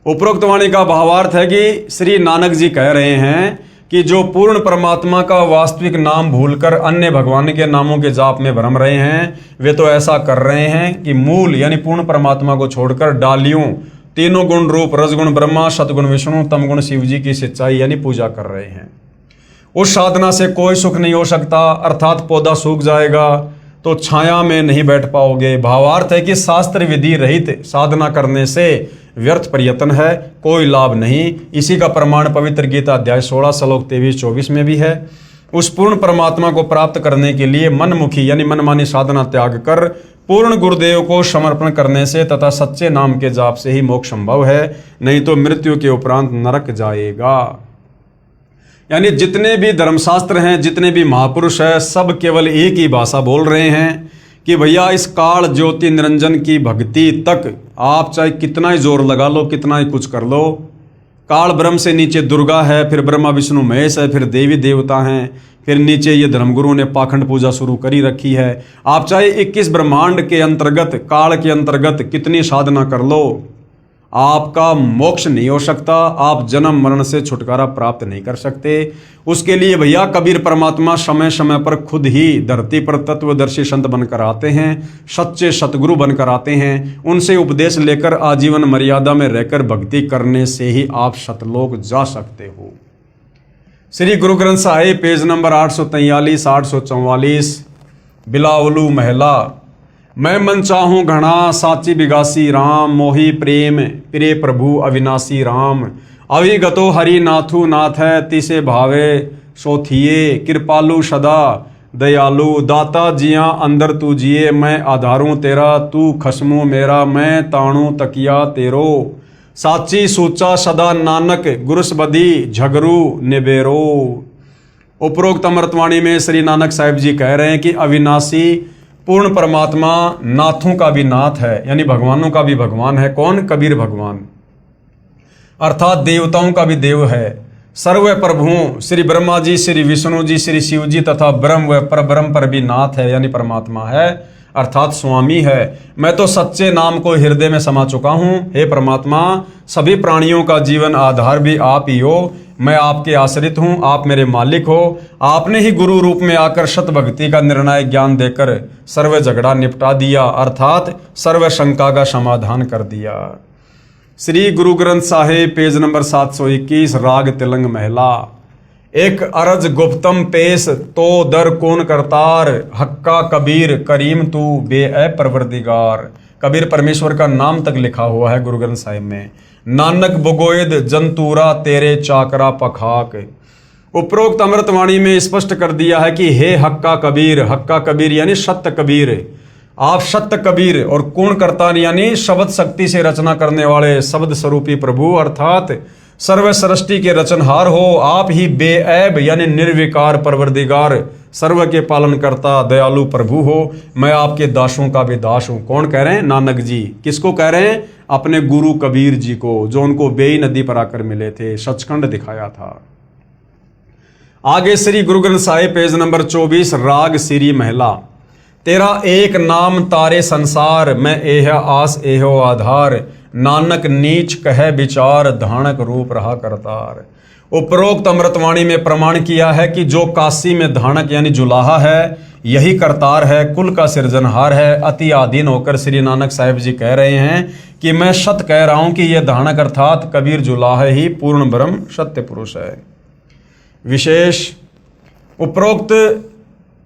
उपरोक्त वाणी का भावार्थ है कि श्री नानक जी कह रहे हैं कि जो पूर्ण परमात्मा का वास्तविक नाम भूलकर अन्य भगवान के नामों के जाप में भ्रम रहे हैं, वे तो ऐसा कर रहे हैं कि मूल यानी पूर्ण परमात्मा को छोड़कर डालियों तीनों गुण रूप रजगुण ब्रह्मा, सतगुण विष्णु, तमगुण शिव जी की सच्चाई यानी पूजा कर रहे हैं। उस साधना से कोई सुख नहीं हो सकता, अर्थात पौधा सूख जाएगा तो छाया में नहीं बैठ पाओगे। भावार्थ है कि शास्त्र विधि रहित साधना करने से व्यर्थ प्रयत्न है, कोई लाभ नहीं। इसी का प्रमाण पवित्र गीता अध्याय 16 श्लोक 23-24 में भी है। उस पूर्ण परमात्मा को प्राप्त करने के लिए मनमुखी यानी मनमानी साधना त्याग कर पूर्ण गुरुदेव को समर्पण करने से तथा सच्चे नाम के जाप से ही मोक्ष संभव है, नहीं तो मृत्यु के उपरांत नरक जाएगा। यानी जितने भी धर्मशास्त्र हैं, जितने भी महापुरुष हैं, सब केवल एक ही भाषा बोल रहे हैं कि भैया इस काल ज्योति निरंजन की भक्ति तक आप चाहे कितना ही जोर लगा लो, कितना ही कुछ कर लो, काल ब्रह्म से नीचे दुर्गा है, फिर ब्रह्मा विष्णु महेश है, फिर देवी देवता हैं, फिर नीचे ये धर्मगुरु ने पाखंड पूजा शुरू करी रखी है। आप चाहे 21 ब्रह्मांड के अंतर्गत, काल के अंतर्गत कितनी साधना कर लो, आपका मोक्ष नहीं हो सकता, आप जन्म मरण से छुटकारा प्राप्त नहीं कर सकते। उसके लिए भैया कबीर परमात्मा समय समय पर खुद ही धरती पर तत्वदर्शी संत बनकर आते हैं, सच्चे सतगुरु बनकर आते हैं। उनसे उपदेश लेकर आजीवन मर्यादा में रहकर भक्ति करने से ही आप सतलोक जा सकते हो। श्री गुरु ग्रंथ साहिब पेज नंबर 843 844 बिलावलू महला। मैं मन चाहूँ घना साची बिगासी राम, मोही प्रेम प्रिय प्रभु अविनाशी राम। अविगतो हरि नाथु नाथ है, तिसे भावे सोथिए, कृपालु सदा दयालु, दाता जिया अंदर तू जिए, मैं आधारूं तेरा तू खसमू मेरा, मैं ताणू तकिया तेरो। साची सूचा सदा नानक गुरुस बदी झगरू निबेरो। उपरोक्त अमृतवाणी में श्री नानक साहिब जी कह रहे हैं कि अविनाशी पूर्ण परमात्मा नाथों का भी नाथ है, यानी भगवानों का भी भगवान है। कौन? कबीर भगवान, अर्थात देवताओं का भी देव है। सर्व प्रभुओं श्री ब्रह्मा जी, श्री विष्णु जी, श्री शिव जी तथा ब्रह्म व परब्रह्म पर भी नाथ है, यानी परमात्मा है, अर्थात स्वामी है। मैं तो सच्चे नाम को हृदय में समा चुका हूँ। हे परमात्मा, सभी प्राणियों का जीवन आधार भी आप ही हो, मैं आपके आश्रित हूँ, आप मेरे मालिक हो। आपने ही गुरु रूप में आकर सत भक्ति का निर्णायक ज्ञान देकर सर्व झगड़ा निपटा दिया, अर्थात सर्व शंका का समाधान कर दिया। श्री गुरु ग्रंथ साहिब पेज नंबर 721 राग तिलंग महला। एक अरज गुप्तम पेश तो दर कौन करतार, हक्का कबीर करीम तू बे परवरदिगार। कबीर परमेश्वर का नाम तक लिखा हुआ है गुरु ग्रंथ साहिब में। नानक बुगोयद जंतूरा तेरे चाकरा पखाक। उपरोक्त अमृतवाणी में स्पष्ट कर दिया है कि हे हक्का कबीर यानी सत्य कबीर, आप सत्य कबीर, और कौन करतार यानी शब्द शक्ति से रचना करने वाले शब्द स्वरूपी प्रभु, अर्थात सर्व सृष्टि के रचनहार हो। आप ही बेऐब यानी निर्विकार परवरदिगार, सर्व के पालन करता दयालु प्रभु हो। मैं आपके दासों का भी दास हूँ। कौन कह रहे हैं? नानक जी। किसको कह रहे हैं? अपने गुरु कबीर जी को, जो उनको बेई नदी पर आकर मिले थे, सचखंड दिखाया था। आगे श्री गुरु ग्रंथ साहिब पेज नंबर 24 राग श्री महला। तेरा एक नाम तारे संसार, मैं एह आस एहो आधार, नानक नीच कह विचार, धानक रूप रहा करतार। उपरोक्त अमृतवाणी में प्रमाण किया है कि जो काशी में धानक यानी जुलाहा है, यही करतार है, कुल का सिरजनहार है। अति आधीन होकर श्री नानक साहिब जी कह रहे हैं कि मैं सत्य कह रहा हूं कि यह धानक अर्थात कबीर जुलाहा ही पूर्ण ब्रह्म सत्य पुरुष है। विशेष उपरोक्त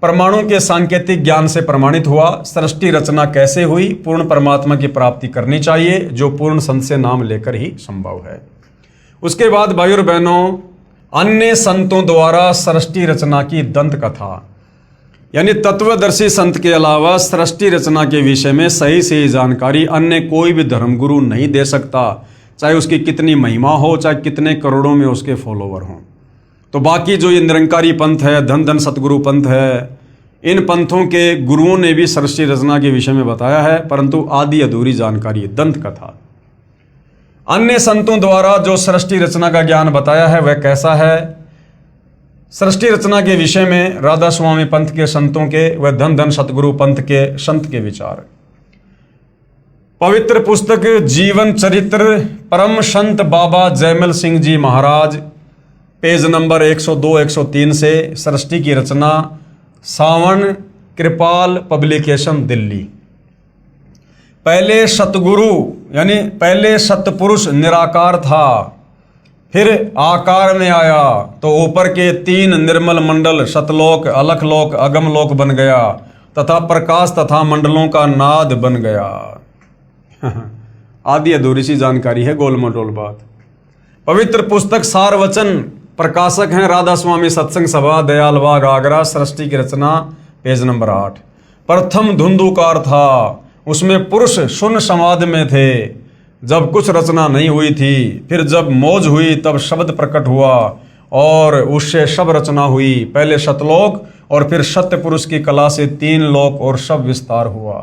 परमाणु के सांकेतिक ज्ञान से प्रमाणित हुआ। सृष्टि रचना कैसे हुई? पूर्ण परमात्मा की प्राप्ति करनी चाहिए, जो पूर्ण संत से नाम लेकर ही संभव है। उसके बाद भाइयों और बहनों, अन्य संतों द्वारा सृष्टि रचना की दंत कथा, यानी तत्वदर्शी संत के अलावा सृष्टि रचना के विषय में सही सही जानकारी अन्य कोई भी धर्मगुरु नहीं दे सकता, चाहे उसकी कितनी महिमा हो, चाहे कितने करोड़ों में उसके फॉलोवर हों। तो बाकी जो ये निरंकारी पंथ है, धन धन सतगुरु पंथ है, इन पंथों के गुरुओं ने भी सृष्टि रचना के विषय में बताया है, परंतु आधी अधूरी जानकारी है, दंत कथा। अन्य संतों द्वारा जो सृष्टि रचना का ज्ञान बताया है वह कैसा है? सृष्टि रचना के विषय में राधा स्वामी पंथ के संतों के व धन धन सतगुरु पंथ के संत के विचार। पवित्र पुस्तक जीवन चरित्र परम संत बाबा जयमल सिंह जी महाराज, पेज नंबर 102-103 से सृष्टि की रचना, सावन कृपाल पब्लिकेशन, दिल्ली। पहले सतगुरु यानी पहले सतपुरुष निराकार था, फिर आकार में आया तो ऊपर के 3 निर्मल मंडल सतलोक, अलखलोक, अगमलोक बन गया तथा प्रकाश तथा मंडलों का नाद बन गया। आदि अधूरी सी जानकारी है, गोल मटोल बात। पवित्र पुस्तक सार वचन, प्रकाशक हैं राधा स्वामी सत्संग सभा, दयाल बाग, आगरा। सृष्टि की रचना, पेज नंबर 8। प्रथम धुंधुकार था, उसमें पुरुष शून्य समाधि में थे जब कुछ रचना नहीं हुई थी। फिर जब मौज हुई तब शब्द प्रकट हुआ और उससे सब रचना हुई। पहले सतलोक और फिर सत्य पुरुष की कला से 3 लोक और सब विस्तार हुआ।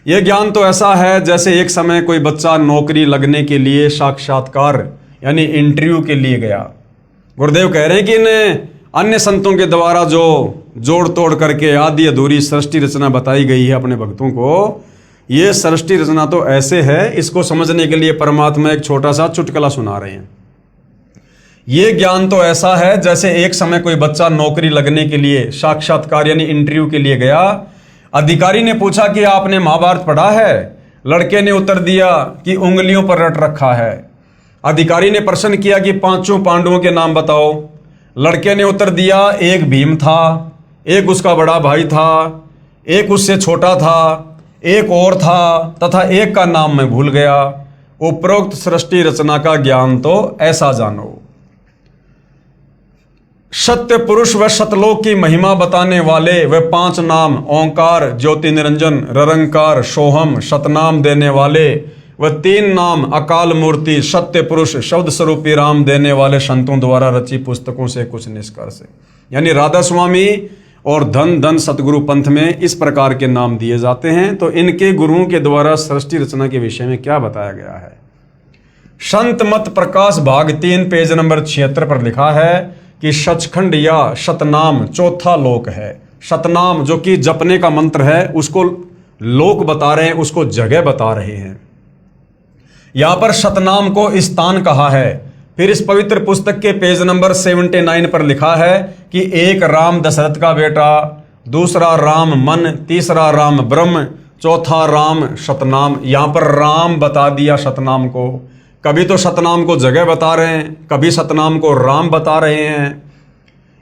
यह ज्ञान तो ऐसा है जैसे एक समय कोई बच्चा नौकरी लगने के लिए साक्षात्कार यानी इंटरव्यू के लिए गया। गुरुदेव कह रहे हैं कि इन अन्य संतों के द्वारा जो जोड़ तोड़ करके आदि अधूरी सृष्टि रचना बताई गई है अपने भक्तों को, ये सृष्टि रचना तो ऐसे है, इसको समझने के लिए परमात्मा एक छोटा सा चुटकुला सुना रहे हैं। ये ज्ञान तो ऐसा है जैसे एक समय कोई बच्चा नौकरी लगने के लिए साक्षात्कार यानी इंटरव्यू के लिए गया। अधिकारी ने पूछा कि आपने महाभारत पढ़ा है? लड़के ने उत्तर दिया कि उंगलियों पर रट रखा है। अधिकारी ने प्रश्न किया कि 5 पांडवों के नाम बताओ। लड़के ने उत्तर दिया, एक भीम था, एक उसका बड़ा भाई था, एक उससे छोटा था, एक और था तथा एक का नाम मैं भूल गया। उपरोक्त सृष्टि रचना का ज्ञान तो ऐसा जानो। सत्य पुरुष व सतलोक की महिमा बताने वाले वे 5 नाम ओंकार, ज्योति निरंजन, ररंकार, सोहम, सतनाम देने वाले व 3 नाम अकाल मूर्ति, सत्य पुरुष, शब्द स्वरूपी राम देने वाले संतों द्वारा रची पुस्तकों से कुछ निष्कर्ष। यानी राधा स्वामी और धन धन सतगुरु पंथ में इस प्रकार के नाम दिए जाते हैं। तो इनके गुरुओं के द्वारा सृष्टि रचना के विषय में क्या बताया गया है? संत मत प्रकाश भाग 3 पेज नंबर 76 पर लिखा है कि सचखंड या सतनाम चौथा लोक है। सतनाम जो कि जपने का मंत्र है, उसको लोक बता रहे हैं, उसको जगह बता रहे हैं। यहां पर सतनाम को स्थान कहा है। फिर इस पवित्र पुस्तक के पेज नंबर 79 पर लिखा है कि एक राम दशरथ का बेटा, दूसरा राम मन, तीसरा राम ब्रह्म, चौथा राम सतनाम। यहां पर राम बता दिया सतनाम को। कभी तो सतनाम को जगह बता रहे हैं, कभी सतनाम को राम बता रहे हैं।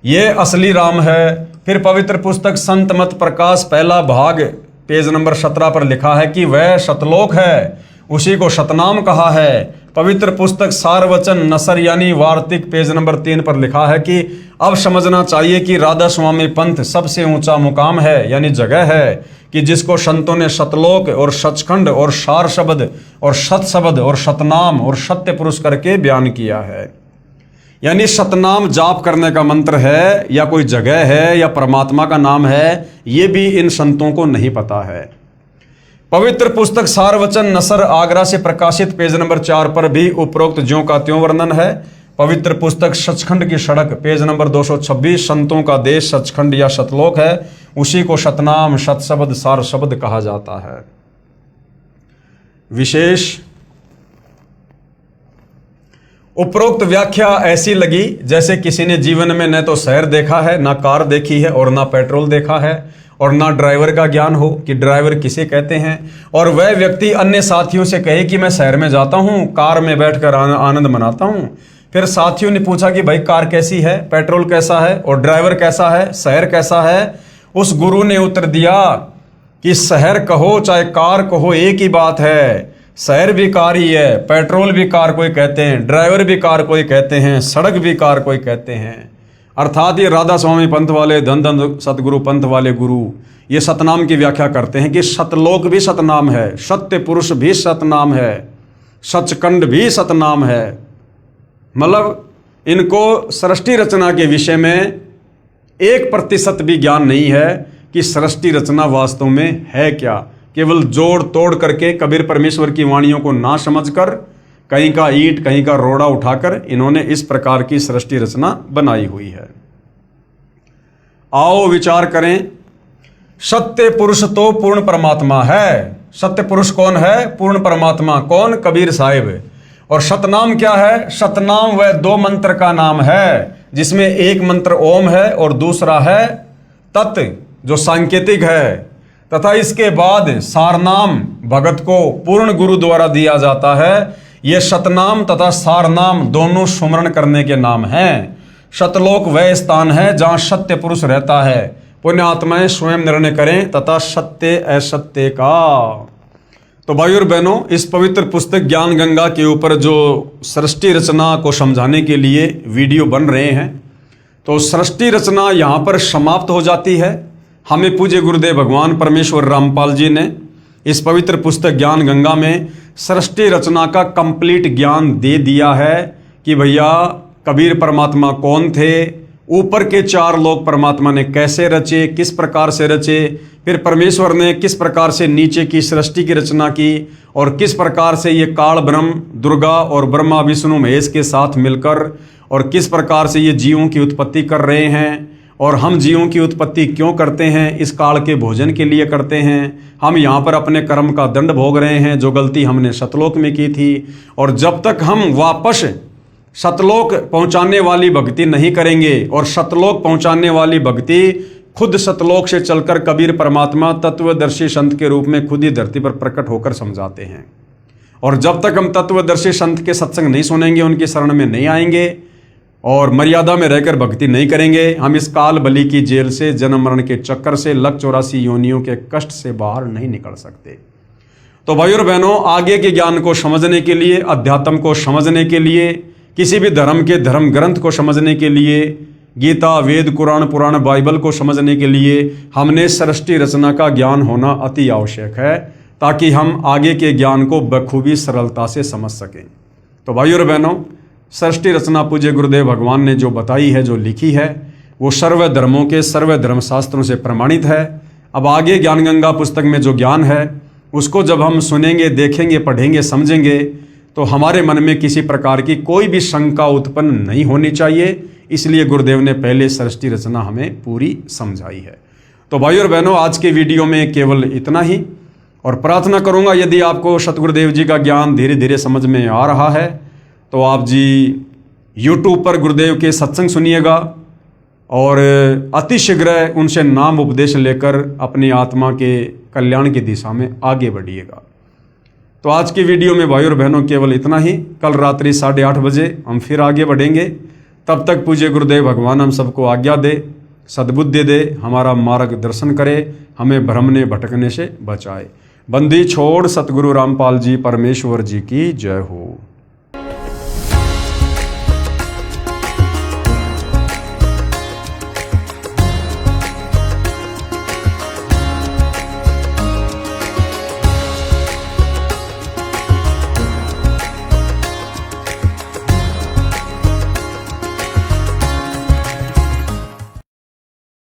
ये असली राम है। फिर पवित्र पुस्तक संत मत प्रकाश पहला भाग पेज नंबर 17 पर लिखा है कि वह सतलोक है, उसी को सतनाम कहा है। पवित्र पुस्तक सारवचन नसर यानी वार्तिक पेज नंबर 3 पर लिखा है कि अब समझना चाहिए कि राधा स्वामी पंथ सबसे ऊंचा मुकाम है यानी जगह है कि जिसको संतों ने सतलोक और सचखंड और सार शब्द और सत शब्द और सतनाम और सत्य पुरुष करके बयान किया है। यानी सतनाम जाप करने का मंत्र है या कोई जगह है या परमात्मा का नाम है, ये भी इन संतों को नहीं पता है। पवित्र पुस्तक सारवचन नसर आगरा से प्रकाशित पेज नंबर 4 पर भी उपरोक्त ज्यों का त्यों वर्णन है। पवित्र पुस्तक सचखंड की सड़क पेज नंबर 226 संतों का देश सचखंड या सतलोक है, उसी को सतनाम सतशब्द सार शब्द कहा जाता है। विशेष उपरोक्त व्याख्या ऐसी लगी जैसे किसी ने जीवन में न तो शहर देखा है, ना कार देखी है और ना पेट्रोल देखा है और ना ड्राइवर का ज्ञान हो कि ड्राइवर किसे कहते हैं, और वह व्यक्ति अन्य साथियों से कहे कि मैं शहर में जाता हूँ, कार में बैठकर आनंद मनाता हूँ। फिर साथियों ने पूछा कि भाई कार कैसी है, पेट्रोल कैसा है और ड्राइवर कैसा है, शहर कैसा है? उस गुरु ने उत्तर दिया कि शहर कहो चाहे कार कहो एक ही बात है। शहर भी कार ही है, पेट्रोल भी कार कोई कहते हैं, ड्राइवर भी कार कोई कहते हैं, सड़क भी कार कोई कहते हैं। अर्थात ये राधा स्वामी पंथ वाले धन धन सतगुरु पंथ वाले गुरु ये सतनाम की व्याख्या करते हैं कि सतलोक भी सतनाम है, सत्य पुरुष भी सतनाम है, सचखंड भी सतनाम है। मतलब इनको सृष्टि रचना के विषय में 1% भी ज्ञान नहीं है कि सृष्टि रचना वास्तव में है क्या। केवल जोड़ तोड़ करके कबीर परमेश्वर की वाणियों को ना समझकर कहीं का ईंट कहीं का रोड़ा उठाकर इन्होंने इस प्रकार की सृष्टि रचना बनाई हुई है। आओ विचार करें। सत्य पुरुष तो पूर्ण परमात्मा है। सत्य पुरुष कौन है? पूर्ण परमात्मा। कौन? कबीर साहिब। और सतनाम क्या है? सतनाम वह दो मंत्र का नाम है, जिसमें एक मंत्र ओम है और दूसरा है तत्, जो सांकेतिक है। तथा इसके बाद सारनाम भगत को पूर्ण गुरु द्वारा दिया जाता है। ये सतनाम तथा सारनाम दोनों सुमरण करने के नाम हैं। सतलोक वह स्थान है जहां सत्य पुरुष रहता है। पुण्य आत्माएं स्वयं निर्णय करें तथा सत्य असत्य का। तो भाई और बहनों, इस पवित्र पुस्तक ज्ञान गंगा के ऊपर जो सृष्टि रचना को समझाने के लिए वीडियो बन रहे हैं, तो सृष्टि रचना यहाँ पर समाप्त हो जाती है। हमें पूज्य गुरुदेव भगवान परमेश्वर रामपाल जी ने इस पवित्र पुस्तक ज्ञान गंगा में सृष्टि रचना का कंप्लीट ज्ञान दे दिया है कि भैया कबीर परमात्मा कौन थे, ऊपर के चार लोक परमात्मा ने कैसे रचे, किस प्रकार से रचे, फिर परमेश्वर ने किस प्रकार से नीचे की सृष्टि की रचना की, और किस प्रकार से ये काल ब्रह्म दुर्गा और ब्रह्मा विष्णु महेश के साथ मिलकर और किस प्रकार से ये जीवों की उत्पत्ति कर रहे हैं। और हम जीवों की उत्पत्ति क्यों करते हैं? इस काल के भोजन के लिए करते हैं। हम यहाँ पर अपने कर्म का दंड भोग रहे हैं, जो गलती हमने सतलोक में की थी। और जब तक हम वापस सतलोक पहुंचाने वाली भक्ति नहीं करेंगे, और सतलोक पहुंचाने वाली भक्ति खुद सतलोक से चलकर कबीर परमात्मा तत्वदर्शी संत के रूप में खुद ही धरती पर प्रकट होकर समझाते हैं। और जब तक हम तत्वदर्शी संत के सत्संग नहीं सुनेंगे, उनकी शरण में नहीं आएंगे और मर्यादा में रहकर भक्ति नहीं करेंगे, हम इस काल बलि की जेल से, जन्म मरण के चक्कर से, लक 84 योनियों के कष्ट से बाहर नहीं निकल सकते। तो भाई और बहनों, आगे के ज्ञान को समझने के लिए, अध्यात्म को समझने के लिए, किसी भी धर्म के धर्म ग्रंथ को समझने के लिए, गीता वेद कुरान पुराण बाइबल को समझने के लिए हमने सृष्टि रचना का ज्ञान होना अति आवश्यक है, ताकि हम आगे के ज्ञान को बखूबी सरलता से समझ सकें। तो भाई और बहनों, सृष्टि रचना पूज्य गुरुदेव भगवान ने जो बताई है, जो लिखी है, वो सर्व धर्मों के सर्व धर्म शास्त्रों से प्रमाणित है। अब आगे ज्ञान गंगा पुस्तक में जो ज्ञान है, उसको जब हम सुनेंगे, देखेंगे, पढ़ेंगे, समझेंगे, तो हमारे मन में किसी प्रकार की कोई भी शंका उत्पन्न नहीं होनी चाहिए। इसलिए गुरुदेव ने पहले सृष्टि रचना हमें पूरी समझाई है। तो भाई और बहनों, आज के वीडियो में केवल इतना ही, और प्रार्थना करूंगा यदि आपको सतगुरुदेव जी का ज्ञान धीरे धीरे समझ में आ रहा है, तो आप जी YouTube पर गुरुदेव के सत्संग सुनिएगा और अतिशीघ्र उनसे नाम उपदेश लेकर अपनी आत्मा के कल्याण की दिशा में आगे बढ़िएगा। तो आज की वीडियो में भाई और बहनों केवल इतना ही। कल रात्रि 8:30 बजे हम फिर आगे बढ़ेंगे। तब तक पूज्य गुरुदेव भगवान हम सबको आज्ञा दे, सद्बुद्धि दे, हमारा मार्गदर्शन करे, हमें भ्रमने भटकने से बचाए। बंदी छोड़ सतगुरु रामपाल जी परमेश्वर जी की जय हो।